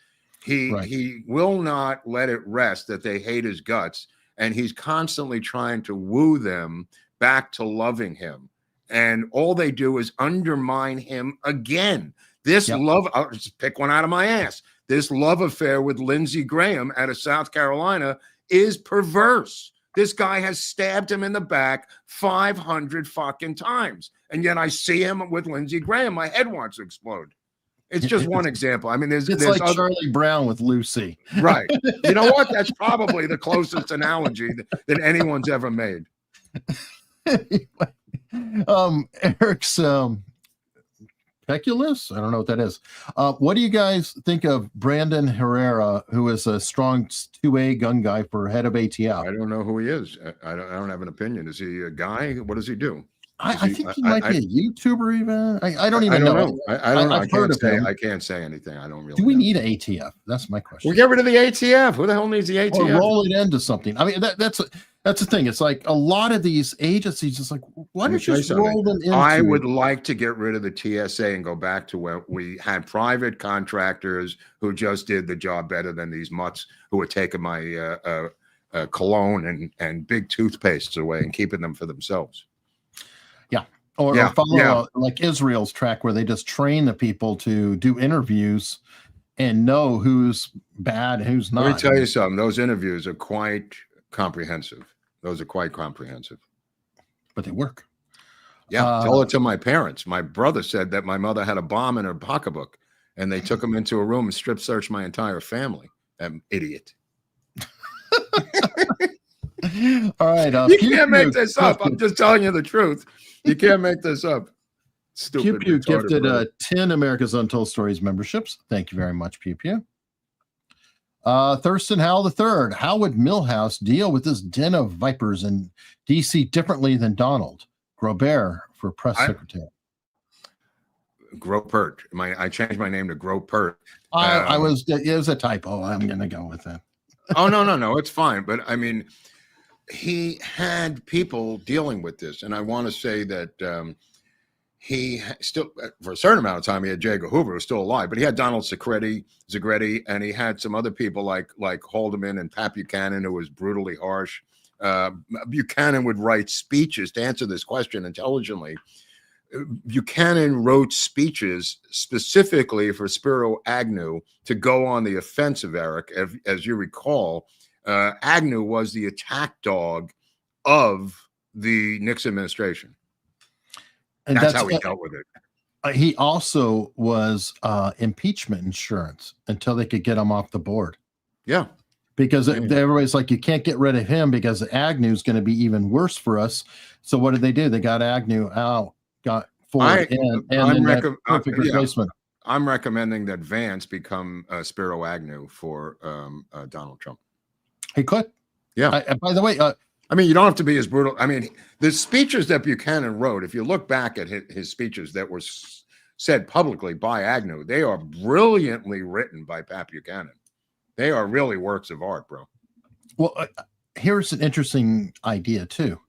Speaker 1: He will not let it rest that they hate his guts, and he's constantly trying to woo them back to loving him. And all they do is undermine him again. This love, I'll just pick one out of my ass. This love affair with Lindsey Graham out of South Carolina is perverse. This guy has stabbed him in the back 500 fucking times. And yet I see him with Lindsey Graham. My head wants to explode. It's just one example. I mean, there's
Speaker 4: like
Speaker 1: other...
Speaker 4: Charlie Brown with Lucy.
Speaker 1: Right. You know what? That's probably the closest analogy that anyone's ever made.
Speaker 4: Eric's Peculus? I don't know what that is. What do you guys think of Brandon Herrera, who is a strong 2A gun guy for head of ATF?
Speaker 1: I don't know who he is. I don't have an opinion. Is he a guy? What does he do?
Speaker 4: I think he might be a YouTuber even. I don't even know.
Speaker 1: I don't know. I can't say anything. I don't really
Speaker 4: Do we need an ATF? That's my question.
Speaker 1: Well, get rid of the ATF. Who the hell needs the ATF?
Speaker 4: Or roll it into something. I mean, that's the thing. It's like a lot of these agencies just like, why don't you just roll them into
Speaker 1: I would like to get rid of the TSA and go back to where we had private contractors who just did the job better than these mutts who were taking my cologne and big toothpastes away and keeping them for themselves.
Speaker 4: Or follow like Israel's track where they just train the people to do interviews and know who's bad, who's not.
Speaker 1: Let me tell you something. Those interviews are quite comprehensive. But
Speaker 4: they work.
Speaker 1: Yeah, tell it to my parents. My brother said that my mother had a bomb in her pocketbook, and they took him into a room and strip searched my entire family. Idiot.
Speaker 4: All right.
Speaker 1: You can't make this up. I'm just telling you the truth. You can't make this up. Stupid.
Speaker 4: Pew Pew gifted 10 America's Untold Stories memberships. Thank you very much, Pew Pew. Thurston Howell III. How would Milhouse deal with this den of vipers in D.C. differently than Donald? Groubert for press secretary.
Speaker 1: Groubert. I changed my name to Groubert.
Speaker 4: It was a typo. I'm going to go with that.
Speaker 1: Oh, no. It's fine. But I mean, he had people dealing with this. And I want to say that he still, for a certain amount of time, he had J. Edgar Hoover, who was still alive, but he had Donald Zagretti, and he had some other people like Haldeman and Pat Buchanan, who was brutally harsh. Buchanan would write speeches to answer this question intelligently. Buchanan wrote speeches specifically for Spiro Agnew to go on the offensive, Eric. As you recall, Agnew was the attack dog of the Nixon administration. And that's how he dealt with it.
Speaker 4: He also was impeachment insurance until they could get him off the board.
Speaker 1: Yeah.
Speaker 4: Because everybody's like, you can't get rid of him because Agnew's going to be even worse for us. So what did they do? They got Agnew out, got Ford in, and perfect replacement.
Speaker 1: I'm recommending that Vance become Spiro Agnew for Donald Trump.
Speaker 4: He could.
Speaker 1: Yeah.
Speaker 4: By the way,
Speaker 1: I mean, you don't have to be as brutal. I mean, the speeches that Buchanan wrote, if you look back at his speeches that were said publicly by Agnew, they are brilliantly written by Pat Buchanan. They are really works of art, bro.
Speaker 4: Well, here's an interesting idea too.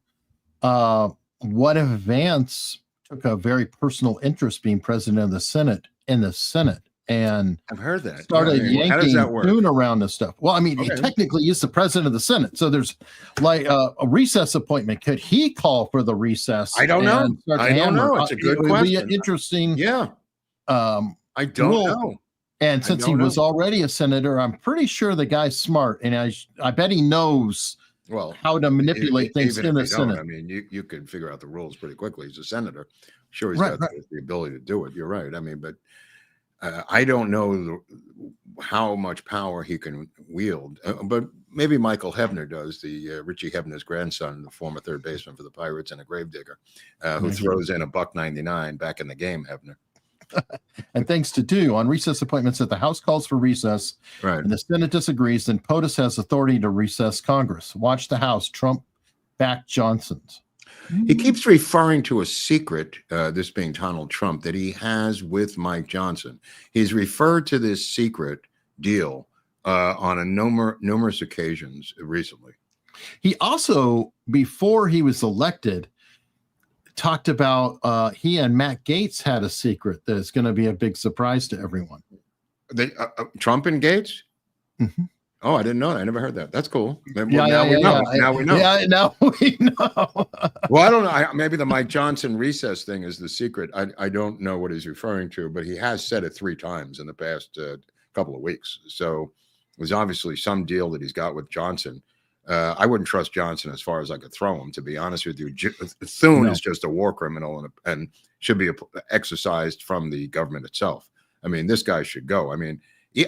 Speaker 4: What if Vance took a very personal interest being president of the Senate and
Speaker 1: I've heard that.
Speaker 4: started
Speaker 1: How does that
Speaker 4: yanking
Speaker 1: work?
Speaker 4: tune around this stuff? Well, I mean, he
Speaker 1: Okay.
Speaker 4: technically is the president of the Senate, so there's like a recess appointment. Could he call for the recess?
Speaker 1: I don't know.
Speaker 4: and start to
Speaker 1: I don't
Speaker 4: hammer?
Speaker 1: know. It's a good
Speaker 4: It would be an
Speaker 1: question.
Speaker 4: interesting.
Speaker 1: Yeah,
Speaker 4: Um,
Speaker 1: I don't
Speaker 4: Well,
Speaker 1: know.
Speaker 4: and since he
Speaker 1: don't
Speaker 4: was
Speaker 1: know.
Speaker 4: already a senator, I'm pretty sure the guy's smart, and I bet he knows
Speaker 1: Well,
Speaker 4: how to manipulate things
Speaker 1: even
Speaker 4: in
Speaker 1: if
Speaker 4: the
Speaker 1: you don't,
Speaker 4: Senate.
Speaker 1: I mean, you could figure out the rules pretty quickly. He's a senator. Sure, he's
Speaker 4: Right,
Speaker 1: got the ability to do it. You're right. I mean, but I don't know how much power he can wield. But maybe Michael Hebner does, the Richie Hebner's grandson, the former third baseman for the Pirates and a gravedigger, who throws in a $1.99 back in the game, Hebner.
Speaker 4: And thanks to two on recess appointments that the House calls for recess
Speaker 1: Right.
Speaker 4: and the Senate disagrees, then POTUS has authority to recess Congress. Watch the House. Trump back Johnson's.
Speaker 1: He keeps referring to a secret, this being Donald Trump, that he has with Mike Johnson. He's referred to this secret deal on a numerous occasions recently.
Speaker 4: He also, before he was elected, talked about he and Matt Gaetz had a secret that is going to be a big surprise to everyone.
Speaker 1: Trump and Gates?
Speaker 4: Mhm.
Speaker 1: Oh, I didn't know that. I never heard that. That's cool. Well,
Speaker 4: Yeah,
Speaker 1: now we know. Now we know.
Speaker 4: Yeah, now we know.
Speaker 1: Well, I don't know. Maybe the Mike Johnson recess thing is the secret. I don't know what he's referring to, but he has said it 3 times in the past couple of weeks. So there's obviously some deal that he's got with Johnson. I wouldn't trust Johnson as far as I could throw him, to be honest with you. Thune is just a war criminal and should be exercised from the government itself. I mean, this guy should go. I mean,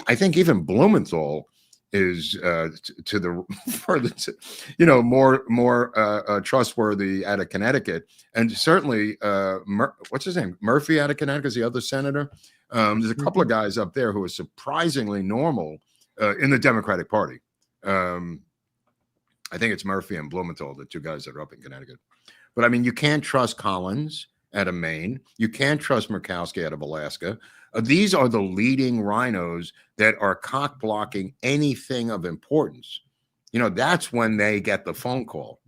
Speaker 1: I think even Blumenthal is to the furthest, more trustworthy out of Connecticut, and certainly what's his name, Murphy out of Connecticut is the other senator. There's a couple of guys up there who are surprisingly normal in the Democratic Party. I think it's Murphy and Blumenthal, the 2 guys that are up in Connecticut. But I mean, you can't trust Collins out of Maine. You can't trust Murkowski out of Alaska. These are the leading rhinos that are cock blocking anything of importance. That's when they get the phone call.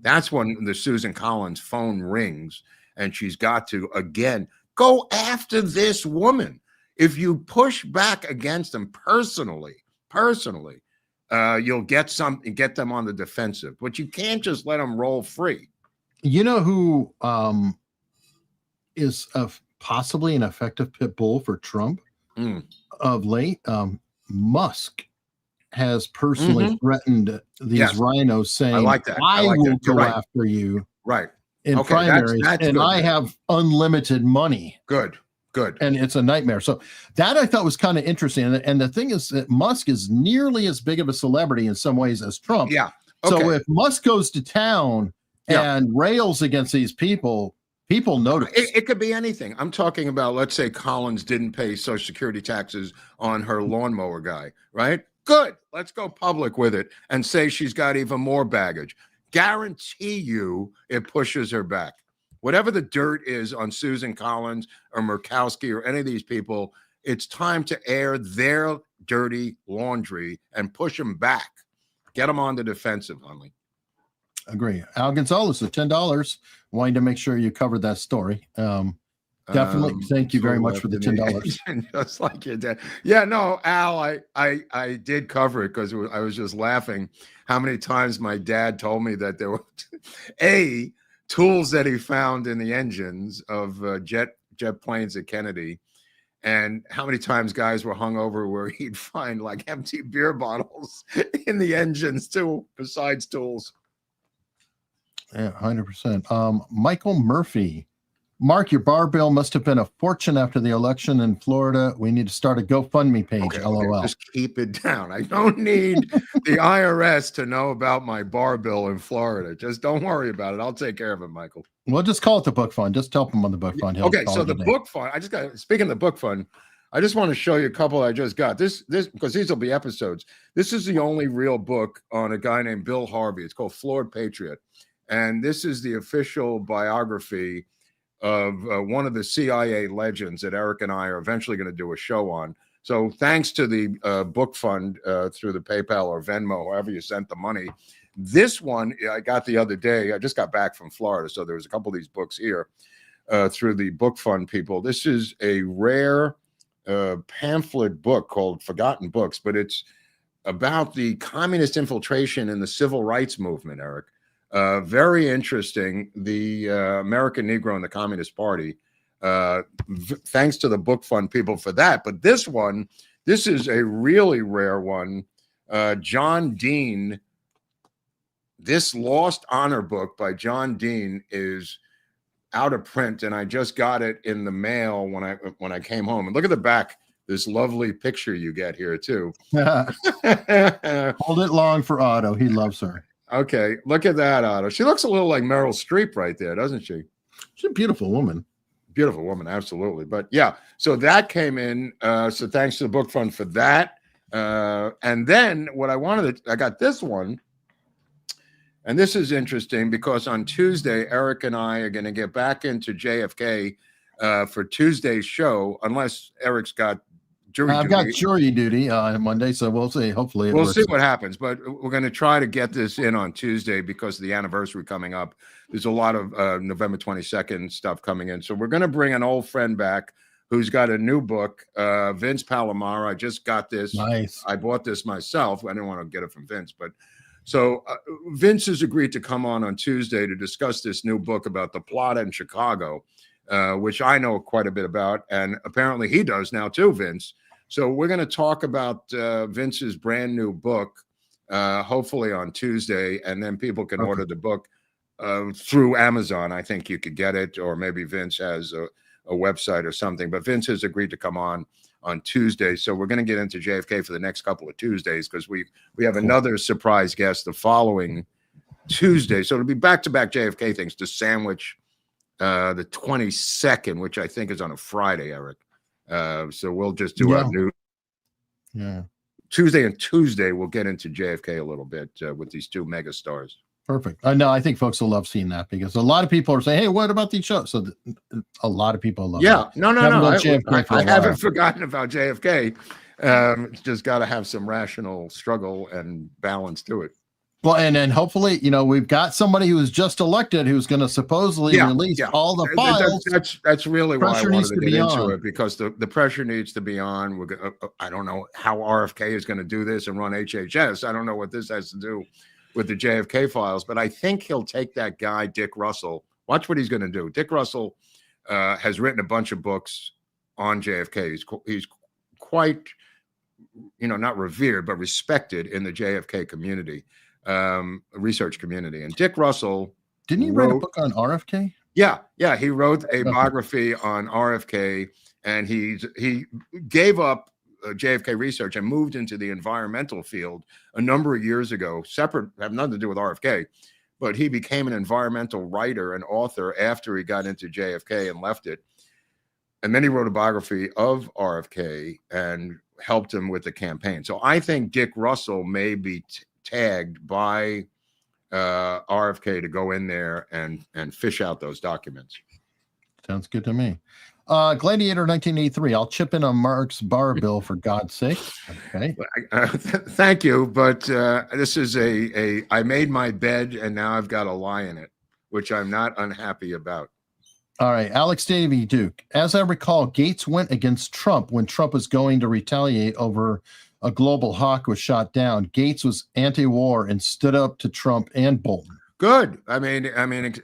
Speaker 1: That's when the Susan Collins phone rings and she's got to, again, go after this woman. If you push back against them personally, you'll get them on the defensive, but you can't just let them roll free.
Speaker 4: You know who is possibly an effective pit bull for Trump of late? Musk has personally threatened these rhinos, saying,
Speaker 1: I like that.
Speaker 4: I will
Speaker 1: that.
Speaker 4: go after you
Speaker 1: Right.
Speaker 4: in
Speaker 1: Okay,
Speaker 4: primaries,
Speaker 1: that's
Speaker 4: and
Speaker 1: good.
Speaker 4: I have unlimited money.
Speaker 1: Good.
Speaker 4: And it's a nightmare. So that I thought was kind of interesting. And the thing is that Musk is nearly as big of a celebrity in some ways as Trump.
Speaker 1: Yeah. Okay.
Speaker 4: So if Musk goes to town and rails against these people notice.
Speaker 1: It could be anything. I'm talking about, let's say Collins didn't pay Social Security taxes on her lawnmower guy, right? Good. Let's go public with it and say she's got even more baggage. Guarantee you it pushes her back. Whatever the dirt is on Susan Collins or Murkowski or any of these people, it's time to air their dirty laundry and push them back. Get them on the defensive, Hunley.
Speaker 4: Agree. Al Gonzalez with $10. Wanting to make sure you covered that story. Definitely. Thank you very much for the $10.
Speaker 1: Just like your dad. Yeah, no, Al, I did cover it because I was just laughing how many times my dad told me that there were tools that he found in the engines of jet planes at Kennedy, and how many times guys were hung over where he'd find like empty beer bottles in the engines too, besides tools.
Speaker 4: Yeah, 100%. Michael Murphy. Mark, your bar bill must have been a fortune after the election in Florida. We need to start a GoFundMe page.
Speaker 1: Okay,
Speaker 4: LOL.
Speaker 1: just keep it down. I don't need the IRS to know about my bar bill in Florida. Just don't worry about it. I'll take care of it, Michael.
Speaker 4: We'll just call it the book fund. Just help him on the book fund.
Speaker 1: Okay, so the book fund, speaking of the book fund, I just want to show you a couple I just got. This because these will be episodes. This is the only real book on a guy named Bill Harvey. It's called Flawed Patriot. And this is the official biography of one of the CIA legends that Eric and I are eventually going to do a show on. So thanks to the book fund through the PayPal or Venmo, however you sent the money. This one I got the other day. I just got back from Florida, so there was a couple of these books here through the book fund people. This is a rare pamphlet book called Forgotten Books, but it's about the communist infiltration in the civil rights movement, Eric. Very interesting. The American Negro and the Communist Party. Thanks to the book fund people for that. But this one, this is a really rare one. John Dean. This Lost Honor book by John Dean is out of print, and I just got it in the mail when I came home. And look at the back, this lovely picture you get here too.
Speaker 4: Hold it long for Otto. He loves her.
Speaker 1: Okay, look at that, Otto. She looks a little like Meryl Streep right there, doesn't she?
Speaker 4: She's a beautiful woman.
Speaker 1: Beautiful woman, absolutely. But yeah, so that came in. So thanks to the book fund for that. And then what I got this one. And this is interesting because on Tuesday, Eric and I are going to get back into JFK for Tuesday's show, unless Eric's got jury duty.
Speaker 4: I've got jury duty on Monday, so we'll see. Hopefully
Speaker 1: we'll see what happens. But we're going to try to get this in on Tuesday because of the anniversary coming up. There's a lot of November 22nd stuff coming in. So we're going to bring an old friend back who's got a new book, Vince Palomara. I just got this.
Speaker 4: Nice.
Speaker 1: I bought this myself. I didn't want to get it from Vince, but so Vince has agreed to come on Tuesday to discuss this new book about the plot in Chicago, which I know quite a bit about, and apparently he does now too, Vince. So we're going to talk about Vince's brand new book, hopefully on Tuesday, and then people can order the book through Amazon. I think you could get it, or maybe Vince has a website or something. But Vince has agreed to come on Tuesday. So we're going to get into JFK for the next couple of Tuesdays because we have another surprise guest the following Tuesday. So it'll be back-to-back JFK things to sandwich the 22nd, which I think is on a Friday, Eric. So we'll just do our new Tuesday and Tuesday. We'll get into JFK a little bit with these two mega stars.
Speaker 4: Perfect. No, I think folks will love seeing that because a lot of people are saying, "Hey, what about these shows?" So a lot of people love.
Speaker 1: Yeah,
Speaker 4: it.
Speaker 1: No. I haven't forgotten about JFK. It's just got to have some rational struggle and balance to it.
Speaker 4: Well, and then hopefully, we've got somebody who's just elected who's going to supposedly release all the files.
Speaker 1: That's really why I wanted to get into
Speaker 4: on.
Speaker 1: it because the pressure needs to be on. I don't know how RFK is going to do this and run HHS. I don't know what this has to do with the JFK files, but I think he'll take that guy, Dick Russell. Watch what he's going to do. Dick Russell has written a bunch of books on JFK. He's quite, not revered, but respected in the JFK community, research community. And Dick Russell.
Speaker 4: Didn't he write a book on RFK?
Speaker 1: Yeah. He wrote a biography on RFK, and he gave up JFK research and moved into the environmental field a number of years ago, separate, have nothing to do with RFK, but he became an environmental writer and author after he got into JFK and left it. And then he wrote a biography of RFK and helped him with the campaign. So I think Dick Russell may be tagged by RFK to go in there and fish out those documents.
Speaker 4: Sounds good to me. Gladiator 1983. I'll chip in on Mark's bar bill for God's sake. Okay.
Speaker 1: Thank you, but this is I made my bed and now I've got a lie in it, which I'm not unhappy about.
Speaker 4: All right, Alex Davey Duke. As I recall, Gaetz went against Trump when Trump was going to retaliate over a global hawk was shot down. Gaetz was anti-war and stood up to Trump and Bolton.
Speaker 1: Good. I mean,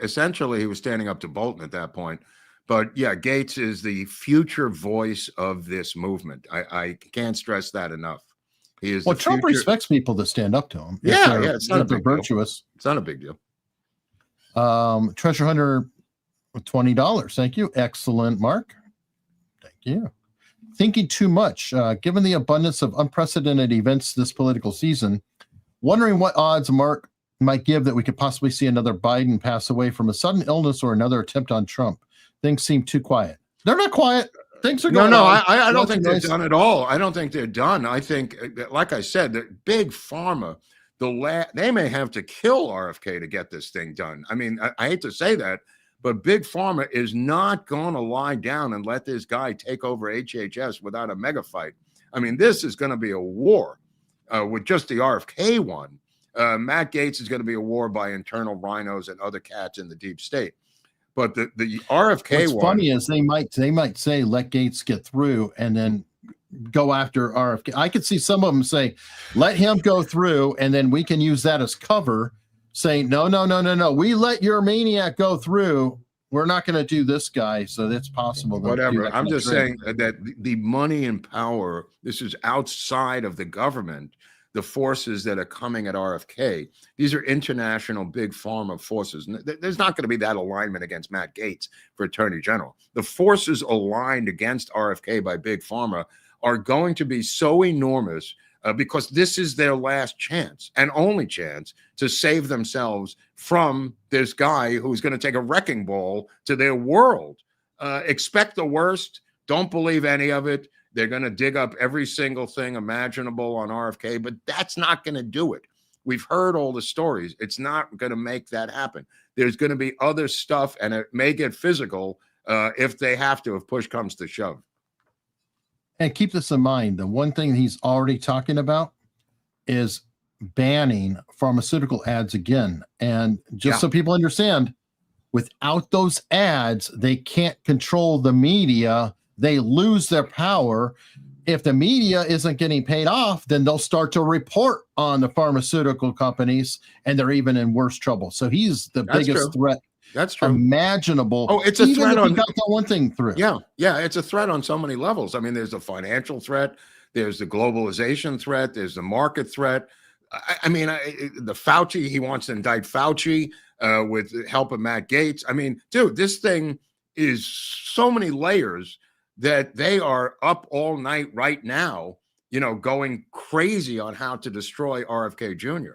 Speaker 1: essentially, he was standing up to Bolton at that point. But yeah, Gaetz is the future voice of this movement. I can't stress that enough. He is.
Speaker 4: Well, Trump respects people that stand up to him.
Speaker 1: It's not a big
Speaker 4: virtuous.
Speaker 1: Deal. It's not a big deal.
Speaker 4: Treasure Hunter, $20. Thank you. Excellent, Mark. Thank you. Thinking too much. Given the abundance of unprecedented events this political season, wondering what odds Mark might give that we could possibly see another Biden pass away from a sudden illness or another attempt on Trump. Things seem too quiet. They're not quiet. Things are
Speaker 1: No,
Speaker 4: going
Speaker 1: no,
Speaker 4: on.
Speaker 1: I don't
Speaker 4: Lots
Speaker 1: think
Speaker 4: of
Speaker 1: they're
Speaker 4: nice-
Speaker 1: done at all. I don't think they're done. I think, like I said, that big pharma, they may have to kill RFK to get this thing done. I mean, I hate to say that, but big pharma is not going to lie down and let this guy take over HHS without a mega fight. I mean, this is going to be a war with just the RFK one. Matt Gaetz is going to be a war by internal rhinos and other cats in the deep state. But the RFK
Speaker 4: What's funny is they might say let Gaetz get through and then go after RFK. I could see some of them say let him go through and then we can use that as cover, saying no. We let your maniac go through. We're not going to do this guy. So that's possible.
Speaker 1: Whatever. I'm just saying that the money and power, this is outside of the government. The forces that are coming at RFK, these are international big pharma forces. There's not going to be that alignment against Matt Gaetz for Attorney General. The forces aligned against RFK by big pharma are going to be so enormous because this is their last chance and only chance to save themselves from this guy who's going to take a wrecking ball to their world. Expect the worst. Don't believe any of it. They're going to dig up every single thing imaginable on RFK, but that's not going to do it. We've heard all the stories. It's not going to make that happen. There's going to be other stuff, and it may get physical if they have to, if push comes to shove.
Speaker 4: And keep this in mind. The one thing he's already talking about is banning pharmaceutical ads again. And just so people understand, without those ads, they can't control the media. They lose their power. If the media isn't getting paid off, then they'll start to report on the pharmaceutical companies, and they're even in worse trouble. So he's the biggest threat imaginable.
Speaker 1: Oh, it's a
Speaker 4: even
Speaker 1: threat
Speaker 4: if
Speaker 1: on
Speaker 4: he got that one thing through.
Speaker 1: Yeah, it's a threat on so many levels. I mean, there's a financial threat, there's the globalization threat, there's the market threat. I mean, the Fauci, he wants to indict Fauci with the help of Matt Gaetz. I mean, dude, this thing is so many layers that they are up all night right now, going crazy on how to destroy RFK Jr.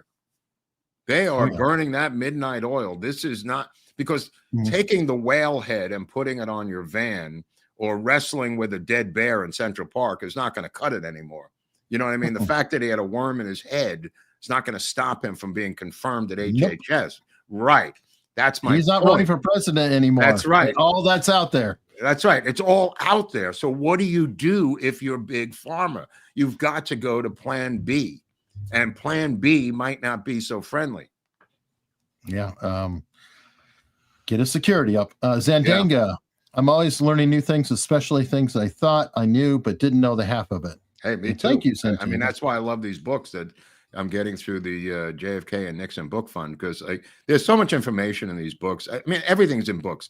Speaker 1: They are burning that midnight oil. This is not because taking the whale head and putting it on your van or wrestling with a dead bear in Central Park is not going to cut it anymore. You know what I mean? The fact that he had a worm in his head is not going to stop him from being confirmed at HHS. Nope. Right. That's my
Speaker 4: He's not running for president anymore.
Speaker 1: That's right.
Speaker 4: All that's out there.
Speaker 1: That's right. It's all out there. So what do you do if you're big pharma? You've got to go to plan B, and plan B might not be so friendly.
Speaker 4: Yeah. Get a security up. Zandanga. Yeah. I'm always learning new things, especially things I thought I knew, but didn't know the half of it.
Speaker 1: Hey, me too.
Speaker 4: Thank you, Zandanga.
Speaker 1: I mean, that's why I love these books that I'm getting through the JFK and Nixon book fund, because there's so much information in these books. I mean, everything's in books.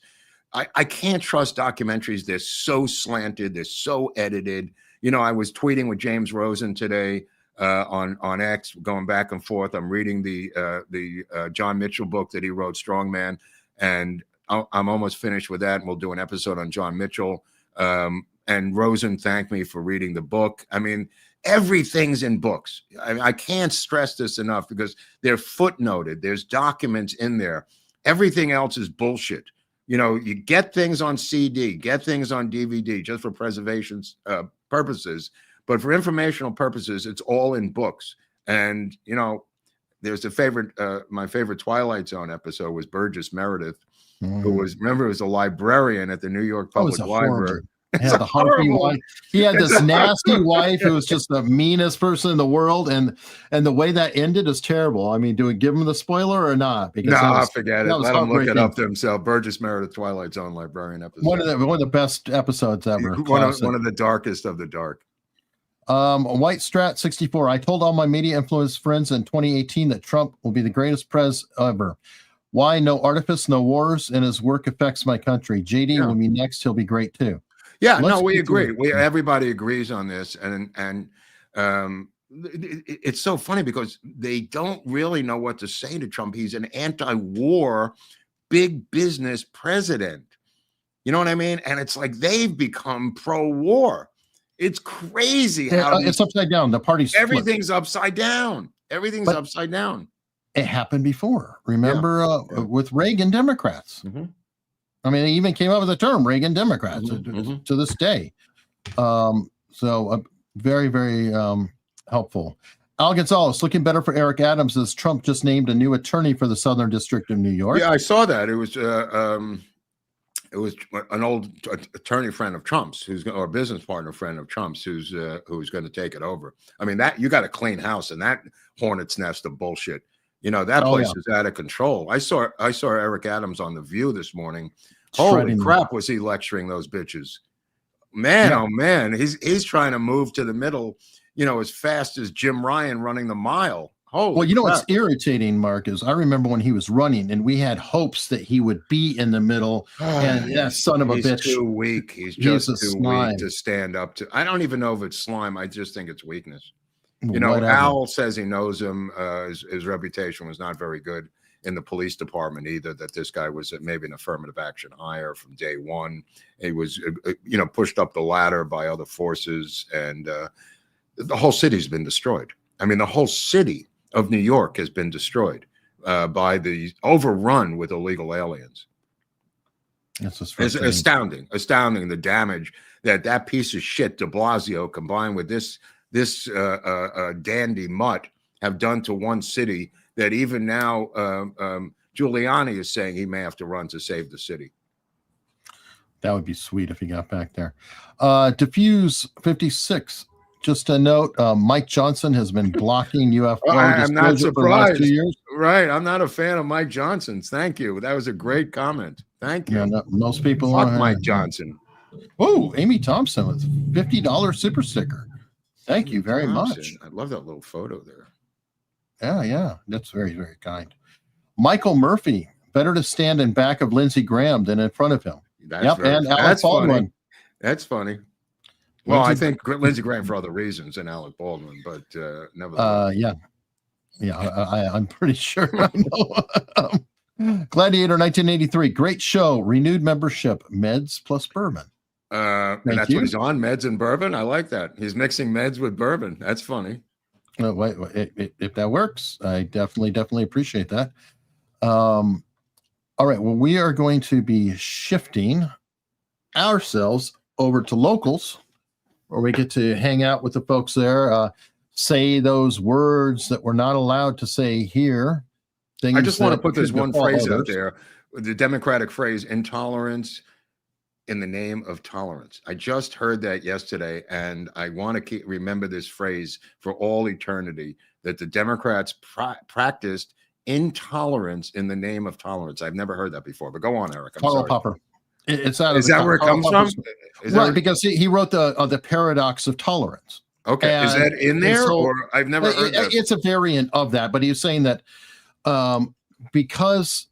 Speaker 1: I can't trust documentaries. They're so slanted. They're so edited. I was tweeting with James Rosen today on X, going back and forth. I'm reading the John Mitchell book that he wrote, Strongman, and I'm almost finished with that. And we'll do an episode on John Mitchell. And Rosen thanked me for reading the book. I mean, everything's in books. I can't stress this enough because they're footnoted. There's documents in there. Everything else is bullshit. You get things on CD, get things on DVD just for preservation purposes, but for informational purposes, it's all in books. And, there's my favorite Twilight Zone episode was Burgess Meredith, who was a librarian at the New York Public Library.
Speaker 4: He had the harpy wife. He had this nasty wife who was just the meanest person in the world, and the way that ended is terrible. I mean, do we give him the spoiler or not?
Speaker 1: Because forget it. Let them look it up themselves. Burgess Meredith, Twilight Zone librarian episode.
Speaker 4: One of the best episodes ever.
Speaker 1: One of the darkest of the dark.
Speaker 4: White Strat 64. I told all my media influence friends in 2018 that Trump will be the greatest pres ever. Why? No artifice, no wars, and his work affects my country. JD will be next. He'll be great too.
Speaker 1: Yeah, we agree. Everybody agrees on this, and it's so funny because they don't really know what to say to Trump. He's an anti-war, big business president. You know what I mean? And it's like they've become pro-war. It's crazy how
Speaker 4: it's upside down. The party's
Speaker 1: everything's upside down. Everything's upside down.
Speaker 4: It happened before. Remember with Reagan Democrats. I mean, they even came up with the term Reagan Democrats to this day. Very, very helpful. Al Gonzalez, looking better for Eric Adams as Trump just named a new attorney for the Southern District of New York.
Speaker 1: Yeah, I saw that. It was an old attorney friend of Trump's, or business partner friend of Trump's, who's going to take it over. I mean, that you got a clean house in that hornet's nest of bullshit. That place is out of control. I saw Eric Adams on The View this morning. Holy crap, was he lecturing those bitches? Man, oh man, he's trying to move to the middle, as fast as Jim Ryan running the mile. Holy crap.
Speaker 4: What's irritating, Mark, is I remember when he was running and we had hopes that he would be in the middle, and that son of a bitch.
Speaker 1: He's too weak. He's just too weak to stand up to. I don't even know if it's slime. I just think it's weakness. Al says he knows him. His reputation was not very good in the police department either, that this guy was maybe an affirmative action hire from day one. He was, pushed up the ladder by other forces, and the whole city's been destroyed. I mean, the whole city of New York has been destroyed by the overrun with illegal aliens. It's astounding the damage that piece of shit de Blasio combined with this dandy mutt have done to one city, that even now Giuliani is saying he may have to run to save the city.
Speaker 4: That would be sweet if he got back there. Diffuse 56. Just a note, Mike Johnson has been blocking UFO
Speaker 1: I'm not
Speaker 4: disclosure for the last 2 years.
Speaker 1: Right. I'm not a fan of Mike Johnson's. Thank you. That was a great comment. Thank you.
Speaker 4: Yeah, no, most people
Speaker 1: Fuck
Speaker 4: are.
Speaker 1: Mike Johnson.
Speaker 4: Oh, Amy Thompson with $50 super sticker. Thank you very much.
Speaker 1: I love that little photo there.
Speaker 4: Yeah. That's very, very kind. Michael Murphy, better to stand in back of Lindsey Graham than in front of him. And Alec Baldwin.
Speaker 1: That's funny. Well, I think Lindsey Graham for other reasons than Alec Baldwin, but nevertheless.
Speaker 4: I'm pretty sure I know. Gladiator 1983, great show, renewed membership, meds plus bourbon.
Speaker 1: And that's what he's on, meds and bourbon. I like that. He's mixing meds with bourbon. That's funny.
Speaker 4: If that works, I definitely appreciate that. All right. Well, we are going to be shifting ourselves over to locals, where we get to hang out with the folks there, say those words that we're not allowed to say here.
Speaker 1: I just want to put this one phrase out there, the Democratic phrase, intolerance in the name of tolerance. I just heard that yesterday, and I want to remember this phrase for all eternity, that the Democrats practiced intolerance in the name of tolerance. I've never heard that before, but go on, Eric.
Speaker 4: Karl Popper. It's out of
Speaker 1: Is that where it comes from?
Speaker 4: Right, because he wrote the paradox of tolerance.
Speaker 1: Okay, and is that in there, or I've never heard that?
Speaker 4: It's a variant of that, but he was saying that because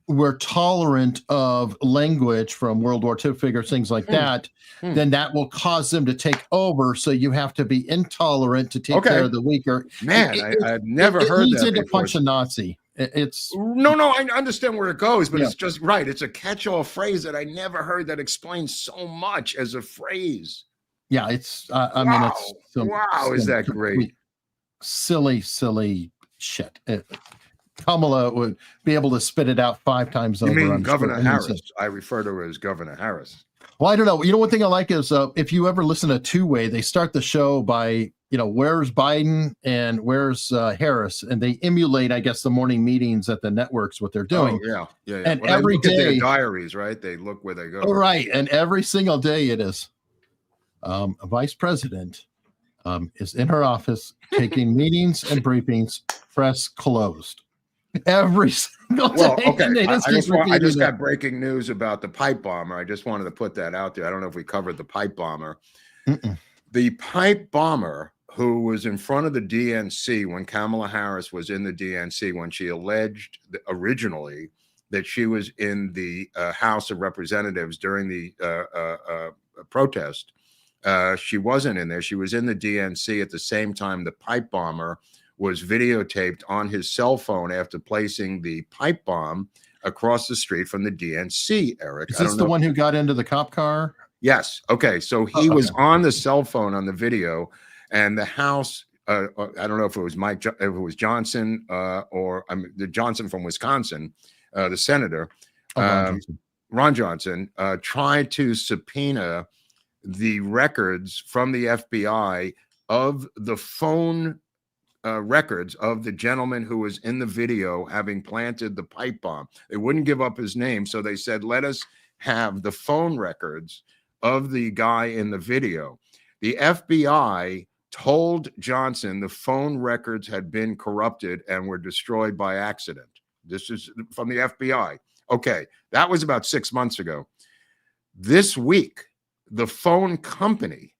Speaker 4: we're tolerant of language from World War II figures, things like that, then that will cause them to take over. So you have to be intolerant to take care of the weaker.
Speaker 1: Man, I've never heard that
Speaker 4: before. To punch a Nazi. It's
Speaker 1: no, I understand where it goes, but it's just right. It's a catch-all phrase that I never heard that explains so much as a phrase.
Speaker 4: Yeah, it's. I mean, it's
Speaker 1: is that great?
Speaker 4: Silly shit. Kamala would be able to spit it out 5 times over.
Speaker 1: You mean Governor Harris? I refer to her as Governor Harris.
Speaker 4: Well, I don't know. One thing I like is if you ever listen to Two-Way, they start the show by, where's Biden and where's Harris, and they emulate, I guess, the morning meetings at the networks, what they're doing.
Speaker 1: Oh, yeah.
Speaker 4: And every day,
Speaker 1: their diaries, right? They look where they go.
Speaker 4: Oh, right, and every single day it is a vice president is in her office taking meetings and briefings, press closed. Every single day.
Speaker 1: Well, okay. I just got breaking news about the pipe bomber. I just wanted to put that out there. I don't know if we covered the pipe bomber. The pipe bomber who was in front of the DNC when Kamala Harris was in the DNC, when she alleged originally that she was in the House of Representatives during the protest. She wasn't in there. She was in the DNC at the same time the pipe bomber was videotaped on his cell phone after placing the pipe bomb across the street from the DNC, Eric.
Speaker 4: Is this the one who got into the cop car?
Speaker 1: Yes. Okay. So he was on the cell phone on the video, and the House, I don't know if it was if it was Johnson or the Johnson from Wisconsin, the senator, Ron Johnson, tried to subpoena the records from the FBI of the phone records of the gentleman who was in the video having planted the pipe bomb. They wouldn't give up his name, so they said, let us have the phone records of the guy in the video. The FBI told Johnson the phone records had been corrupted and were destroyed by accident. This is from the FBI. Okay, that was about 6 months ago. This week, the phone company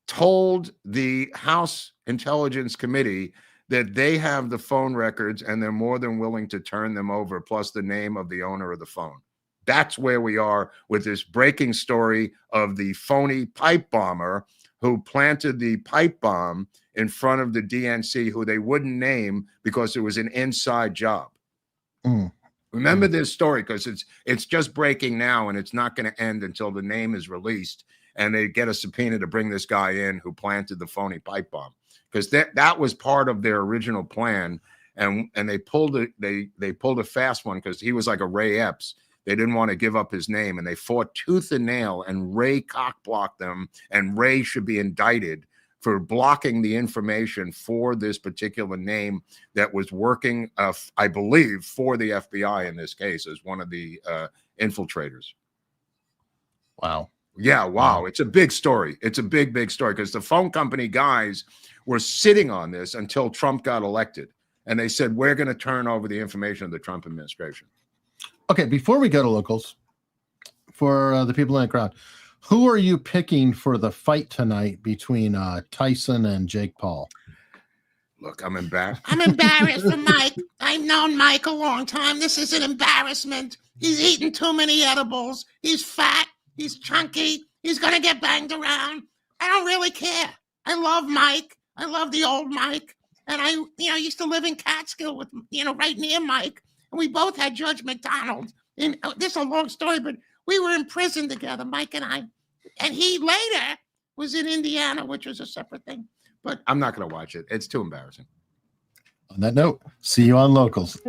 Speaker 1: told the House Intelligence Committee that they have the phone records and they're more than willing to turn them over, plus the name of the owner of the phone. That's where we are with this breaking story of the phony pipe bomber who planted the pipe bomb in front of the DNC, who they wouldn't name because it was an inside job. Remember this story, because it's just breaking now, and it's not going to end until the name is released and they get a subpoena to bring this guy in who planted the phony pipe bomb, because that was part of their original plan, and they pulled a fast one because he was like a Ray Epps. They didn't want to give up his name, and they fought tooth and nail, and Ray cock-blocked them, and Ray should be indicted for blocking the information for this particular name that was working, I believe, for the FBI in this case as one of the infiltrators.
Speaker 4: Wow.
Speaker 1: Yeah, wow. It's a big story. It's a big, big story, because the phone company guys were sitting on this until Trump got elected, and they said, we're going to turn over the information to the Trump administration.
Speaker 4: Okay, before we go to locals, for the people in the crowd, who are you picking for the fight tonight between Tyson and Jake Paul?
Speaker 1: Look, I'm embarrassed.
Speaker 8: I'm embarrassed for Mike. I've known Mike a long time. This is an embarrassment. He's eaten too many edibles. He's fat. He's chunky. He's going to get banged around. I don't really care. I love Mike. I love the old Mike. And I used to live in Catskill with, right near Mike. And we both had Judge McDonald. And this is a long story, but we were in prison together, Mike and I. And he later was in Indiana, which was a separate thing. But
Speaker 1: I'm not going to watch it. It's too embarrassing.
Speaker 4: On that note, see you on Locals.